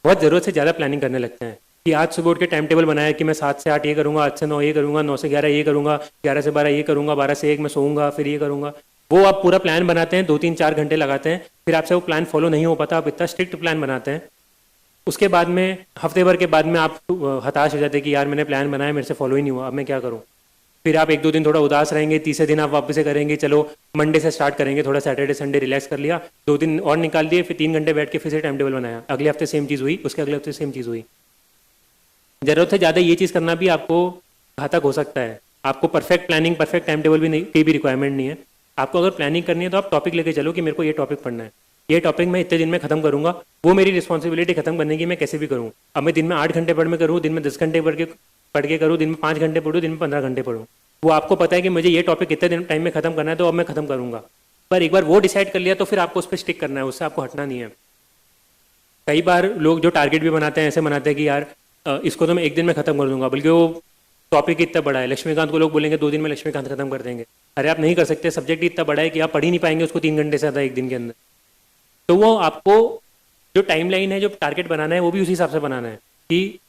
बहुत ज़रूरत से ज़्यादा प्लानिंग करने लगते हैं कि आज सुबह उठ के टाइम टेबल बनाया कि मैं 7 से 8 ये करूँगा, 8 से 9 ये करूँगा, 9 से 11 ये करूँगा, 11 से 12 ये करूँगा, 12 से 1 मैं सोऊंगा, फिर ये करूँगा। वो आप पूरा प्लान बनाते हैं, 2-3-4 घंटे लगाते हैं, फिर आपसे वो प्लान फॉलो नहीं हो पाता। आप इतना स्ट्रिक्ट प्लान बनाते हैं, उसके बाद में हफ्ते भर के बाद में आप हताश हो जाते हैं कि यार मैंने प्लान बनाया, मेरे से फॉलो ही नहीं हुआ, अब मैं क्या करूँ। फिर आप 1-2 दिन थोड़ा उदास रहेंगे, तीसरे दिन आप वापस से करेंगे, चलो मंडे से स्टार्ट करेंगे, थोड़ा सैटरडे संडे रिलैक्स कर लिया, 2 दिन और निकाल दिए, फिर 3 घंटे बैठ के फिर से टाइम टेबल बनाया। अगले हफ्ते सेम चीज़ हुई, उसके अगले हफ्ते सेम चीज़ हुई। ज़रूरत से ज़्यादा ये चीज़ करना भी आपको घातक हो सकता है। आपको perfect planning, perfect time table भी नहीं की भी रिक्वायरमेंट नहीं है। आपको अगर प्लानिंग करनी है तो आप टॉपिक लेके चलो कि मेरे को ये टॉपिक पढ़ना है, ये टॉपिक मैं इतने दिन में खत्म करूंगा। वो मेरी रिस्पॉन्सिबिलिटी खत्म करने की, मैं कैसे भी करूँ। अब मैं दिन में 8 घंटे पढ़ करूँ, दिन में 10 घंटे पढ़ के करूँ, दिन में 5 घंटे पढ़ूँ, दिन में 15 घंटे पढ़ूँ, वो आपको पता है कि मुझे ये टॉपिक कितने दिन टाइम में खत्म करना है, तो अब मैं खत्म करूंगा। पर एक बार वो डिसाइड कर लिया तो फिर आपको उस पर स्टिक करना है, उससे आपको हटना नहीं है। कई बार लोग जो टारगेट भी बनाते हैं ऐसे बनाते हैं कि यार इसको तो मैं 1 दिन में खत्म कर दूंगा, बल्कि वो टॉपिक इतना बड़ा है। लक्ष्मीकांत को लोग बोलेंगे 2 दिन में लक्ष्मीकांत खत्म कर देंगे। अरे आप नहीं कर सकते, सब्जेक्ट इतना बड़ा है कि आप पढ़ ही नहीं पाएंगे उसको 3 घंटे से ज़्यादा 1 दिन के अंदर। तो वो आपको जो टाइमलाइन है, जो टारगेट बनाना है, वो भी उसी हिसाब से बनाना है कि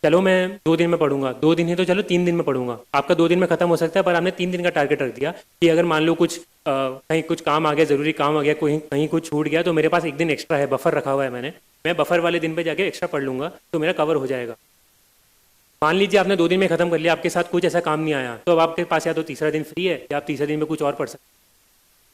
चलो मैं 2 दिन में पढ़ूंगा, 2 दिन है तो चलो 3 दिन में पढ़ूंगा। आपका 2 दिन में खत्म हो सकता है, पर आपने 3 दिन का टारगेट रख दिया कि अगर मान लो कुछ कहीं कुछ काम आ गया, जरूरी काम आ गया, कोई कहीं कुछ छूट गया, तो मेरे पास 1 दिन एक्स्ट्रा है, बफर रखा हुआ है मैंने, मैं बफर वाले दिन पे जाके एक्स्ट्रा पढ़ लूंगा तो मेरा कवर हो जाएगा। मान लीजिए आपने 2 दिन में खत्म कर लिया, आपके साथ कुछ ऐसा काम नहीं आया, तो अब आपके पास या तो तीसरा दिन फ्री है या आप तीसरे दिन में कुछ और पढ़ सकते,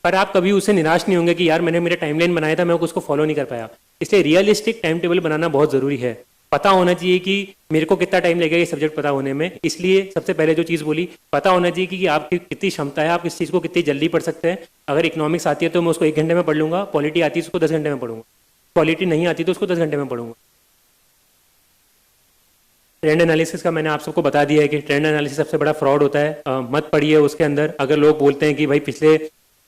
पर आप कभी उससे निराश नहीं होंगे कि यार मैंने मेरा टाइमलाइन बनाया था, मैं उसको फॉलो नहीं कर पाया। इसलिए रियलिस्टिक टाइम टेबल बनाना बहुत ज़रूरी है। पता होना चाहिए कि मेरे को कितना टाइम लगेगा ये सब्जेक्ट पता होने में। इसलिए सबसे पहले जो चीज़ बोली, पता होना चाहिए कि आपकी कितनी क्षमता है, आप इस चीज़ को कितनी जल्दी पढ़ सकते हैं। अगर इकोनॉमिक्स आती है तो मैं उसको 1 घंटे में पढ़ लूंगा, पॉलिटी आती है उसको 10 घंटे में पढ़ूंगा, पॉलिटी नहीं आती तो उसको 10 घंटे में पढ़ूंगा। ट्रेंड एनालिसिस का मैंने आप सबको बता दिया है कि ट्रेंड एनालिसिस सबसे बड़ा फ्रॉड होता है, मत पढ़िए उसके अंदर। अगर लोग बोलते हैं कि भाई पिछले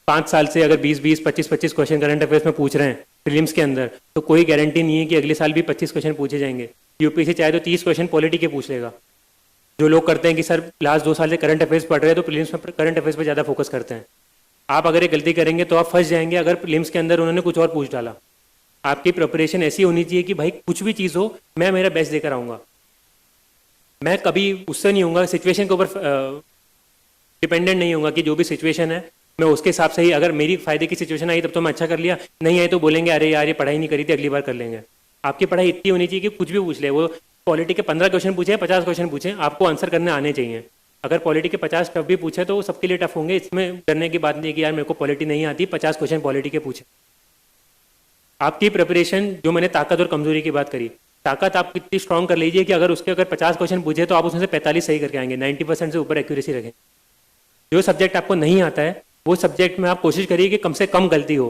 5 साल से अगर 20-20, 25-25 क्वेश्चन करंट अफेयर्स में पूछ रहे हैं प्रीलिम्स के अंदर, तो कोई गारंटी नहीं है कि अगले साल भी 25 क्वेश्चन पूछे जाएंगे। यूपीएससी चाहे तो 30 क्वेश्चन पॉलिटी के पूछ लेगा। जो लोग करते हैं कि सर लास्ट 2 साल से करंट अफेयर्स पढ़ रहे हैं तो प्रीलिम्स में करंट अफेयर्स पर ज़्यादा फोकस करते हैं। आप अगर ये गलती करेंगे तो आप फंस जाएंगे अगर प्रीलिम्स के अंदर उन्होंने कुछ और पूछ डाला। आपकी प्रिपरेशन ऐसी होनी चाहिए कि भाई कुछ भी चीज़ हो मैं मेरा बेस्ट देकर आऊँगा। मैं कभी उससे नहीं होऊंगा, सिचुएशन के ऊपर डिपेंडेंट नहीं होऊंगा कि जो भी सिचुएशन है मैं उसके हिसाब से ही, अगर मेरी फायदे की सिचुएशन आई तब तो मैं अच्छा कर लिया, नहीं आई तो बोलेंगे अरे यार ये पढ़ाई नहीं करी थी, अगली बार कर लेंगे। आपकी पढ़ाई इतनी होनी चाहिए कि कुछ भी पूछ ले, वो पॉलिटी के 15 क्वेश्चन पूछे, 50 क्वेश्चन पूछे, आपको आंसर करने आने चाहिए। अगर पॉलिटी के 50 टफ भी पूछे तो वो सबके लिए टफ होंगे, इसमें डरने की बात नहीं है कि यार मेरे को पॉलिटी नहीं आती, 50 क्वेश्चन पॉलिटी के पूछे। आपकी प्रिपरेशन, जो मैंने ताकत और कमजोरी की बात करी, ताकत आप कितनी स्ट्रॉन्ग कर लीजिए कि अगर उसके अगर 50 क्वेश्चन पूछे तो आप उसमें से 45 सही करके आएंगे, 90% से ऊपर एक्यूरेसी रखें। जो सब्जेक्ट आपको नहीं आता है वो सब्जेक्ट में आप कोशिश करिए कि कम से कम गलती हो।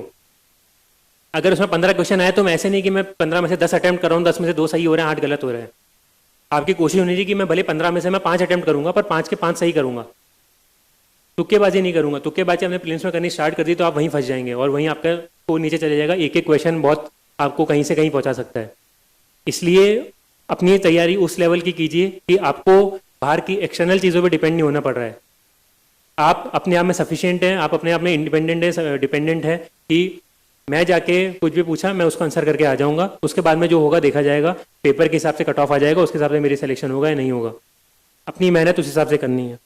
अगर उसमें 15 क्वेश्चन आए तो मैं ऐसे नहीं कि मैं 15 में से 10 अटेम्प्ट कर रहा हूँ, 10 में से 2 सही हो रहे हैं, 8 गलत हो रहे हैं। आपकी कोशिश होनी चाहिए कि मैं भले 15 में से मैं 5 अटेम्प्ट करूंगा पर 5 के 5 सही करूंगा, तुक्केबाजी नहीं करूंगा। तुक्केबाजी आपने प्रीलिम्स में करनी स्टार्ट कर दी तो आप वहीं फंस जाएंगे और वहीं आपका स्कोर नीचे चले जाएगा। एक एक क्वेश्चन बहुत आपको कहीं से कहीं पहुंचा सकता है। इसलिए अपनी तैयारी उस लेवल की कीजिए कि आपको बाहर की एक्सटर्नल चीज़ों पे डिपेंड नहीं होना पड़ रहा है। आप अपने आप में सफिशिएंट हैं, आप अपने आप में इंडिपेंडेंट है, डिपेंडेंट है कि मैं जाके कुछ भी पूछा मैं उसको आंसर करके आ जाऊंगा, उसके बाद में जो होगा देखा जाएगा, पेपर के हिसाब से कट ऑफ आ जाएगा, उसके हिसाब से मेरी सिलेक्शन होगा या नहीं होगा। अपनी मेहनत उस हिसाब से करनी है।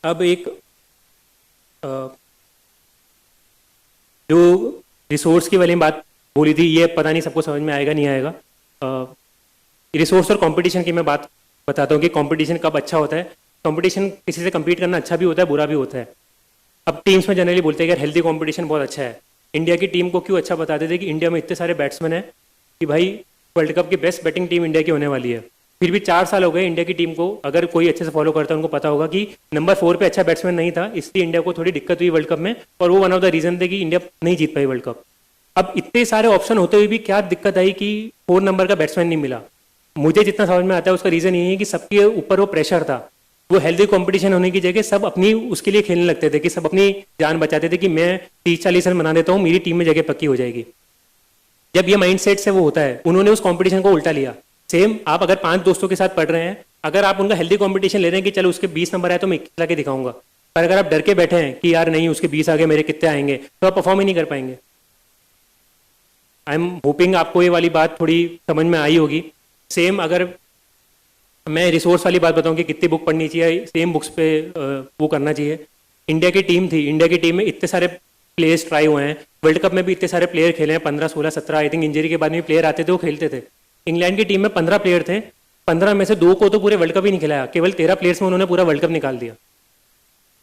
अब एक जो रिसोर्स की वाली बात बोली थी, ये पता नहीं सबको समझ में आएगा नहीं आएगा। रिसोर्स और कंपटीशन की मैं बात बताता हूँ कि कंपटीशन कब अच्छा होता है। कंपटीशन किसी से compete करना अच्छा भी होता है, बुरा भी होता है। अब टीम्स में जनरली बोलते हैं कि यार हेल्दी कंपटीशन बहुत अच्छा है। इंडिया की टीम को क्यों अच्छा बताते थे कि इंडिया में इतने सारे बैट्समैन हैं कि भाई वर्ल्ड कप की बेस्ट बैटिंग टीम इंडिया की होने वाली है। फिर भी 4 साल हो गए इंडिया की टीम को, अगर कोई अच्छे से फॉलो करता है उनको पता होगा कि नंबर 4 पे अच्छा बैट्समैन नहीं था, इसलिए इंडिया को थोड़ी दिक्कत हुई वर्ल्ड कप में, और वो वन ऑफ द रीजन थे कि इंडिया नहीं जीत पाई वर्ल्ड कप। अब इतने सारे ऑप्शन होते हुए भी क्या दिक्कत आई कि 4 नंबर का बैट्समैन नहीं मिला। मुझे जितना समझ में आता है उसका रीजन ये है कि सबके ऊपर वो प्रेशर था। वो हेल्दी कंपटीशन होने की जगह सब अपनी उसके लिए खेलने लगते थे कि सब अपनी जान बचाते थे कि मैं 30-40 रन बना देता हूँ, मेरी टीम में जगह पक्की हो जाएगी। जब ये माइंडसेट से वो होता है, उन्होंने उस कंपटीशन को उल्टा लिया। सेम आप अगर 5 दोस्तों के साथ पढ़ रहे हैं, अगर आप उनका हेल्दी कंपटीशन ले रहे हैं कि चलो उसके 20 नंबर आए तो मैं 21 लाके दिखाऊंगा, पर अगर आप डर के बैठे हैं कि यार नहीं उसके 20 आगे मेरे कितने आएंगे, तो आप परफॉर्म ही नहीं कर पाएंगे। आई एम होपिंग आपको ये वाली बात थोड़ी समझ में आई होगी। सेम अगर मैं रिसोर्स वाली बात बताऊं कि कितनी बुक पढ़नी चाहिए, सेम बुक्स पे वो करना चाहिए। इंडिया की टीम थी, इंडिया की टीम में इतने सारे प्लेयर्स ट्राई हुए हैं, वर्ल्ड कप में भी इतने सारे प्लेयर खेले हैं, 15, 16, 17 आई थिंक इंजरी के बाद में प्लेयर आते थे वो खेलते थे। इंग्लैंड की टीम में 15 प्लेयर थे, 15 में से 2 को तो पूरे वर्ल्ड कप ही नहीं खिलाया, केवल 13 प्लेयर्स में उन्होंने पूरा वर्ल्ड कप निकाल दिया।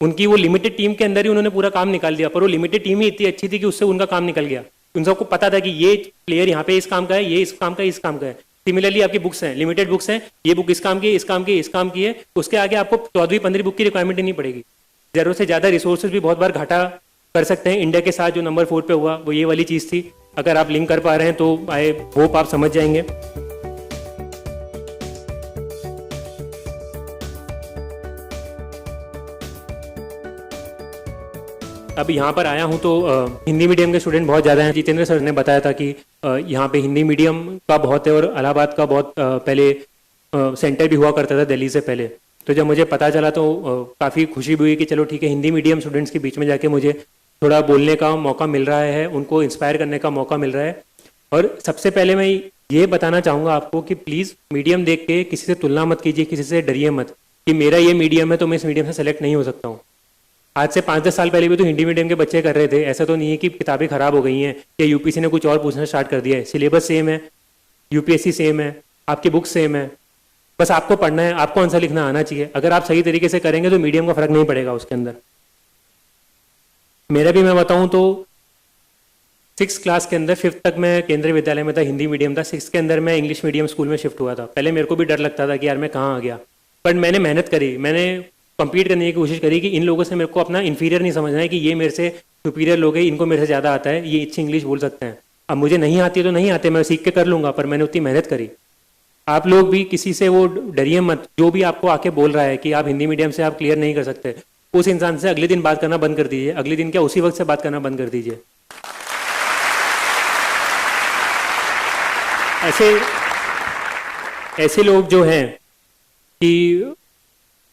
उनकी वो लिमिटेड टीम के अंदर ही उन्होंने पूरा काम निकाल दिया, पर वो लिमिटेड टीम ही इतनी अच्छी थी कि उससे उनका काम निकल गया। उन सबको पता था कि ये प्लेयर यहाँ पे इस काम का है, ये इस काम का है, इस काम का है। सिमिलरली आपकी बुक्स हैं, लिमिटेड बुक्स हैं, ये बुक इस काम की, इस काम की, इस काम की है, उसके आगे आपको 14वीं 15वीं बुक की रिक्वायरमेंट ही नहीं पड़ेगी। जरूरत से ज्यादा रिसोर्सेज भी बहुत बार घाटा कर सकते हैं। इंडिया के साथ जो नंबर 4 पे हुआ वो ये वाली चीज थी। अगर आप लिंक कर पा रहे हैं तो आई होप आप समझ जाएंगे। अब यहाँ पर आया हूँ तो हिंदी मीडियम के स्टूडेंट बहुत ज़्यादा हैं। जितेंद्र सर ने बताया था कि यहाँ पे हिंदी मीडियम का बहुत है और इलाहाबाद का बहुत पहले सेंटर भी हुआ करता था दिल्ली से पहले। तो जब मुझे पता चला तो काफ़ी खुशी भी हुई कि चलो ठीक है, हिंदी मीडियम स्टूडेंट्स के बीच में जाके मुझे थोड़ा बोलने का मौका मिल रहा है, उनको इंस्पायर करने का मौका मिल रहा है। और सबसे पहले मैं ये बताना चाहूँगा आपको कि प्लीज़ मीडियम देख के किसी से तुलना मत कीजिए, किसी से डरिए मत कि मेरा ये मीडियम है तो मैं इस मीडियम से सेलेक्ट नहीं हो सकता हूँ। आज से 5-10 साल पहले भी तो हिंदी मीडियम के बच्चे कर रहे थे। ऐसा तो नहीं है कि किताबें खराब हो गई हैं या यूपीसी ने कुछ और पूछना स्टार्ट कर दिया है। सिलेबस सेम है, यूपीएससी सेम है, आपकी बुक सेम है, बस आपको पढ़ना है, आपको आंसर लिखना आना चाहिए। अगर आप सही तरीके से करेंगे तो मीडियम का फर्क नहीं पड़ेगा उसके अंदर। मेरा भी मैं बताऊं तो 6 क्लास के अंदर 5th तक मैं केंद्रीय विद्यालय में था, हिंदी मीडियम था। 6 के अंदर मैं इंग्लिश मीडियम स्कूल में शिफ्ट हुआ था। पहले मेरे को भी डर लगता था कि यार मैं कहाँ आ गया, बट मैंने मेहनत करी, मैंने कम्पीट करने की कोशिश करी कि इन लोगों से मेरे को अपना इन्फीरियर नहीं समझना है कि ये मेरे से सुपीरियर लोग हैं, इनको मेरे से ज़्यादा आता है, ये अच्छी इंग्लिश बोल सकते हैं। अब मुझे नहीं आती तो नहीं आते, मैं सीख के कर लूँगा, पर मैंने उतनी मेहनत करी। आप लोग भी किसी से वो डरिए मत, जो भी आपको आके बोल रहा है कि आप हिंदी मीडियम से आप क्लियर नहीं कर सकते, उस इंसान से अगले दिन बात करना बंद कर दीजिए। अगले दिन क्या, उसी वक्त से बात करना बंद कर दीजिए। ऐसे ऐसे लोग जो हैं कि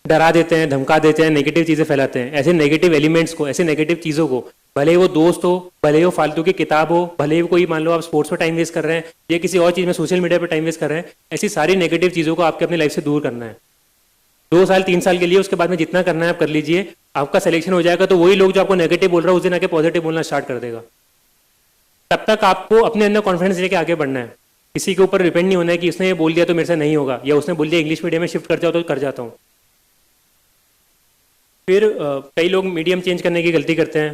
डरा देते हैं, धमका देते हैं, नेगेटिव चीज़ें फैलाते हैं, ऐसे नेगेटिव एलिमेंट्स को, ऐसे नेगेटिव चीज़ों को, भले ही वो दोस्त हो, भले ही वो फालतू की किताब हो, भले ही कोई मान लो आप स्पोर्ट्स में टाइम वेस्ट कर रहे हैं या किसी और चीज़ में सोशल मीडिया पर टाइम वेस्ट कर रहे हैं, ऐसी सारी नेगेटिव चीज़ों को आपके अपनी लाइफ से दूर करना है। 2 साल 3 साल के लिए, उसके बाद में जितना करना है आप कर लीजिए। आपका सिलेक्शन हो जाएगा तो वही लोग जो आपको नेगेटिव बोल रहा है उस दिन आके पॉजिटिव बोलना स्टार्ट कर देगा। तब तक आपको अपने अंदर कॉन्फिडेंस लेके आगे बढ़ना है। किसी के ऊपर डिपेंड नहीं होना है कि उसने ये बोल दिया तो मेरे से नहीं होगा, या उसने बोल दिया इंग्लिश मीडियम में शिफ्ट कर जाओ तो कर जाता हूँ। फिर कई लोग मीडियम चेंज करने की गलती करते हैं।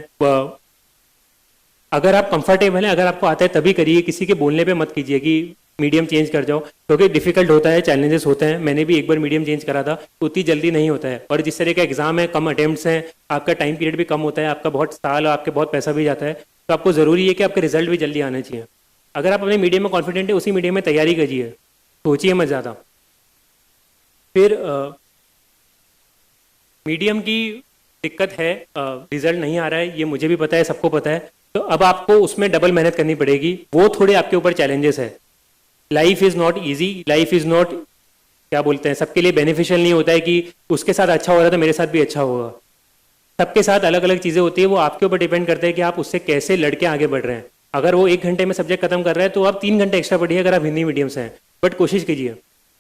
अगर आप कंफर्टेबल हैं, अगर आपको आता है तभी करिए, किसी के बोलने पे मत कीजिए कि मीडियम चेंज कर जाओ, क्योंकि डिफिकल्ट होता है, चैलेंजेस होते हैं। मैंने भी एक बार मीडियम चेंज करा था, उतनी जल्दी नहीं होता है। और जिस तरह का एग्जाम है, कम अटेम्प्ट्स हैं, आपका टाइम पीरियड भी कम होता है, आपका बहुत साल और आपके बहुत पैसा भी जाता है, तो आपको ज़रूरी है कि आपके रिजल्ट भी जल्दी आने चाहिए। अगर आप अपने मीडियम में कॉन्फिडेंट है, उसी मीडियम में तैयारी कीजिए, सोचिए मत ज़्यादा। फिर मीडियम की दिक्कत है, रिजल्ट नहीं आ रहा है, ये मुझे भी पता है, सबको पता है, तो अब आपको उसमें डबल मेहनत करनी पड़ेगी। वो थोड़े आपके ऊपर चैलेंजेस है। Life is not easy, life is not, क्या बोलते हैं, सबके लिए बेनिफिशियल नहीं होता है कि उसके साथ अच्छा हो रहा है तो मेरे साथ भी अच्छा होगा। सबके साथ अलग अलग चीज़ें होती है, वो आपके ऊपर डिपेंड करता है कि आप उससे कैसे लड़के आगे बढ़ रहे हैं। अगर वो 1 घंटे में सब्जेक्ट खत्म कर रहा है तो आप 3 घंटे एक्स्ट्रा पढ़िए अगर आप हिंदी मीडियम से हैं, बट कोशिश कीजिए।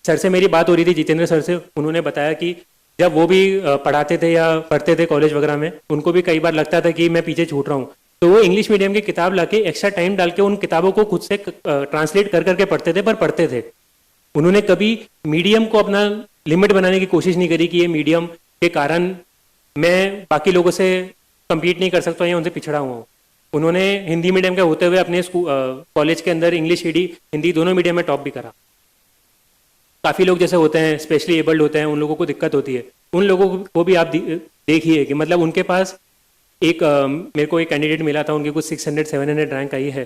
सर से मेरी बात हो रही थी, जितेंद्र सर से, उन्होंने बताया कि जब वो भी पढ़ाते थे या पढ़ते थे कॉलेज वगैरह में, उनको भी कई बार लगता था कि मैं पीछे छूट रहा हूँ, तो वो इंग्लिश मीडियम की किताब लाके एक्स्ट्रा टाइम डाल के उन किताबों को खुद से ट्रांसलेट कर करके पढ़ते थे, पर पढ़ते थे। उन्होंने कभी मीडियम को अपना लिमिट बनाने की कोशिश नहीं करी कि ये मीडियम के कारण मैं बाकी लोगों से compete नहीं कर सकता या उनसे पिछड़ा हुआ हूँ। उन्होंने हिंदी मीडियम के होते हुए अपने कॉलेज के अंदर इंग्लिश हिंदी दोनों मीडियम में टॉप भी करा। काफ़ी लोग जैसे होते हैं स्पेशली एबल्ड होते हैं, उन लोगों को दिक्कत होती है, उन लोगों को भी आप देखिए कि मतलब उनके पास एक मेरे को एक कैंडिडेट मिला था, उनकी कुछ 600-700 रैंक आई है,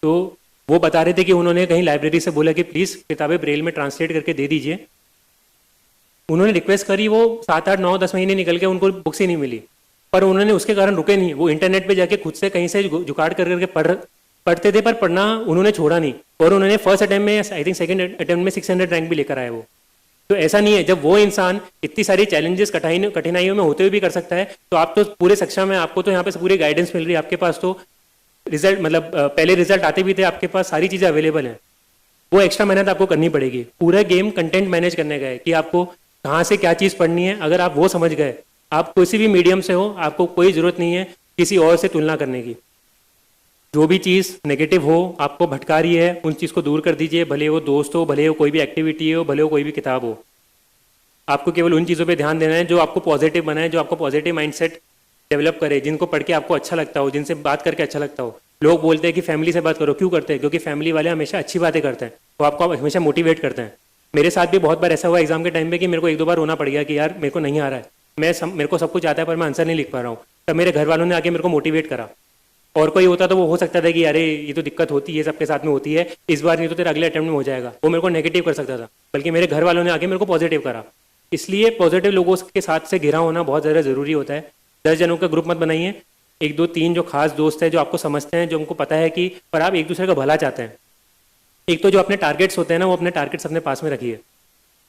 तो वो बता रहे थे कि उन्होंने कहीं लाइब्रेरी से बोला कि प्लीज़ किताबें ब्रेल में ट्रांसलेट करके दे दीजिए। उन्होंने रिक्वेस्ट करी, वो 7-8-9-10 महीने निकल के उनको बुक्स ही नहीं मिली, पर उन्होंने उसके कारण रुके नहीं। वो इंटरनेट पे जाके खुद से कहीं से जुगाड़ कर करके पढ़ते थे, पर पढ़ना उन्होंने छोड़ा नहीं, और उन्होंने फर्स्ट अटेम्प्ट में, आई थिंक सेकंड अटेम्प्ट में 600 रैंक भी लेकर आए वो। तो ऐसा नहीं है, जब वो इंसान इतनी सारी चैलेंजेस कठिनाइयों में होते हुए भी कर सकता है, तो आप तो पूरे सक्षम है, आपको तो यहाँ पे पूरी गाइडेंस मिल रही है, आपके पास तो रिजल्ट मतलब पहले रिजल्ट आते भी थे, आपके पास सारी चीज़ें अवेलेबल हैं। वो एक्स्ट्रा मेहनत आपको करनी पड़ेगी। पूरा गेम कंटेंट मैनेज करने का है कि आपको कहाँ से क्या चीज़ पढ़नी है। अगर आप वो समझ गए, आप किसी भी मीडियम से हो, आपको कोई ज़रूरत नहीं है किसी और से तुलना करने की। जो भी चीज़ नेगेटिव हो, आपको भटका रही है, उन चीज़ को दूर कर दीजिए, भले वो दोस्त हो, भले वो कोई भी एक्टिविटी हो, भले वो कोई भी किताब हो। आपको केवल उन चीज़ों पे ध्यान देना है जो आपको पॉजिटिव बनाए, जो आपको पॉजिटिव माइंडसेट डेवलप करे, जिनको पढ़ के आपको अच्छा लगता हो, जिनसे बात करके अच्छा लगता हो। लोग बोलते हैं कि फैमिली से बात करो, क्यों करते हैं? क्योंकि फैमिली वाले हमेशा अच्छी बातें करते हैं, वो आपको हमेशा मोटिवेट करते हैं। मेरे साथ भी बहुत बार ऐसा हुआ एग्जाम के टाइम पे कि मेरे को 1-2 बार रोना पड़ गया कि यार मेरे को नहीं आ रहा है, मेरे को सब कुछ आता है पर मैं आंसर नहीं लिख पा रहा हूँ। तब मेरे घर वालों ने आके मेरे को मोटिवेट करा। और कोई होता तो वो हो सकता था कि अरे ये तो दिक्कत होती है, सबके साथ में होती है, इस बार नहीं तो तेरा अगले अटेम्प्ट में हो जाएगा, वो मेरे को नेगेटिव कर सकता था। बल्कि मेरे घर वालों ने आके मेरे को पॉजिटिव करा। इसलिए पॉजिटिव लोगों के साथ से घिरा होना बहुत ज़्यादा ज़रूरी होता है। 10 जनों का ग्रुप मत बनाइए, 1-2-3 जो खास दोस्त हैं, जो आपको समझते हैं, जो उनको पता है कि पर आप एक दूसरे का भला चाहते हैं। एक तो जो अपने टारगेट्स होते हैं ना, वो अपने टारगेट्स अपने पास में रखिए।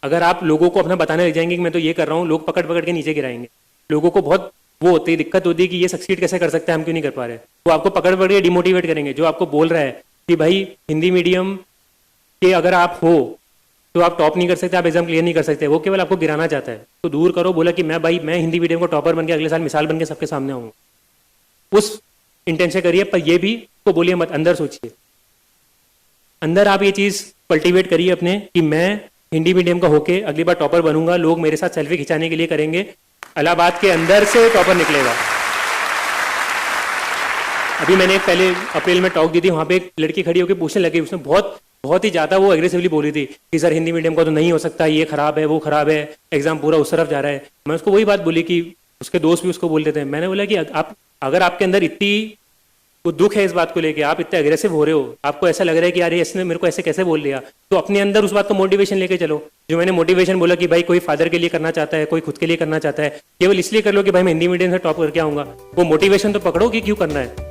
अगर आप लोगों को अपना बताने लग जाएंगे कि मैं तो ये कर रहा हूँ, लोग पकड़ पकड़ के नीचे गिराएंगे। लोगों को बहुत वो होती है, दिक्कत होती है कि ये सक्सीड कैसे कर सकते हैं, हम क्यों नहीं कर पा रहे। वो आपको पकड़ पकड़ के डिमोटिवेट करेंगे। जो आपको बोल रहा है कि भाई हिंदी मीडियम के अगर आप हो तो आप टॉप नहीं कर सकते, आप एग्जाम क्लियर नहीं कर सकते, वो केवल आपको गिराना चाहता है। तो दूर करो, बोला कि मैं हिंदी मीडियम को टॉपर बन के अगले साल मिसाल बन के सबके सामने आऊंगा, उस इंटेंशन करिए। पर ये भी को बोलिए मत, अंदर सोचिए, अंदर आप ये चीज कल्टीवेट करिए अपने कि मैं हिंदी मीडियम का होके अगली बार टॉपर बनूंगा, लोग मेरे साथ सेल्फी खिंचाने के लिए करेंगे, इलाहाबाद के अंदर से टॉपर निकलेगा। अभी मैंने पहले अप्रैल में टॉक दी थी, वहां पे एक लड़की खड़ी होकर पूछने लगी, उसने बहुत ही ज्यादा वो एग्रेसिवली बोली थी कि सर हिंदी मीडियम का तो नहीं हो सकता, ये खराब है, वो खराब है, एग्जाम पूरा उस तरफ जा रहा है। मैं उसको वही बात बोली कि उसके दोस्त भी उसको बोलते थे। मैंने बोला कि आप अगर आपके अंदर इतनी वो दुख है इस बात को लेके, आप इतने अग्रेसिव हो रहे हो, आपको ऐसा लग रहा है कि यार इसने मेरे को ऐसे कैसे बोल दिया, तो अपने अंदर उस बात को मोटिवेशन लेके चलो। जो मैंने मोटिवेशन बोला कि भाई कोई फादर के लिए करना चाहता है, कोई खुद के लिए करना चाहता है, केवल इसलिए कर लो कि भाई मैं हिंदी मीडियम से टॉप करके आऊंगा, वो मोटिवेशन तो पकड़ो कि क्यों करना है।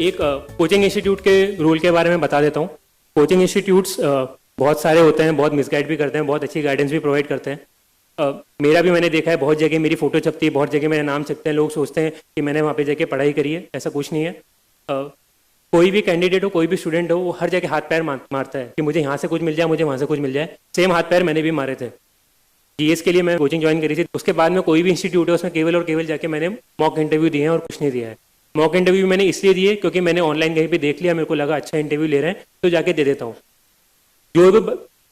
एक कोचिंग इंस्टीट्यूट के रूल के बारे में बता देता हूँ। कोचिंग इंस्टीट्यूट्स बहुत सारे होते हैं, बहुत मिसगाइड भी करते हैं, बहुत अच्छी गाइडेंस भी प्रोवाइड करते हैं। मेरा भी मैंने देखा है, बहुत जगह मेरी फोटो छपती है, बहुत जगह मेरा नाम छपते हैं, लोग सोचते हैं कि मैंने वहाँ पे जाके पढ़ाई करी है, ऐसा कुछ नहीं है। कोई भी कैंडिडेट हो, कोई भी स्टूडेंट हो, वो हर जगह हाथ पैर मारता है कि मुझे यहाँ से कुछ मिल जाए, मुझे वहाँ से कुछ मिल जाए। सेम हाथ पैर मैंने भी मारे थे। जीएस के लिए मैं कोचिंग ज्वाइन करी थी, उसके बाद में कोई भी इंस्टीट्यूट है उसमें केवल और केवल जाके मैंने मॉक इंटरव्यू दिए हैं और कुछ नहीं दिया है। मॉक इंटरव्यू मैंने इसलिए दिए क्योंकि मैंने ऑनलाइन कहीं पे देख लिया, मेरे को लगा अच्छा इंटरव्यू ले रहे हैं तो जाके दे देता हूँ। जो भी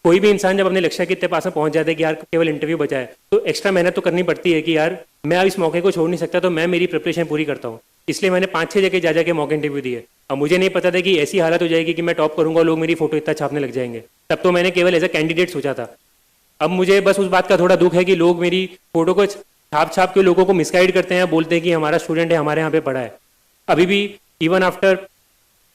कोई भी इंसान जब अपने लक्ष्य के इतने पास में पहुंच जाता है कि यार केवल इंटरव्यू बचा है, तो एक्स्ट्रा मेहनत तो करनी पड़ती है कि यार मैं इस मौके को छोड़ नहीं सकता, तो मैं मेरी प्रिपरेशन पूरी करता हूँ। इसलिए मैंने 5-6 जगह जा जाके मॉक इंटरव्यू दिए। अब मुझे नहीं पता था कि ऐसी हालत हो जाएगी कि मैं टॉप करूंगा, लोग मेरी फोटो इतना छापने लग जाएंगे। तब तो मैंने केवल एज अ कैंडिडेट सोचा था। अब मुझे बस उस बात का थोड़ा दुख है कि लोग मेरी फोटो को छाप के लोगों को मिसगाइड करते हैं, बोलते हैं कि हमारा स्टूडेंट है, हमारे यहाँ पे पढ़ा है। अभी भी इवन आफ्टर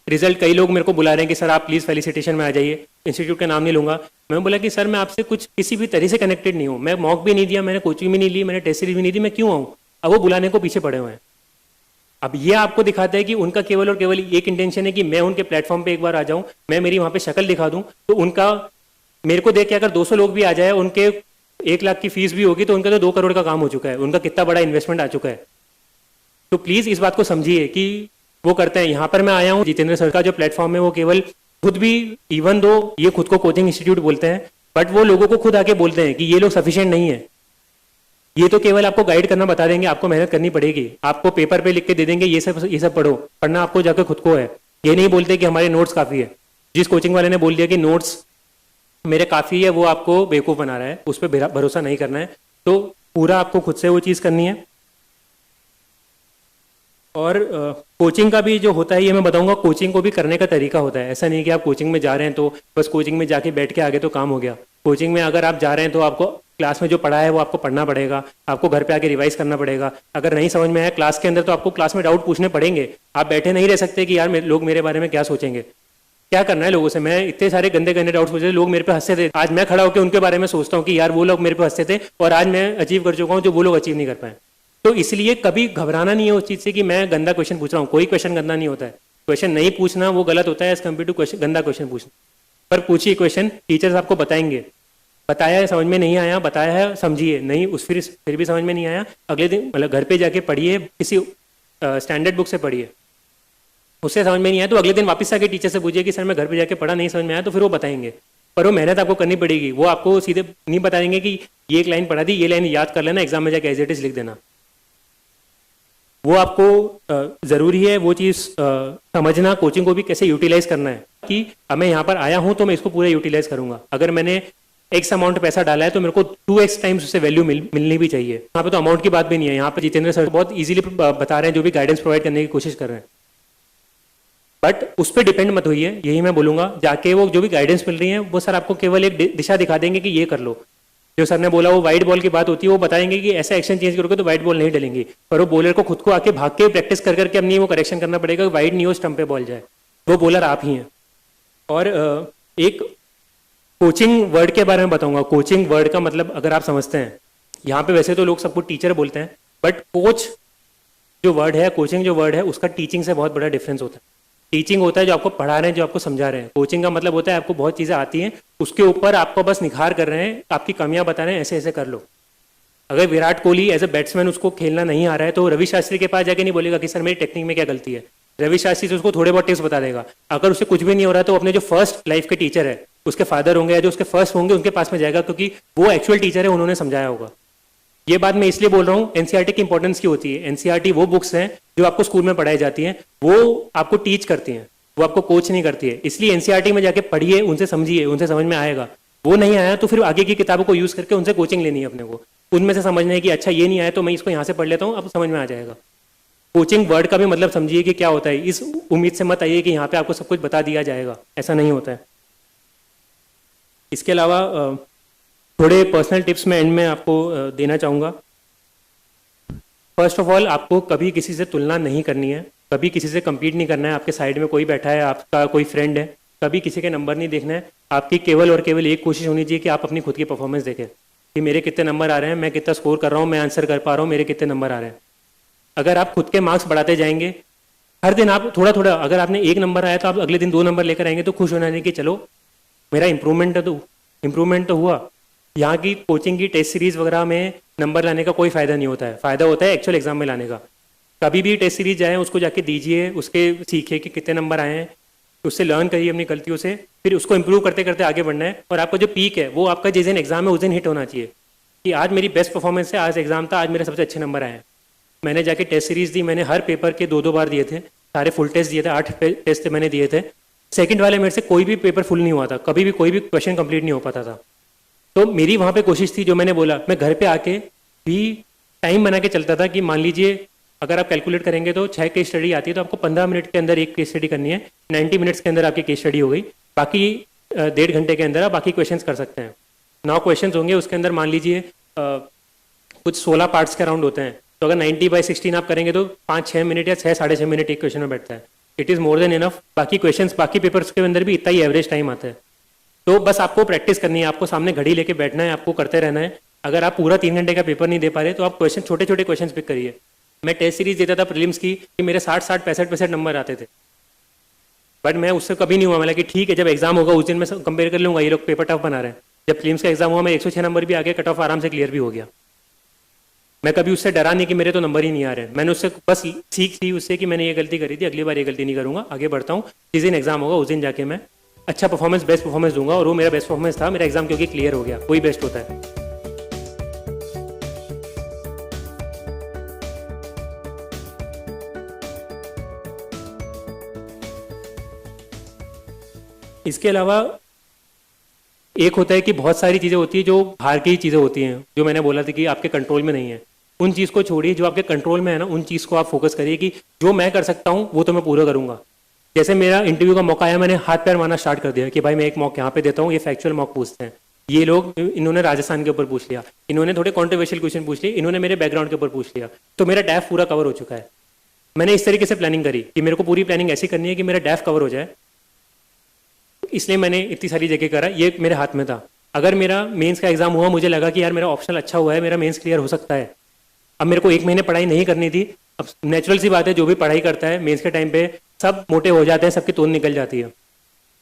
रिजल्ट कई लोग मेरे को बुला रहे हैं कि सर आप प्लीज़ फेलिसिटेशन में आ जाइए। इंस्टीट्यूट का नाम नहीं लूंगा। मैं बोला कि सर मैं आपसे कुछ किसी भी तरह से कनेक्टेड नहीं हूँ, मैं मॉक भी नहीं दिया, मैंने कोचिंग भी नहीं ली, मैंने टेस्ट सीरीज भी नहीं दी, मैं क्यों आऊँ। अब वो बुलाने को पीछे पड़े हुए हैं। अब ये आपको दिखाता है कि उनका केवल और केवल एक इंटेंशन है कि मैं उनके प्लेटफॉर्म पे एक बार आ जाऊं, मैं मेरी वहां पे शक्ल दिखा दूं, तो उनका मेरे को देख के अगर 200 लोग भी आ जाए, उनके 1 लाख की फीस भी होगी, तो उनका तो 2 करोड़ का काम हो चुका है, उनका कितना बड़ा इन्वेस्टमेंट आ चुका है। तो प्लीज इस बात को समझिए कि वो करते हैं। यहाँ पर मैं आया हूँ, जितेंद्र सर का जो प्लेटफॉर्म है वो केवल खुद भी, इवन दो ये खुद को कोचिंग इंस्टीट्यूट बोलते हैं, बट वो लोगों को खुद आके बोलते हैं कि ये लोग सफिशिएंट नहीं है। ये तो केवल आपको गाइड करना बता देंगे, आपको मेहनत करनी पड़ेगी, आपको पेपर पे लिख के दे देंगे ये सब पढ़ो, पढ़ना आपको जाकर खुद को है। ये नहीं बोलते कि हमारे नोट्स काफी है। जिस कोचिंग वाले ने बोल दिया कि नोट्स मेरे काफी है, वो आपको बेवकूफ बना रहा है, उस पर भरोसा नहीं करना है। तो पूरा आपको खुद से वो चीज करनी है। और कोचिंग का भी जो होता है, ये मैं बताऊंगा, कोचिंग को भी करने का तरीका होता है। ऐसा नहीं कि आप कोचिंग में जा रहे हैं तो बस कोचिंग में जाके बैठ के आगे तो काम हो गया। कोचिंग में अगर आप जा रहे हैं तो आपको क्लास में जो पढ़ा है वो आपको पढ़ना पड़ेगा, आपको घर पे आके रिवाइज करना पड़ेगा। अगर नहीं समझ में आया क्लास के अंदर तो आपको क्लास में डाउट पूछने पड़ेंगे। आप बैठे नहीं रह सकते कि यार लोग मेरे बारे में क्या सोचेंगे। क्या करना है लोगों से। मैं इतने सारे गंदे गंदे डाउट्स पूछे, लोग मेरे पे हंसते थे। आज मैं खड़ा होकर उनके बारे में सोचता हूँ कि यार वो लोग मेरे पे हंसते थे और आज मैं अचीव कर चुका हूँ जो वो लोग अचीव नहीं कर पाए। तो इसलिए कभी घबराना नहीं है उस चीज से कि मैं गंदा क्वेश्चन पूछ रहा हूँ। कोई क्वेश्चन गंदा नहीं होता है। क्वेश्चन नहीं पूछना वो गलत होता है एज कम्पेयर टू गंदा क्वेश्चन पूछना। पर पूछिए क्वेश्चन, टीचर्स आपको बताएंगे। बताया है, समझ में नहीं आया, बताया है, समझिए, नहीं उस फिर भी समझ में नहीं आया, अगले दिन मतलब घर पे जाके पढ़िए, किसी स्टैंडर्ड बुक से पढ़िए। उससे समझ में नहीं आया तो अगले दिन वापस आके टीचर से पूछिए कि सर मैं घर पे जाके पढ़ा, नहीं समझ में आया, तो फिर वो बताएंगे। पर वो मेहनत आपको करनी पड़ेगी। वो आपको सीधे नहीं बताएंगे कि ये एक लाइन पढ़ा दी, ये लाइन याद कर लेना, एग्जाम में जाके एज इट इज लिख देना। वो आपको जरूरी है वो चीज समझना, कोचिंग को भी कैसे यूटिलाइज करना है कि अब मैं यहाँ पर आया हूँ तो मैं इसको पूरा यूटिलाइज करूंगा। अगर मैंने एक्स अमाउंट पैसा डाला है तो मेरे को 2x टाइम्स उससे वैल्यू मिलनी भी चाहिए। यहाँ पे तो अमाउंट की बात भी नहीं है। यहाँ पे जितेंद्र सर बहुत इजीली बता रहे हैं, जो भी गाइडेंस प्रोवाइड करने की कोशिश कर रहे हैं। बट उस पर डिपेंड मत होइए, यही मैं बोलूंगा। जाके वो जो भी गाइडेंस मिल रही है वो सर आपको केवल एक दिशा दिखा देंगे कि ये कर लो। जो सर ने बोला वो व्हाइट बॉल की बात होती है, वो बताएंगे कि ऐसा एक्शन चेंज करोगे तो व्हाइट बॉल नहीं डलेंगी। पर वो बॉलर को खुद को आके भाग के प्रैक्टिस कर करके अपनी वो करेक्शन करना पड़ेगा, व्हाइट नहीं हो स्टंप पे बॉल जाए। वो बॉलर आप ही हैं। और एक कोचिंग वर्ड के बारे में बताऊंगा। कोचिंग वर्ड का मतलब अगर आप समझते हैं, यहाँ पे वैसे तो लोग सबको टीचर बोलते हैं, बट कोच जो वर्ड है, कोचिंग जो वर्ड है, उसका टीचिंग से बहुत बड़ा डिफरेंस होता है। टीचिंग होता है जो आपको पढ़ा रहे हैं, जो आपको समझा रहे हैं। कोचिंग का मतलब होता है आपको बहुत चीज़ें आती हैं, उसके ऊपर आपको बस निखार कर रहे हैं, आपकी कमियां बता रहे हैं, ऐसे ऐसे कर लो। अगर Virat Kohli as a batsman उसको खेलना नहीं आ रहा है तो रवि शास्त्री के पास जाके नहीं बोलेगा कि सर मेरी टेक्निक में क्या गलती है। रवि शास्त्री से उसको थोड़े बहुत टिप्स बता देगा। अगर उसे कुछ भी नहीं हो रहा तो अपने जो फर्स्ट लाइफ के टीचर है, उसके फादर होंगे या जो उसके फर्स्ट होंगे, उनके पास में जाएगा, क्योंकि वो एक्चुअल टीचर है, उन्होंने समझाया होगा। ये बात मैं इसलिए बोल रहा हूँ, एनसीईआरटी की इंपॉर्टेंस की होती है। एनसीईआरटी वो बुक्स हैं जो आपको स्कूल में पढ़ाई जाती हैं, वो आपको टीच करती हैं, वो आपको कोच नहीं करती है। इसलिए एनसीईआरटी में जाके पढ़िए, उनसे समझिए, उनसे समझ में आएगा। वो नहीं आया तो फिर आगे की किताबों को यूज करके उनसे कोचिंग लेनी है अपने को, उनमें से समझना है कि अच्छा ये नहीं आया तो मैं इसको यहाँ से पढ़ लेता हूँ, अब समझ में आ जाएगा। कोचिंग वर्ड का भी मतलब समझिए कि क्या होता है। इस उम्मीद से मत आइए कि यहाँ पे आपको सब कुछ बता दिया जाएगा, ऐसा नहीं होता है। इसके अलावा थोड़े पर्सनल टिप्स मैं एंड में आपको देना चाहूँगा। फर्स्ट ऑफ ऑल, आपको कभी किसी से तुलना नहीं करनी है, कभी किसी से compete नहीं करना है। आपके साइड में कोई बैठा है, आपका कोई फ्रेंड है, कभी किसी के नंबर नहीं देखना है। आपकी केवल और केवल एक कोशिश होनी चाहिए कि आप अपनी खुद की परफॉर्मेंस देखें कि मेरे कितने नंबर आ रहे हैं, मैं कितना स्कोर कर रहा हूँ, मैं आंसर कर पा रहा हूँ, मेरे कितने नंबर आ रहे हैं। अगर आप खुद के मार्क्स बढ़ाते जाएंगे, हर दिन आप थोड़ा थोड़ा, अगर आपने 1 नंबर आया तो आप अगले दिन 2 नंबर लेकर आएंगे, तो खुश होना नहीं कि चलो मेरा इंप्रूवमेंट तो हुआ। यहाँ की कोचिंग की टेस्ट सीरीज वगैरह में नंबर लाने का कोई फायदा नहीं होता है, फायदा होता है एक्चुअल एग्जाम में लाने का। कभी भी टेस्ट सीरीज जाए, उसको जाके दीजिए, उसके सीखिए कि कितने नंबर आए हैं, उससे लर्न करिए अपनी गलतियों से, फिर उसको इंप्रूव करते करते आगे बढ़ना है। और आपका जो पीक है वो आपका जिस दिन एग्जाम है उस दिन हिट होना चाहिए कि आज मेरी बेस्ट परफॉर्मेंस है, आज एग्जाम था, आज मेरे सबसे अच्छे नंबर आए हैं। मैंने जाके टेस्ट सीरीज दी, मैंने हर पेपर के 2-2 बार दिए थे, सारे फुल टेस्ट दिए थे, 8 टेस्ट मैंने दिए थे। सेकंड वाले मेरे से कोई भी पेपर फुल नहीं हुआ था, कभी भी कोई भी क्वेश्चन कंप्लीट नहीं हो पाता था। तो मेरी वहाँ पे कोशिश थी, जो मैंने बोला, मैं घर पे आके भी टाइम बना के चलता था कि मान लीजिए अगर आप कैलकुलेट करेंगे तो 6 केस स्टडी आती है, तो आपको 15 मिनट के अंदर एक केस स्टडी करनी है, 90 मिनट्स के अंदर आपकी केस स्टडी हो गई। बाकी 1.5 घंटे के अंदर आप बाकी क्वेश्चंस कर सकते हैं। 9 क्वेश्चंस होंगे, उसके अंदर मान लीजिए कुछ 16 पार्ट्स के राउंड होते हैं, तो अगर 90/16 आप करेंगे तो 5-6 मिनट या 6-6.5 मिनट एक क्वेश्चन में बैठता है। It is more than enough. बाकी क्वेश्चंस, बाकी पेपर्स के अंदर भी इतना ही एवरेज टाइम आता है। तो बस आपको प्रैक्टिस करनी है, आपको सामने घड़ी लेके बैठना है, आपको करते रहना है। अगर आप पूरा 3 घंटे का पेपर नहीं दे पा रहे तो आप क्वेश्चन, छोटे छोटे क्वेश्चन पिक करिए। मैं टेस्ट सीरीज देता था प्रीलिम्स की, कि मेरे 60-60, 65-65 नंबर आते थे, बट मैं उससे कभी नहीं हुआ। मैं कि ठीक है, जब एग्जाम होगा उस दिन मैं कंपेयर कर लूंगा, ये लोग पेपर टफ बना रहे हैं। जब प्रीलिम्स का एग्जाम हुआ, मैं 106 नंबर भी आ गया, कट ऑफ आराम से क्लियर भी हो गया। मैं कभी उससे डरा नहीं कि मेरे तो नंबर ही नहीं आ रहे हैं। मैंने उससे बस सीख थी उससे कि मैंने ये गलती करी थी, अगली बार ये गलती नहीं करूंगा, आगे बढ़ता हूँ। जिस दिन एग्जाम होगा उस दिन जाके मैं अच्छा परफॉर्मेंस, बेस्ट परफॉर्मेंस दूंगा। और वो मेरा बेस्ट परफॉर्मेंस था, मेरा एग्जाम क्योंकि क्लियर हो गया। वही बेस्ट होता है। इसके अलावा एक होता है कि बहुत सारी चीज़ें होती है जो बाहर की चीज़ें होती हैं, जो मैंने बोला था कि आपके कंट्रोल में नहीं है। उन चीज़ को छोड़िए, जो आपके कंट्रोल में है ना, उन चीज़ को आप फोकस करिए कि जो मैं कर सकता हूँ वो तो मैं पूरा करूंगा। जैसे मेरा इंटरव्यू का मौका आया, मैंने हाथ पैर मारना स्टार्ट कर दिया कि भाई मैं एक मॉक यहाँ पे देता हूँ, ये फैक्चुअल मॉक पूछते हैं। ये लोग, इन्होंने राजस्थान के ऊपर पूछ लिया, इन्होंने थोड़े कॉन्ट्रोवर्शियल क्वेश्चन पूछ लिए, इन्होंने मेरे बैकग्राउंड के ऊपर पूछ लिया, तो मेरा डैफ पूरा कवर हो चुका है। मैंने इस तरीके से प्लानिंग करी कि मेरे को पूरी प्लानिंग ऐसी करनी है कि मेरा डैफ कवर हो जाए, इसलिए मैंने इतनी सारी जगह करा। ये मेरे हाथ में था। अगर मेरा मेंस का एग्जाम हुआ, मुझे लगा कि यार मेरा ऑप्शनल अच्छा हुआ है, मेरा मेंस क्लियर हो सकता है, अब मेरे को 1 महीने पढ़ाई नहीं करनी थी। अब नेचुरल सी बात है, जो भी पढ़ाई करता है मेंस के टाइम पे सब मोटे हो जाते हैं, सबकी तोंद निकल जाती है।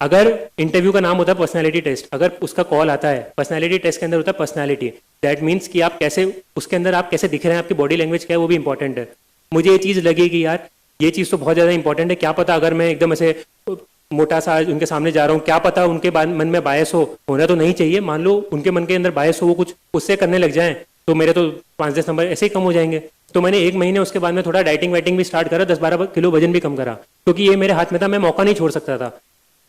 अगर इंटरव्यू का नाम होता है पर्सनैलिटी टेस्ट, अगर उसका कॉल आता है, पर्सनैलिटी टेस्ट के अंदर होता है पर्सनैलिटी, दैट मीन्स कि आप कैसे, उसके अंदर आप कैसे दिख रहे हैं, आपकी बॉडी लैंग्वेज क्या है, वो भी इंपॉर्टेंट है। मुझे ये चीज़ लगी कि यार ये चीज़ तो बहुत ज़्यादा इंपॉर्टेंट है। क्या पता अगर मैं एकदम ऐसे मोटा सा उनके सामने जा रहा हूँ, क्या पता उनके मन में बायस हो, होना तो नहीं चाहिए। मान लो उनके मन के अंदर बायस हो, वो कुछ उससे करने लग जाएं, तो मेरे तो 5-10 नंबर ऐसे ही कम हो जाएंगे। तो मैंने 1 महीने उसके बाद में थोड़ा डाइटिंग वाइटिंग भी स्टार्ट करा, 10-12 किलो वजन भी कम करा, क्योंकि ये मेरे हाथ में था, मैं मौका नहीं छोड़ सकता था।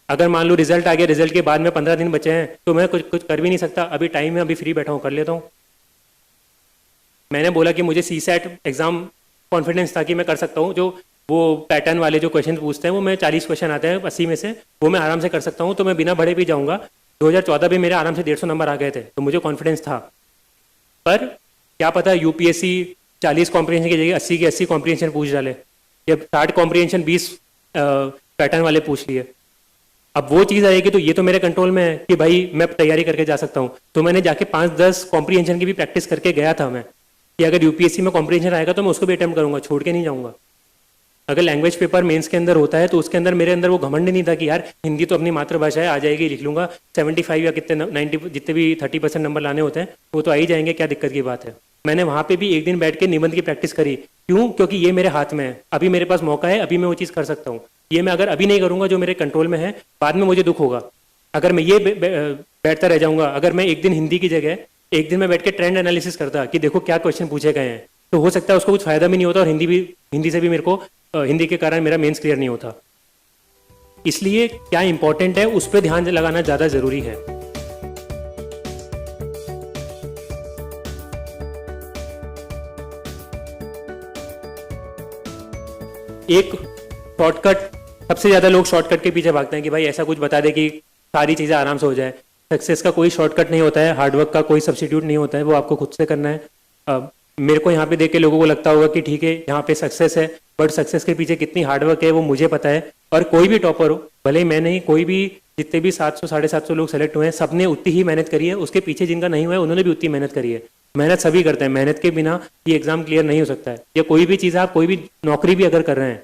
अगर मान लो रिजल्ट आ गया, रिजल्ट के बाद में 15 दिन बचे हैं, तो मैं कुछ कर भी नहीं सकता। अभी टाइम है, अभी फ्री बैठा हूँ, कर लेता हूँ। मैंने बोला कि मुझे CSAT एग्जाम कॉन्फिडेंस था कि मैं कर सकता हूँ। जो वो पैटर्न वाले जो क्वेश्चन पूछते हैं, वो मैं 40 क्वेश्चन आते हैं 80 में से, वो मैं आराम से कर सकता हूँ, तो मैं बिना बढ़े भी जाऊँगा। 2014 भी मेरे आराम से 150 नंबर आ गए थे, तो मुझे कॉन्फिडेंस था। पर क्या पता UPSC 40 कॉम्प्रिहेंशन की जगह 80 की 80 कॉम्प्रिहेंशन पूछ डाले, या 60 कॉम्प्रिहेंशन 20 पैटर्न वाले पूछ लिए। अब वो चीज़ आएगी तो ये तो मेरे कंट्रोल में है कि भाई मैं तैयारी करके जा सकता हूँ। तो मैंने जाके 5-10 कॉम्प्रिहेंशन की भी प्रैक्टिस करके गया था मैं, कि अगर UPSC में कॉम्प्रिहेंशन आएगा तो मैं उसको भी अटेम्प्ट करूंगा, छोड़ के नहीं जाऊंगा। अगर लैंग्वेज पेपर मेंस के अंदर होता है तो उसके अंदर मेरे अंदर वो घमंड नहीं था कि यार हिंदी तो अपनी मातृभाषा है, आ जाएगी, लिख लूंगा, 75 या कितने 90 जितने भी 30% नंबर लाने होते हैं वो तो आ ही जाएंगे, क्या दिक्कत की बात है। मैंने वहाँ पे भी एक दिन बैठ के निबंध की प्रैक्टिस करी। क्यों? क्योंकि ये मेरे हाथ में है, अभी मेरे पास मौका है, अभी मैं वो चीज़ कर सकता हूँ। ये मैं अगर अभी नहीं करूँगा जो मेरे कंट्रोल में है, बाद में मुझे दुख होगा। अगर मैं ये बैठता रह जाऊँगा, अगर मैं एक दिन हिंदी की जगह एक दिन में बैठ के ट्रेंड एनालिसिस करता कि देखो क्या क्वेश्चन पूछे गए हैं, तो हो सकता है उसको कुछ फायदा भी नहीं होता और हिंदी से भी मेरे को हिंदी के कारण मेरा मेंस क्लियर नहीं होता। इसलिए क्या इंपॉर्टेंट है उस पर ध्यान लगाना ज़्यादा ज़रूरी है। एक शॉर्टकट, सबसे ज़्यादा लोग शॉर्टकट के पीछे भागते हैं कि भाई ऐसा कुछ बता दे कि सारी चीज़ें आराम से हो जाए। सक्सेस का कोई शॉर्टकट नहीं होता है, हार्डवर्क का कोई सब्स्टिट्यूट नहीं होता है, वो आपको खुद से करना है। मेरे को यहाँ पे देख के लोगों को लगता होगा कि ठीक है यहाँ पे सक्सेस है, बट सक्सेस के पीछे कितनी हार्डवर्क है वो मुझे पता है। और कोई भी टॉपर हो, भले ही मैं नहीं, कोई भी जितने भी 700 750 लोग सेलेक्ट हुए हैं, सबने उतनी ही मेहनत करी है। उसके पीछे जिनका नहीं हुआ है उन्होंने भी उतनी मेहनत करी है। मेहनत सभी करते हैं, मेहनत के बिना ये एग्जाम क्लियर नहीं हो सकता है। या कोई भी चीज़, आप कोई भी नौकरी भी अगर कर रहे हैं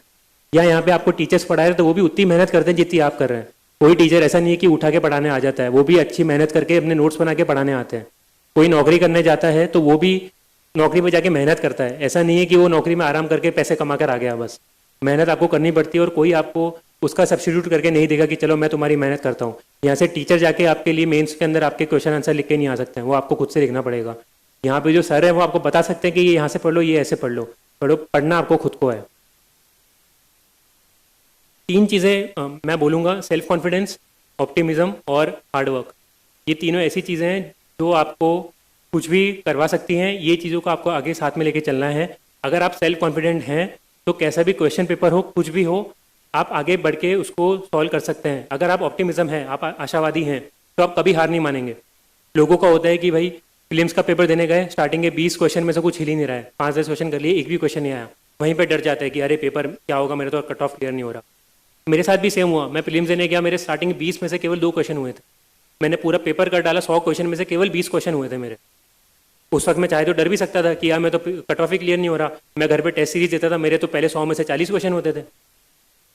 या यहाँ पे आपको टीचर्स पढ़ा रहे हैं तो वो भी उतनी मेहनत करते हैं जितनी आप कर रहे हैं। कोई टीचर ऐसा नहीं है कि उठा के पढ़ाने आ जाता है, वो भी अच्छी मेहनत करके अपने नोट्स बना के पढ़ाने आते हैं। कोई नौकरी करने जाता है तो वो भी नौकरी पे जाके मेहनत करता है। ऐसा नहीं है कि वो नौकरी में आराम करके पैसे कमा कर आ गया, बस मेहनत आपको करनी पड़ती है और कोई आपको उसका सब्स्टिट्यूट करके नहीं देगा कि चलो मैं तुम्हारी मेहनत करता हूँ। यहाँ से टीचर जाके आपके लिए मेंस के अंदर आपके क्वेश्चन आंसर लिख के नहीं आ सकते हैं, वो आपको खुद से लिखना पड़ेगा। यहाँ पे जो सर है वो आपको बता सकते हैं कि ये यहाँ से पढ़ लो, ये ऐसे पढ़ लो, पढ़ना आपको खुद को है। 3 चीज़ें मैं बोलूँगा, सेल्फ कॉन्फिडेंस, ऑप्टिमिज्म और हार्डवर्क। ये तीनों ऐसी चीज़ें हैं जो आपको कुछ भी करवा सकती हैं। ये चीज़ों को आपको आगे साथ में लेके चलना है। अगर आप सेल्फ कॉन्फिडेंट हैं तो कैसा भी क्वेश्चन पेपर हो, कुछ भी हो, आप आगे बढ़ के उसको सॉल्व कर सकते हैं। अगर आप ऑप्टिमिज्म है, आप आशावादी हैं, तो आप कभी हार नहीं मानेंगे। लोगों का होता है कि भाई फिल्म्स का पेपर देने गए, स्टार्टिंग के 20 क्वेश्चन में से कुछ हिल ही नहीं रहा है, 5-10 क्वेश्चन कर लिए, एक भी क्वेश्चन नहीं आया, वहीं पर डर जाता है कि अरे पेपर क्या होगा, मेरा तो कट ऑफ क्लियर नहीं हो रहा। मेरे साथ भी सेम हुआ, मैं फिल्म देने गया, मेरे स्टार्टिंग 20 में से केवल 2 क्वेश्चन हुए थे। मैंने पूरा पेपर कर डाला, 100 क्वेश्चन में से केवल 20 क्वेश्चन हुए थे मेरे। उस वक्त मैं चाहे तो डर भी सकता था कि यार मैं तो कट ऑफ ही क्लियर नहीं हो रहा। मैं घर पे टेस्ट सीरीज देता था, मेरे तो पहले 100 में से 40 क्वेश्चन होते थे,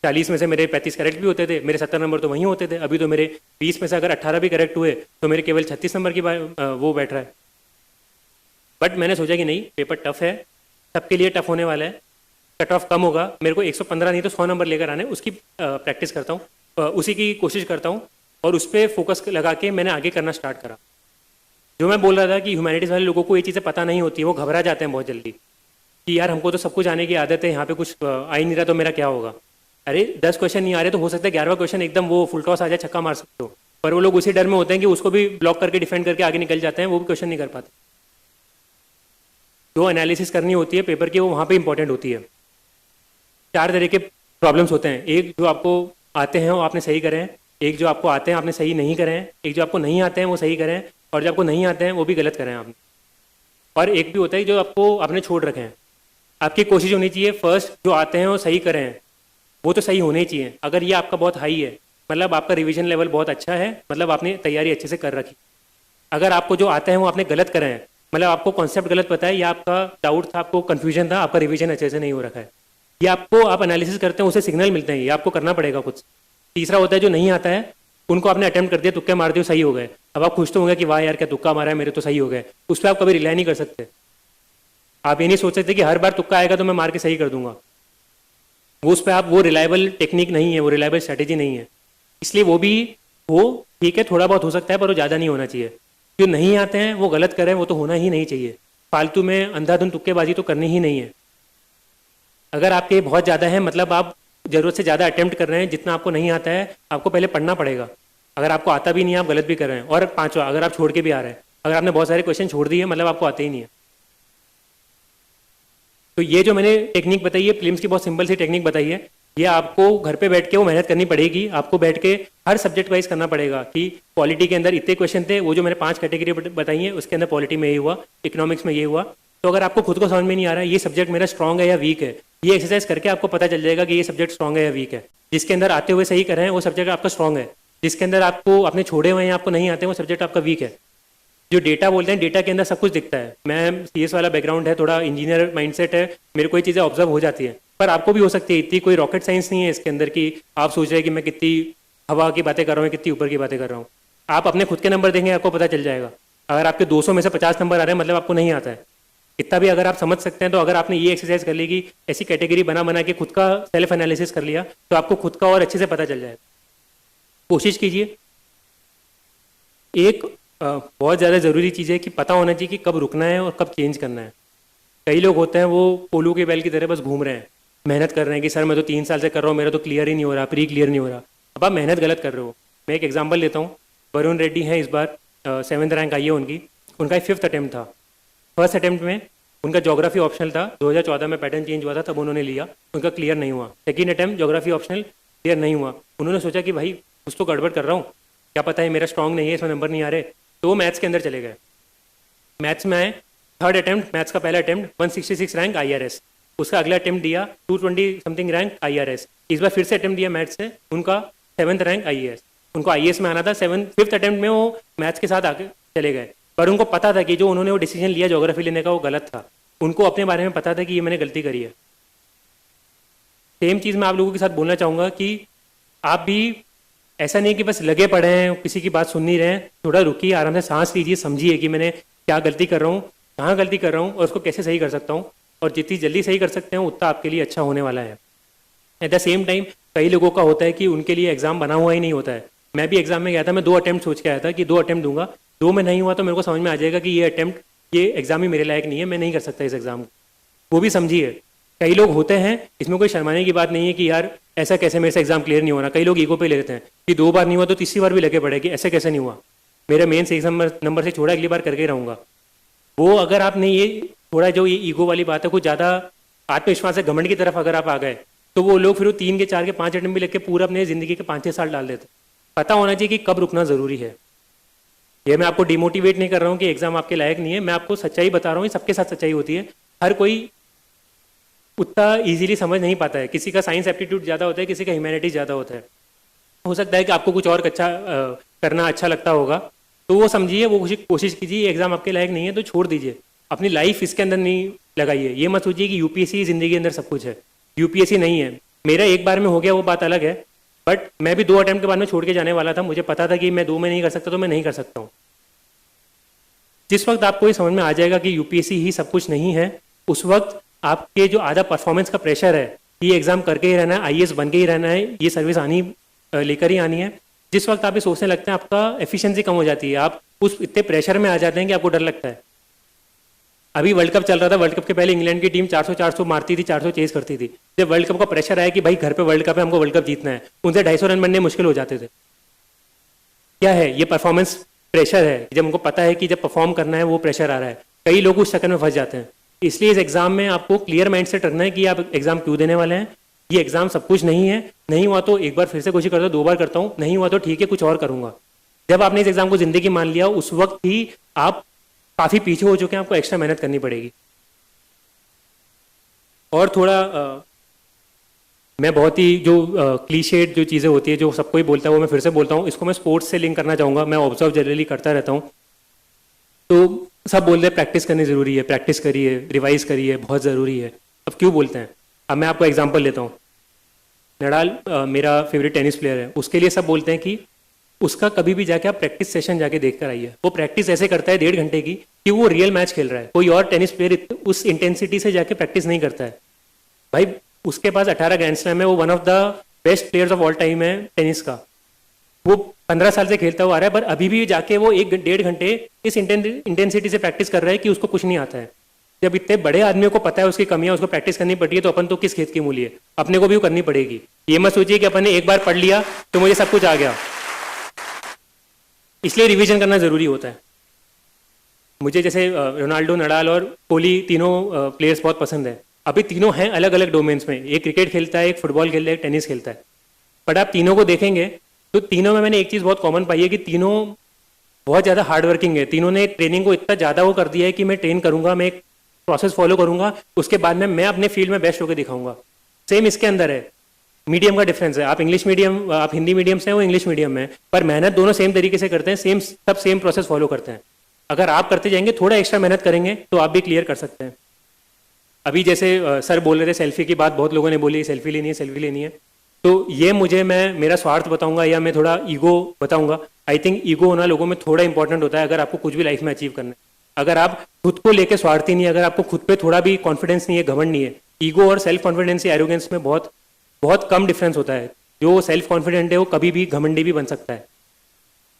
40 में से मेरे 35 करेक्ट भी होते थे, मेरे 70 नंबर तो वहीं होते थे। अभी तो मेरे 20 में से अगर 18 भी करेक्ट हुए तो मेरे केवल 36 नंबर की वो बैठ रहा है। बट मैंने सोचा कि नहीं, पेपर टफ है, सबके लिए टफ होने वाला है, कट ऑफ कम होगा, मेरे को 115 नहीं तो 100 नंबर लेकर आने, उसकी प्रैक्टिस करता हूँ, उसी की कोशिश करता हूँ और उस पर फोकस लगा के मैंने आगे करना स्टार्ट करा। जो मैं बोल रहा था कि ह्यूमैनिटीज़ वाले लोगों को ये चीज़ें पता नहीं होती है, वो घबरा जाते हैं बहुत जल्दी कि यार हमको तो सब कुछ आने की आदत है, यहाँ पे कुछ आ ही नहीं रहा तो मेरा क्या होगा। अरे 10 क्वेश्चन नहीं आ रहे तो हो सकता है 11वां क्वेश्चन एकदम वो फुल टॉस आ जाए, छक्का मार सकते हो, पर वो लोग उसी डर में होते हैं कि उसको भी ब्लॉक करके डिफेंड करके आगे निकल जाते हैं, वो भी क्वेश्चन नहीं कर पाते। जो एनालिसिस करनी होती है पेपर की वो वहाँ पे इंपॉर्टेंट होती है। 4 तरह के प्रॉब्लम्स होते हैं, एक जो आपको आते हैं वो आपने सही करें, एक जो आपको आते हैं आपने सही नहीं करें, एक जो आपको नहीं आते हैं वो सही करें, और जो आपको नहीं आते हैं वो भी गलत करें आपने, और एक भी होता है जो आपको आपने छोड़ रखे हैं। आपकी कोशिश होनी चाहिए फर्स्ट जो आते हैं वो सही करें, वो तो सही होने ही चाहिए। अगर ये आपका बहुत हाई है, मतलब आपका रिवीजन लेवल बहुत अच्छा है, मतलब आपने तैयारी अच्छे से कर रखी। अगर आपको जो आते हैं वो आपने गलत करें, मतलब आपको कॉन्सेप्ट गलत पता है या आपका डाउट था, आपको कन्फ्यूजन था, आपका रिवीजन अच्छे से नहीं हो रखा है, ये आपको आप एनालिसिस करते हैं उसे सिग्नल मिलते हैं, ये आपको करना पड़ेगा कुछ। तीसरा होता है जो नहीं आता है, उनको आपने अटेम्प्ट कर दिया, तुक्के मार दिए, सही हो गए, अब आप खुश तो होंगे कि वाह यार क्या तुक्का मारा है, मेरे तो सही हो गए। उस पर आप कभी रिलाई नहीं कर सकते। आप ये नहीं सोच सकते कि हर बार तुक्का आएगा तो मैं मार के सही कर दूंगा, वो उस पर आप वो रिलायबल टेक्निक नहीं है, वो रिलायबल स्ट्रेटेजी नहीं है। इसलिए वो भी वो ठीक है, थोड़ा बहुत हो सकता है पर वो ज़्यादा नहीं होना चाहिए। जो नहीं आते हैं वो गलत करें, वो तो होना ही नहीं चाहिए। फालतू में अंधाधुंध तुक्केबाजी तो करनी ही नहीं है। अगर आपके बहुत ज़्यादा है, मतलब आप ज़रूरत से ज़्यादा अटेम्प्ट कर रहे हैं, जितना आपको नहीं आता है आपको पहले पढ़ना पड़ेगा। अगर आपको आता भी नहीं है आप गलत भी कर रहे हैं। और 5वां, अगर आप छोड़ के भी आ रहे हैं, अगर आपने बहुत सारे क्वेश्चन छोड़ दिए मतलब आपको आते ही नहीं है। तो ये जो मैंने टेक्निक बताई है, प्रीलिम्स की बहुत सिंपल सी टेक्निक बताई है, ये आपको घर पे बैठ के वो मेहनत करनी पड़ेगी। आपको बैठ के हर सब्जेक्ट वाइज करना पड़ेगा कि पॉलिटी के अंदर इतने क्वेश्चन थे, वो जो मैंने 5 कैटेगरी बताई है उसके अंदर पॉलिटी में ये हुआ, इकोनॉमिक्स में ये हुआ। तो अगर आपको खुद को समझ में नहीं आ रहा है ये सब्जेक्ट मेरा स्ट्रॉन्ग है या वीक है, ये एक्सरसाइज करके आपको पता चल जाएगा कि ये सब्जेक्ट स्ट्रॉन्ग है या वीक है। जिसके अंदर आते हुए सही कर रहे हैं वो सब्जेक्ट आपका स्ट्रॉन्ग है, जिसके अंदर आपको आपने छोड़े हुए हैं आपको नहीं आते वो सब्जेक्ट आपका वीक है। जो डेटा बोलते हैं, डेटा के अंदर सब कुछ दिखता है। मैं CS वाला बैकग्राउंड है, थोड़ा इंजीनियर माइंडसेट है, मेरे को ये चीज़ें ऑब्जर्व हो जाती है। पर आपको भी हो सकती है, इतनी कोई रॉकेट साइंस नहीं है इसके अंदर कि आप सोच रहे हैं कि मैं कितनी हवा की बातें कर रहा हूँ, कितनी ऊपर की बातें कर रहा हूँ। आप अपने खुद के नंबर देंगे, आपको पता चल जाएगा। अगर आपके 200 में से 50 नंबर आ रहे हैं, मतलब आपको नहीं आता है। इतना भी अगर आप समझ सकते हैं, तो अगर आपने ये एक्सरसाइज कर ली कि ऐसी कैटेगरी बना बना के खुद का सेल्फ एनालिसिस कर लिया, तो आपको खुद का और अच्छे से पता चल जाएगा। कोशिश कीजिए। एक बहुत ज़्यादा ज़रूरी चीज़ है कि पता होना चाहिए कि कब रुकना है और कब चेंज करना है। कई लोग होते हैं वो पोलू के बैल की तरह बस घूम रहे हैं, मेहनत कर रहे हैं कि सर मैं तो 3 साल से कर रहा हूँ, मेरा तो क्लियर ही नहीं हो रहा, प्री क्लियर नहीं हो रहा। अब आप मेहनत गलत कर रहे हो। मैं एक एग्जांपल लेता हूँ। वरुण रेड्डी हैं, इस बार 7th रैंक आई है उनकी। उनका 5th अटैम्प्ट था। फर्स्ट अटैम्प्ट में उनका ज्योग्राफी ऑप्शनल था, 2014 में पैटर्न चेंज हुआ था, तब उन्होंने लिया, उनका क्लियर नहीं हुआ। Second attempt geography optional, clear नहीं हुआ। उन्होंने सोचा कि भाई कुछ तो गड़बड़ कर रहा हूँ, क्या पता है मेरा स्ट्रॉन्ग नहीं है, इसमें नंबर नहीं आ रहे, तो वो मैथ्स के अंदर चले गए। मैथ्स में आए, थर्ड अटैम्प्ट, मैथ्स का पहला अटैम्प्ट 166 रैंक IRS। उसका अगला अटैम्प्ट दिया 220 समथिंग रैंक IRS। इस बार फिर से अटैम्प्ट दिया मैथ्स से, उनका 7th रैंक IAS। उनको IAS में आना था। 5th अटैम्प्ट में वो मैथ्स के साथ आगे चले गए, पर उनको पता था कि जो उन्होंने वो डिसीजन लिया ज्योग्राफी लेने का वो गलत था। उनको अपने बारे में पता था कि ये मैंने गलती करी है। सेम चीज़ मैं आप लोगों के साथ बोलना चाहूँगा कि आप भी ऐसा नहीं कि बस लगे पड़े हैं, किसी की बात सुन नहीं रहे हैं। थोड़ा रुकिए, आराम से सांस लीजिए, समझिए कि मैंने क्या गलती कर रहा हूँ, कहाँ गलती कर रहा हूँ और उसको कैसे सही कर सकता हूँ। और जितनी जल्दी सही कर सकते हैं उतना आपके लिए अच्छा होने वाला है। एट द सेम टाइम कई लोगों का होता है कि उनके लिए एग्जाम बना हुआ ही नहीं होता है। मैं भी एग्जाम में गया था, मैं 2 अटैम्प्ट सोच के आया था कि 2 अटैम्प्ट दूंगा, 2 में नहीं हुआ तो मेरे को समझ में आ जाएगा कि ये एग्जाम ही मेरे लायक नहीं है, मैं नहीं कर सकता इस एग्जाम को। वो भी समझिए। कई लोग होते हैं, इसमें कोई शर्माने की बात नहीं है कि यार ऐसा कैसे मेरे से एग्जाम क्लियर नहीं हो रहा। कई लोग ईगो पे ले लेते हैं कि 2 बार नहीं हुआ तो तीसरी बार भी लगे पड़े कि ऐसे कैसे नहीं हुआ, मेरा मेन सही नंबर से छोड़ा, अगली बार करके रहूंगा। वो अगर आपने ये थोड़ा जो ये ईगो वाली बात है, कुछ ज़्यादा आत्मविश्वास से घमंड की तरफ अगर आप आ गए, तो वो लोग फिर वो 3 के 4 के 5 अटैम्प्ट भी लेके पूरा अपने ज़िंदगी के 5-6 साल डाल देते। पता होना चाहिए कि कब रुकना ज़रूरी है। ये मैं आपको डिमोटिवेट नहीं कर रहा हूँ कि एग्जाम आपके लायक नहीं है, मैं आपको सच्चाई बता रहा हूँ। ये सबके साथ सच्चाई होती है। हर कोई उतना इजीली समझ नहीं पाता है। किसी का साइंस एप्टीट्यूड ज़्यादा होता है, किसी का ह्यूमैनिटीज ज़्यादा होता है। हो सकता है कि आपको कुछ और अच्छा करना अच्छा लगता होगा, तो वो समझिए, वो कोशिश कीजिए। एग्जाम आपके लायक नहीं है तो छोड़ दीजिए, अपनी लाइफ इसके अंदर नहीं लगाइए। ये मत सोचिए कि यूपीएससी जिंदगी के अंदर सब कुछ है। यूपीएससी नहीं है। मेरा एक बार में हो गया वो बात अलग है, बट मैं भी 2 अटैम्प्ट के बाद में छोड़ के जाने वाला था। मुझे पता था कि मैं 2 में नहीं कर सकता तो मैं नहीं कर सकता हूँ। जिस वक्त आपको ये समझ में आ जाएगा कि यूपीएससी ही सब कुछ नहीं है, उस वक्त आपके जो आधा परफॉर्मेंस का प्रेशर है, ये एग्जाम करके ही रहना है, आईएएस बन के ही रहना है, ये सर्विस आनी लेकर ही आनी है, जिस वक्त आप ये सोचने लगते हैं आपका एफिशिएंसी कम हो जाती है। आप उस इतने प्रेशर में आ जाते हैं कि आपको डर लगता है। अभी वर्ल्ड कप चल रहा था, वर्ल्ड कप के पहले इंग्लैंड की टीम 400 मारती थी, 400 चेज करती थी। जब वर्ल्ड कप का प्रेशर आया कि भाई घर पे वर्ल्ड कप है, हमको वर्ल्ड कप जीतना है, उनसे 250 रन बनने मुश्किल हो जाते थे। क्या है ये? परफॉर्मेंस प्रेशर है। जब उनको पता है कि जब परफॉर्म करना है वो प्रेशर आ रहा है, कई लोग उस चक्कर में फंस जाते हैं। इसलिए इस एग्जाम में आपको क्लियर माइंड सेट रखना है कि आप एग्जाम क्यों देने वाले हैं। ये एग्जाम सब कुछ नहीं है। नहीं हुआ तो एक बार फिर से कोशिश करता हूँ, 2 बार करता हूँ, नहीं हुआ तो ठीक है, कुछ और करूंगा। जब आपने इस एग्जाम को जिंदगी मान लिया, उस वक्त ही आप काफी पीछे हो चुके हैं, आपको एक्स्ट्रा मेहनत करनी पड़ेगी। और थोड़ा मैं बहुत ही जो क्लीशेड जो चीज़ें होती है, जो सबको ही बोलता है, वो मैं फिर से बोलता हूँ। इसको मैं स्पोर्ट्स से लिंक करना चाहूँगा। मैं ऑब्जर्व जनरली करता रहता हूँ, तो सब बोलते हैं प्रैक्टिस करनी ज़रूरी है, प्रैक्टिस करिए, रिवाइज करिए, बहुत ज़रूरी है। अब क्यों बोलते हैं? अब मैं आपको एग्जांपल लेता हूँ। नडाल मेरा फेवरेट टेनिस प्लेयर है, उसके लिए सब बोलते हैं कि उसका कभी भी जाके आप प्रैक्टिस सेशन जाके देख कर आइए। वो प्रैक्टिस ऐसे करता है 1.5 घंटे की कि वो रियल मैच खेल रहा है। कोई और टेनिस प्लेयर उस इंटेंसिटी से जाके प्रैक्टिस नहीं करता है। भाई उसके पास 18 ग्रैंड स्लैम है, वो one of the best players of all time है टेनिस का। वो 15 साल से खेलता हुआ आ रहा है, पर अभी भी जाके वो 1-1.5 घंटे इस इंटेंसिटी से प्रैक्टिस कर रहा है कि उसको कुछ नहीं आता है। जब इतने बड़े आदमियों को पता है उसकी कमियां, उसको प्रैक्टिस करनी पड़ती है, तो अपन तो किस खेत की मूली है? अपने को भी वो करनी पड़ेगी। ये मत सोचिए कि अपन ने एक बार पढ़ लिया तो मुझे सब कुछ आ गया। इसलिए रिवीजन करना जरूरी होता है। मुझे जैसे रोनाल्डो, नडाल और कोहली तीनों प्लेयर्स बहुत पसंद है। अभी तीनों हैं अलग अलग डोमेन्स में। एक क्रिकेट खेलता है, एक फुटबॉल खेलता है, एक टेनिस खेलता है। बट आप तीनों को देखेंगे तो तीनों में मैंने एक चीज़ बहुत कॉमन पाई है कि तीनों बहुत ज़्यादा हार्ड वर्किंग है। तीनों ने ट्रेनिंग को इतना ज़्यादा वो कर दिया है कि मैं ट्रेन करूंगा, मैं एक प्रोसेस फॉलो करूंगा, उसके बाद में मैं अपने फील्ड में बेस्ट होकर दिखाऊंगा। सेम इसके अंदर है। मीडियम का डिफरेंस है। आप इंग्लिश मीडियम, आप हिंदी मीडियम से हैं, वो इंग्लिश मीडियम में, पर मेहनत दोनों सेम तरीके से करते हैं, सब सेम प्रोसेस फॉलो करते हैं। अगर आप करते जाएंगे, थोड़ा एक्स्ट्रा मेहनत करेंगे तो आप भी क्लियर कर सकते हैं। अभी जैसे सर बोल रहे थे सेल्फी की बात, बहुत लोगों ने बोली सेल्फी लेनी है, सेल्फी लेनी है। तो ये मुझे, मैं मेरा स्वार्थ बताऊंगा या मैं थोड़ा ईगो बताऊंगा। आई थिंक ईगो होना लोगों में थोड़ा इंपॉर्टेंट होता है अगर आपको कुछ भी लाइफ में अचीव करना है। अगर आप खुद को लेके स्वार्थी नहीं है, अगर आपको खुद पे थोड़ा भी कॉन्फिडेंस नहीं है, घमंड नहीं है, ईगो और सेल्फ कॉन्फिडेंस या एरोगेंस में बहुत बहुत कम डिफरेंस होता है। जो सेल्फ कॉन्फिडेंट है वो कभी भी घमंडी भी बन सकता है,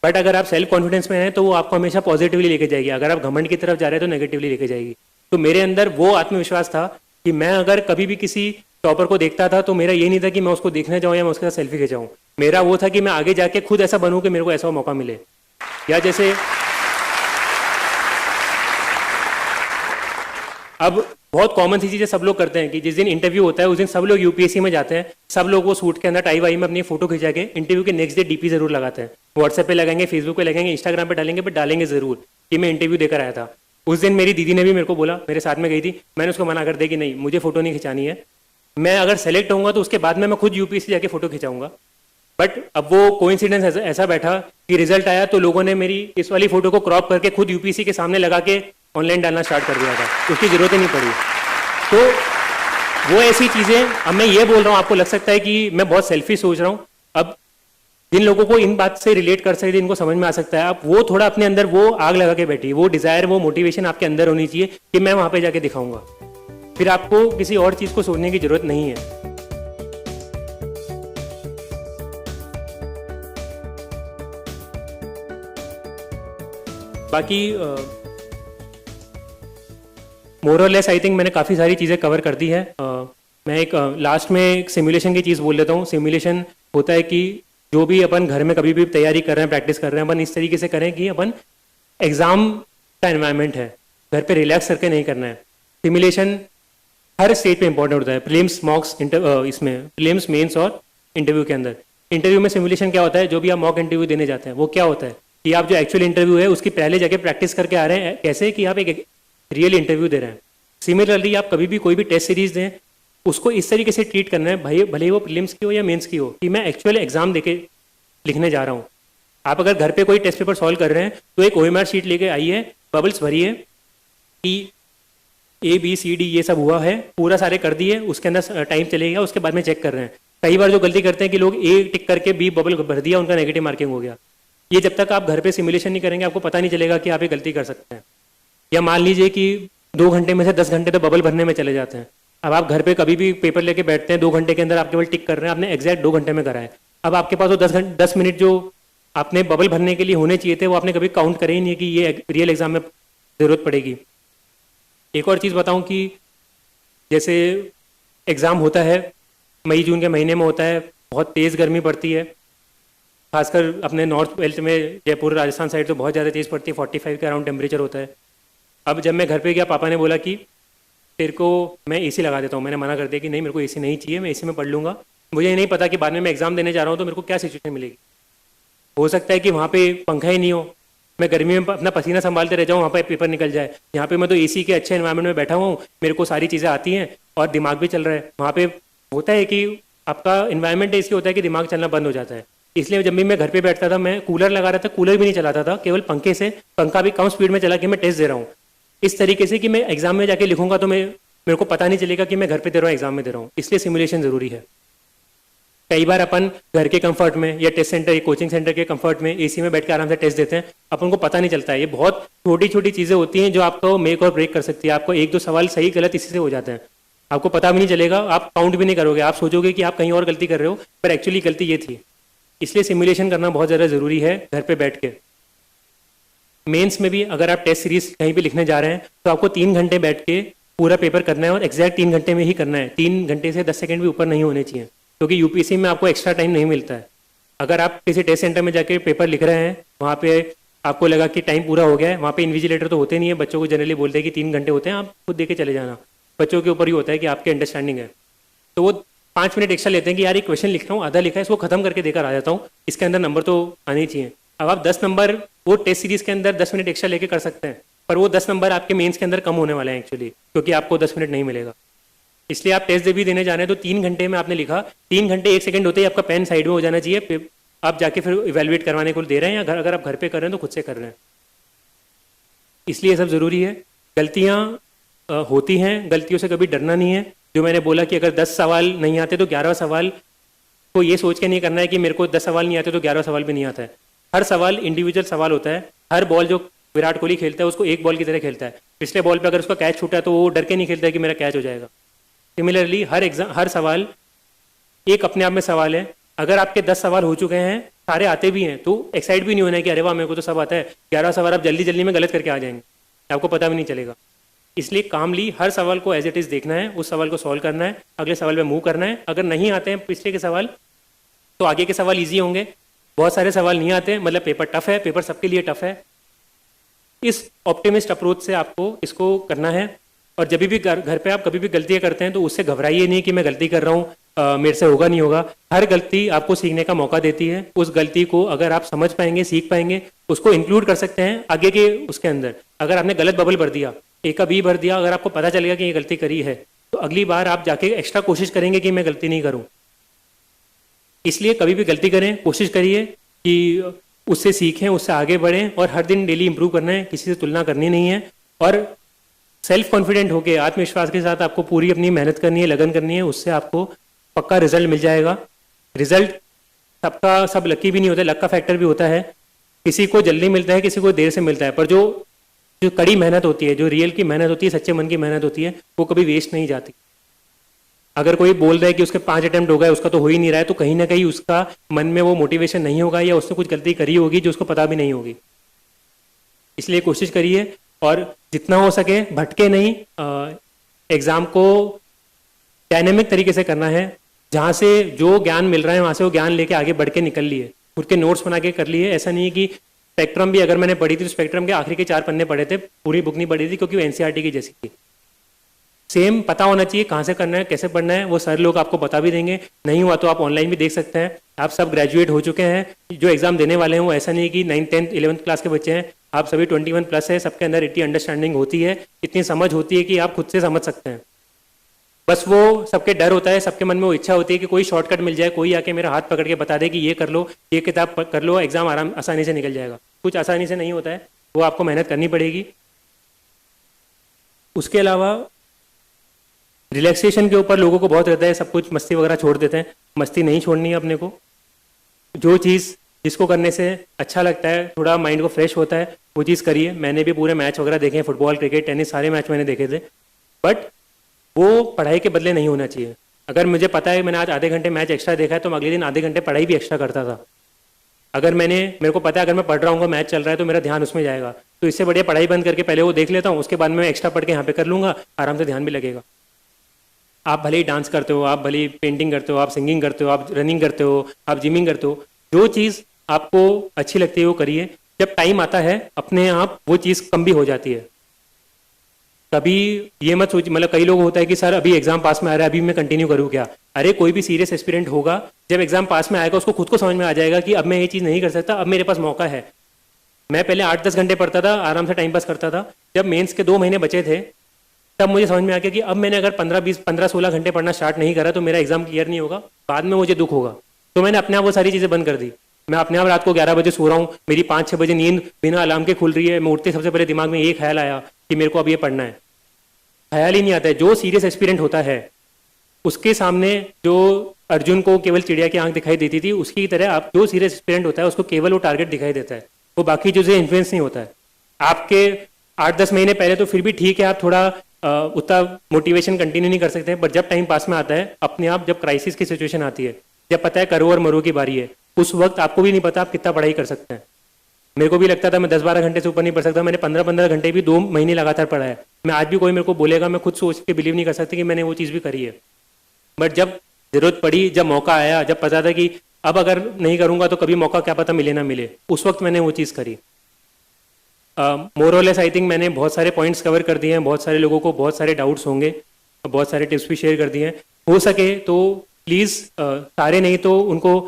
बट अगर आप सेल्फ कॉन्फिडेंस में हैं तो वो आपको हमेशा पॉजिटिवली लेके जाएगी। अगर आप घमंड की तरफ जा रहे हैं तो नेगेटिवली लेके जाएगी। तो मेरे अंदर वो आत्मविश्वास था कि मैं अगर कभी भी किसी टॉपर को देखता था तो मेरा ये नहीं था कि मैं उसको देखने जाऊं या मैं उसके साथ सेल्फी खिंचाऊं। मेरा वो था कि मैं आगे जाके खुद ऐसा बनूं कि मेरे को ऐसा मौका मिले। या जैसे अब बहुत कॉमन सी चीजें सब लोग करते हैं कि जिस दिन इंटरव्यू होता है उस दिन सब लोग यूपीएससी में जाते हैं, सब लोग वो सूट के अंदर टाई वाई में अपनी फोटो खिंचा के इंटरव्यू के नेक्स्ट डे डीपी जरूर लगाते हैं। व्हाट्सएप पे लगाएंगे, फेसबुक पे लगाएंगे, इंस्टाग्राम पे डालेंगे, बट डालेंगे जरूर कि मैं इंटरव्यू देकर आया था। उस दिन मेरी दीदी ने भी मेरे को बोला, मेरे साथ में गई थी, मैंने उसको मना कर दिया कि नहीं मुझे फोटो नहीं खिंचानी है, मैं अगर सेलेक्ट होऊंगा तो उसके बाद में मैं खुद यूपीएससी जाके फोटो खिंचाऊंगा। बट अब वो कोइंसिडेंस ऐसा बैठा कि रिजल्ट आया तो लोगों ने मेरी इस वाली फोटो को क्रॉप करके खुद यूपीएससी के सामने लगा के ऑनलाइन डालना स्टार्ट कर दिया था, उसकी जरूरत ही नहीं पड़ी। तो वो ऐसी चीजें, अब मैं ये बोल रहा हूँ, आपको लग सकता है कि मैं बहुत सेल्फिश सोच रहा हूँ। अब जिन लोगों को इन बात से रिलेट कर सकते, इनको समझ में आ सकता है, आप वो थोड़ा अपने अंदर वो आग लगा के बैठिए, वो डिजायर, वो मोटिवेशन आपके अंदर होनी चाहिए कि मैं वहां पे जाके दिखाऊंगा। फिर आपको किसी और चीज को सोचने की जरूरत नहीं है। बाकी मोर और लेस आई थिंक मैंने काफ़ी सारी चीज़ें कवर कर दी है। मैं एक लास्ट में एक सिमुलेशन की चीज़ बोल देता हूँ। सिमुलेशन होता है कि जो भी अपन घर में कभी भी तैयारी कर रहे हैं, प्रैक्टिस कर रहे हैं, अपन इस तरीके से करें कि अपन एग्जाम का एनवायरनमेंट है, घर पे रिलैक्स करके नहीं करना है। सिमुलेशन हर स्टेज पे इंपॉर्टेंट होता है, प्रीलिम्स, मॉक्स, इसमें प्रीलिम्स, मेंस और इंटरव्यू के अंदर। इंटरव्यू में सिमुलेशन क्या होता है, जो भी आप मॉक इंटरव्यू देने जाते हैं वो क्या होता है कि आप जो एक्चुअल इंटरव्यू है उसकी पहले जगह प्रैक्टिस करके आ रहे हैं, कैसे कि आप एक रियल इंटरव्यू दे रहे हैं। सिमिलरली आप कभी भी कोई भी टेस्ट सीरीज दें, उसको इस तरीके से ट्रीट करना है, भाई भले ही वो प्रीलिम्स की हो या मेंस की हो, कि मैं एक्चुअल एग्जाम देके लिखने जा रहा हूँ। आप अगर घर पे कोई टेस्ट पेपर सॉल्व कर रहे हैं तो एक ओएमआर शीट लेके आइए, बबल्स भरिए कि ABCD ये सब हुआ है, पूरा सारे कर दिए, उसके अंदर टाइम चलेगा, उसके बाद में चेक कर रहे हैं। कई बार जो गलती करते हैं कि लोग A टिक करके B बबल भर दिया, उनका नेगेटिव मार्किंग हो गया। ये जब तक आप घर पे सिमुलेशन नहीं करेंगे आपको पता नहीं चलेगा कि आप ये गलती कर सकते हैं। या मान लीजिए कि 2 घंटे में से 10 घंटे तो बबल भरने में चले जाते हैं। अब आप घर पे कभी भी पेपर लेके बैठते हैं, 2 घंटे के अंदर आप केवल टिक कर रहे हैं, आपने एग्जैक्ट 2 घंटे में करा है। अब आपके पास वो 10 मिनट जो आपने बबल भरने के लिए होने चाहिए थे वो आपने कभी काउंट करे ही नहीं कि ये रियल एग्जाम में जरूरत पड़ेगी। एक और चीज़ बताऊं कि जैसे एग्ज़ाम होता है मई जून के महीने में होता है, बहुत तेज़ गर्मी पड़ती है, खासकर अपने नॉर्थ बेल्ट में जयपुर राजस्थान साइड तो बहुत ज़्यादा तेज़ पड़ती है, 45 के अराउंड टेम्परेचर होता है। अब जब मैं घर पे गया, पापा ने बोला कि तेरे को मैं एसी लगा देता हूँ। मैंने मना कर दिया कि नहीं, मेरे को एसी नहीं चाहिए, मैं एसी में पढ़ लूँगा। मुझे ये नहीं पता कि बाद में मैं एग्ज़ाम देने जा रहा हूँ तो मेरे को क्या सिचुएशन मिलेगी। हो सकता है कि वहाँ पे पंखा ही नहीं हो, मैं गर्मी में अपना पसीना संभालते रह जाऊँ, वहाँ पे पेपर निकल जाए। यहाँ पे मैं तो एसी के अच्छे एनवायरनमेंट में बैठा हुआ हूँ, मेरे को सारी चीज़ें आती हैं और दिमाग भी चल रहा है। वहाँ पे होता है कि आपका इन्वायरमेंट ऐसी होता है कि दिमाग चलना बंद हो जाता है। इसलिए जब भी मैं घर पे बैठता था, मैं कूलर लगा रहा था, कूलर भी नहीं चलाता था, केवल पंखे से, पंखा भी कम स्पीड में चला के मैं टेस्ट दे रहा हूँ, इस तरीके से कि मैं एग्जाम में जाके लिखूंगा तो मेरे को पता नहीं चलेगा कि मैं घर पे दे रहा हूँ, एग्जाम में दे रहा हूँ। इसलिए सिमुलेशन जरूरी है। कई बार अपन घर के कंफर्ट में या टेस्ट सेंटर या कोचिंग सेंटर के कंफर्ट में एसी में बैठ के आराम से टेस्ट देते हैं, अपन को पता नहीं चलता है। ये बहुत छोटी छोटी चीजें होती हैं जो आपको मेक और ब्रेक कर सकती है। आपको 1-2 सवाल सही गलत इसी से हो जाते हैं, आपको पता भी नहीं चलेगा, आप काउंट भी नहीं करोगे, आप सोचोगे कि आप कहीं और गलती कर रहे हो, पर एक्चुअली गलती ये थी। इसलिए सिमुलेशन करना बहुत ज़्यादा ज़रूरी है घर पे बैठ के। मेंस में भी अगर आप टेस्ट सीरीज कहीं भी लिखने जा रहे हैं तो आपको 3 घंटे बैठ के पूरा पेपर करना है और एग्जैक्ट 3 घंटे में ही करना है। 3 घंटे से 10 सेकंड भी ऊपर नहीं होने चाहिए, क्योंकि यूपीएससी में आपको एक्स्ट्रा टाइम नहीं मिलता है। अगर आप किसी टेस्ट सेंटर में जाके पेपर लिख रहे हैं, वहाँ पे आपको लगा कि टाइम पूरा हो गया है, वहाँ पे इन्विजिलेटर तो होते नहीं है, बच्चों को जनरली बोलते हैं कि 3 घंटे होते हैं, आप खुद दे के चले जाना। बच्चों के ऊपर ही होता है कि आपकी अंडरस्टैंडिंग है, तो वो 5 मिनट एक्स्ट्रा लेते हैं कि यार ये क्वेश्चन लिख रहा हूँ, आधा लिखा है, इसको खत्म करके देकर आ जाता हूँ, इसके अंदर नंबर तो आने ही चाहिए। अब आप 10 नंबर वो टेस्ट सीरीज के अंदर 10 मिनट एक्स्ट्रा लेके कर सकते हैं, पर वो 10 नंबर आपके मेंस के अंदर कम होने वाले हैं एक्चुअली, क्योंकि आपको 10 मिनट नहीं मिलेगा। इसलिए आप टेस्ट भी देने जा रहे हैं तो 3 घंटे में आपने लिखा, 3 घंटे 1 सेकंड होते ही आपका पेन साइड में हो जाना चाहिए, फिर आप जाके फिर इवेलुएट करवाने को दे रहे हैं, या अगर आप घर पे कर रहे हैं तो खुद से कर रहे हैं। इसलिए सब जरूरी है। गलतियां होती हैं, गलतियों से कभी डरना नहीं है। जो मैंने बोला कि अगर 10 सवाल नहीं आते तो 11वां सवाल को ये सोच के नहीं करना है कि मेरे को 10 सवाल नहीं आते तो 11वां सवाल भी नहीं आता है। हर सवाल इंडिविजुअल सवाल होता है। हर बॉल जो विराट कोहली खेलता है उसको एक बॉल की तरह खेलता है। पिछले बॉल पे अगर उसका कैच छूटा तो वो डर के नहीं खेलता है कि मेरा कैच हो जाएगा। सिमिलरली हर सवाल एक अपने आप में सवाल है। अगर आपके 10 सवाल हो चुके हैं, सारे आते भी हैं, तो एक्साइट भी नहीं होना है कि अरे वाह मेरे को तो सब आता है, 11वां सवाल आप जल्दी जल्दी में गलत करके आ जाएंगे, आपको पता भी नहीं चलेगा। इसलिए कामली हर सवाल को एज इट इज़ देखना है, उस सवाल को सॉल्व करना है, अगले सवाल पे मूव करना है। अगर नहीं आते हैं पिछले के सवाल तो आगे के सवाल ईजी होंगे। बहुत सारे सवाल नहीं आते मतलब पेपर टफ है, पेपर सबके लिए टफ है। इस ऑप्टिमिस्ट अप्रोच से आपको इसको करना है। और जब भी घर पे आप कभी भी गलतियां करते हैं तो उससे घबराइए नहीं कि मैं गलती कर रहा हूँ, मेरे से होगा नहीं होगा। हर गलती आपको सीखने का मौका देती है। उस गलती को अगर आप समझ पाएंगे, सीख पाएंगे, उसको इंक्लूड कर सकते हैं आगे के उसके अंदर। अगर आपने गलत बबल भर दिया, ए का बी भर दिया, अगर आपको पता चलेगा कि ये गलती करी है तो अगली बार आप जाके एक्स्ट्रा कोशिश करेंगे कि मैं गलती नहीं करूं। इसलिए कभी भी गलती करें, कोशिश करिए कि उससे सीखें, उससे आगे बढ़ें और हर दिन डेली इंप्रूव करना है, किसी से तुलना करनी नहीं है। और सेल्फ कॉन्फिडेंट होके आत्मविश्वास के साथ आपको पूरी अपनी मेहनत करनी है, लगन करनी है, उससे आपको पक्का रिजल्ट मिल जाएगा। रिजल्ट सबका सब लकी भी नहीं होता, लक का फैक्टर भी होता है। किसी को जल्दी मिलता है, किसी को देर से मिलता है, पर जो जो कड़ी मेहनत होती है, जो रियल की मेहनत होती है, सच्चे मन की मेहनत होती है, वो कभी वेस्ट नहीं जाती। अगर कोई बोल रहा है कि उसके 5 अटेम्प्ट हो गए, उसका तो हो ही नहीं रहा है, तो कहीं ना कहीं उसका मन में वो मोटिवेशन नहीं होगा या उसने कुछ गलती करी होगी जो उसको पता भी नहीं होगी। इसलिए कोशिश करिए और जितना हो सके भटके नहीं। एग्जाम को डायनेमिक तरीके से करना है। जहाँ से जो ज्ञान मिल रहा है वहाँ से वो ज्ञान लेके आगे बढ़ के निकल लिए, खुद के नोट्स बना के कर लिए। ऐसा नहीं है कि स्पेक्ट्रम भी अगर मैंने पढ़ी थी तो स्पेक्ट्रम के आखिरी के 4 पन्ने पढ़े थे, पूरी बुक नहीं पढ़ी थी क्योंकि वो एनसीईआरटी की जैसी थी। सेम पता होना चाहिए कहाँ से करना है, कैसे पढ़ना है, वो सर लोग आपको बता भी देंगे। नहीं हुआ तो आप ऑनलाइन भी देख सकते हैं। आप सब ग्रेजुएट हो चुके हैं, जो एग्जाम देने वाले हैं वो ऐसा नहीं है कि 9th 10th 11th क्लास के बच्चे हैं। आप सभी 21 प्लस है, सबके अंदर इतनी अंडरस्टैंडिंग होती है, इतनी समझ होती है कि आप खुद से समझ सकते हैं। बस वो सबके डर होता है, सबके मन में वो इच्छा होती है कि कोई शॉर्टकट मिल जाए, कोई आके मेरा हाथ पकड़ के बता दे कि ये कर लो, ये किताब कर लो, एग्जाम आसानी से निकल जाएगा। कुछ आसानी से नहीं होता है, वो आपको मेहनत करनी पड़ेगी। उसके अलावा रिलैक्सेशन के ऊपर लोगों को बहुत रहता है, सब कुछ मस्ती वगैरह छोड़ देते हैं। मस्ती नहीं छोड़नी है अपने को। जो चीज़ जिसको करने से अच्छा लगता है, थोड़ा माइंड को फ्रेश होता है, वो चीज़ करिए। मैंने भी पूरे मैच वगैरह देखे हैं, फुटबॉल, क्रिकेट, टेनिस, सारे मैच मैंने देखे थे। बट वो पढ़ाई के बदले नहीं होना चाहिए। अगर मुझे पता है मैंने आज आधे घंटे मैच एक्स्ट्रा देखा है तो मैं अगले दिन आधे घंटे पढ़ाई भी एक्स्ट्रा करता था। अगर मेरे को पता है अगर मैं पढ़ रहा हूँ, मैच चल रहा है तो मेरा ध्यान उसमें जाएगा, तो इससे बढ़िया पढ़ाई बंद करके पहले वो देख लेता हूँ, उसके बाद मैं एक्स्ट्रा पढ़ के यहाँ पे कर लूँगा, आराम से ध्यान भी लगेगा। आप भले ही डांस करते हो, आप भले ही पेंटिंग करते हो, आप सिंगिंग करते हो, आप रनिंग करते हो, आप जिमिंग करते हो, जो चीज़ आपको अच्छी लगती है वो करिए। जब टाइम आता है अपने आप वो चीज़ कम भी हो जाती है। कभी ये मत सोचिए, मतलब कई लोग होता है कि सर अभी एग्जाम पास में आ रहा है, अभी मैं कंटिन्यू करूँ क्या? अरे कोई भी सीरियस एस्पिरेंट होगा, जब एग्जाम पास में आएगा उसको खुद को समझ में आ जाएगा कि अब मैं ये चीज़ नहीं कर सकता, अब मेरे पास मौका है। मैं पहले 8-10 घंटे पढ़ता था, आराम से टाइम पास करता था। जब मेंस के 2 महीने बचे थे तब मुझे समझ में आ गया कि अब मैंने अगर 15-16 घंटे पढ़ना स्टार्ट नहीं करा तो मेरा एग्जाम क्लियर नहीं होगा, बाद में मुझे दुख होगा। तो मैंने अपने आप वो सारी चीज़ें बंद कर दी। मैं अपने आप रात को 11 बजे सो रहा हूँ, मेरी 5-6 बजे नींद बिना अलार्म के खुल रही है। मैं उठते सबसे पहले दिमाग में ये ख्याल आया कि मेरे को अब ये पढ़ना है। ख्याल ही नहीं आता है। जो सीरियस एक्सपीरियंट होता है उसके सामने जो अर्जुन को केवल चिड़िया की आंख दिखाई देती थी, उसकी तरह आप जो सीरियस एक्सपीरियंट होता है उसको केवल वो टारगेट दिखाई देता है, वो बाकी चीज़ें इन्फ्लुएंस नहीं होता है। आपके 8-10 महीने पहले तो फिर भी ठीक है, आप थोड़ा उतना मोटिवेशन कंटिन्यू नहीं कर सकते हैं, पर जब टाइम पास में आता है अपने आप, जब क्राइसिस की सिचुएशन आती है, जब पता है करो और मरो की बारी है, उस वक्त आपको भी नहीं पता आप कितना पढ़ाई कर सकते हैं। मेरे को भी लगता था मैं 10-12 घंटे से ऊपर नहीं पढ़ सकता, मैंने 15-15 घंटे भी 2 महीने लगातार पढ़ा है। मैं आज भी कोई मेरे को बोलेगा, मैं खुद सोच के बिलीव नहीं कर सकती कि मैंने वो चीज़ भी करी है। बट जब जरूरत पड़ी, जब मौका आया, जब पता था कि अब अगर नहीं करूंगा तो कभी मौका क्या पता मिले ना मिले, उस वक्त मैंने वो चीज़ करी। मोर और लेस आई थिंक मैंने बहुत सारे पॉइंट्स कवर कर दिए हैं। बहुत सारे लोगों को बहुत सारे डाउट्स होंगे, बहुत सारे टिप्स भी शेयर कर दिए हैं। हो सके तो प्लीज़ सारे नहीं तो उनको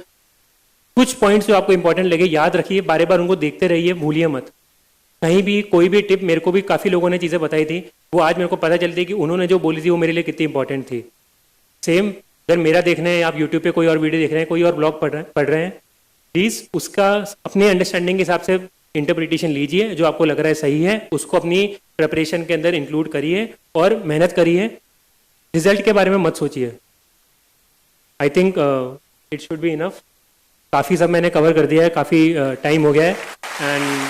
कुछ पॉइंट्स जो आपको इंपॉर्टेंट लगे याद रखिए, बार बार उनको देखते रहिए, भूलिए मत। कहीं भी कोई भी टिप, मेरे को भी काफ़ी लोगों ने चीज़ें बताई थी, वो आज मेरे को पता चलती है कि उन्होंने जो बोली थी वो मेरे लिए कितनी इंपॉर्टेंट थी। सेम अगर मेरा देखना है, आप यूट्यूब पे कोई और वीडियो देख रहे हैं, कोई और ब्लॉग पढ़ रहे हैं, प्लीज़ उसका अपने अंडरस्टैंडिंग के हिसाब से इंटरप्रिटेशन लीजिए, जो आपको लग रहा है सही है उसको अपनी प्रिपरेशन के अंदर इंक्लूड करिए और मेहनत करिए, रिजल्ट के बारे में मत सोचिए। I think it should be enough. काफ़ी सब मैंने कवर कर दिया है, काफ़ी टाइम हो गया है एंड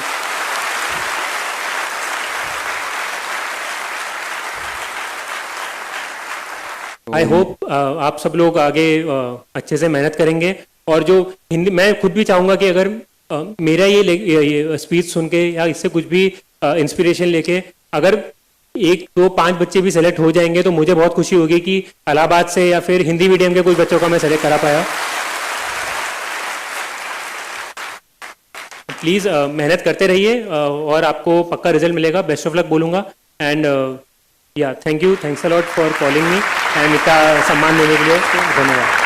आई होप आप सब लोग आगे अच्छे से मेहनत करेंगे। और जो हिंदी, मैं खुद भी चाहूँगा कि अगर मेरा ये स्पीच सुन के या इससे कुछ भी इंस्पिरेशन लेके अगर 1, 2, 5 बच्चे भी सेलेक्ट हो जाएंगे तो मुझे बहुत खुशी होगी कि इलाहाबाद से या फिर हिंदी मीडियम के कुछ बच्चों का मैं सेलेक्ट करा पाया। प्लीज़ मेहनत करते रहिए और आपको पक्का रिजल्ट मिलेगा। बेस्ट ऑफ लक बोलूँगा एंड या thank you, thanks a lot for calling me and इतना सम्मान देने के लिए धन्यवाद।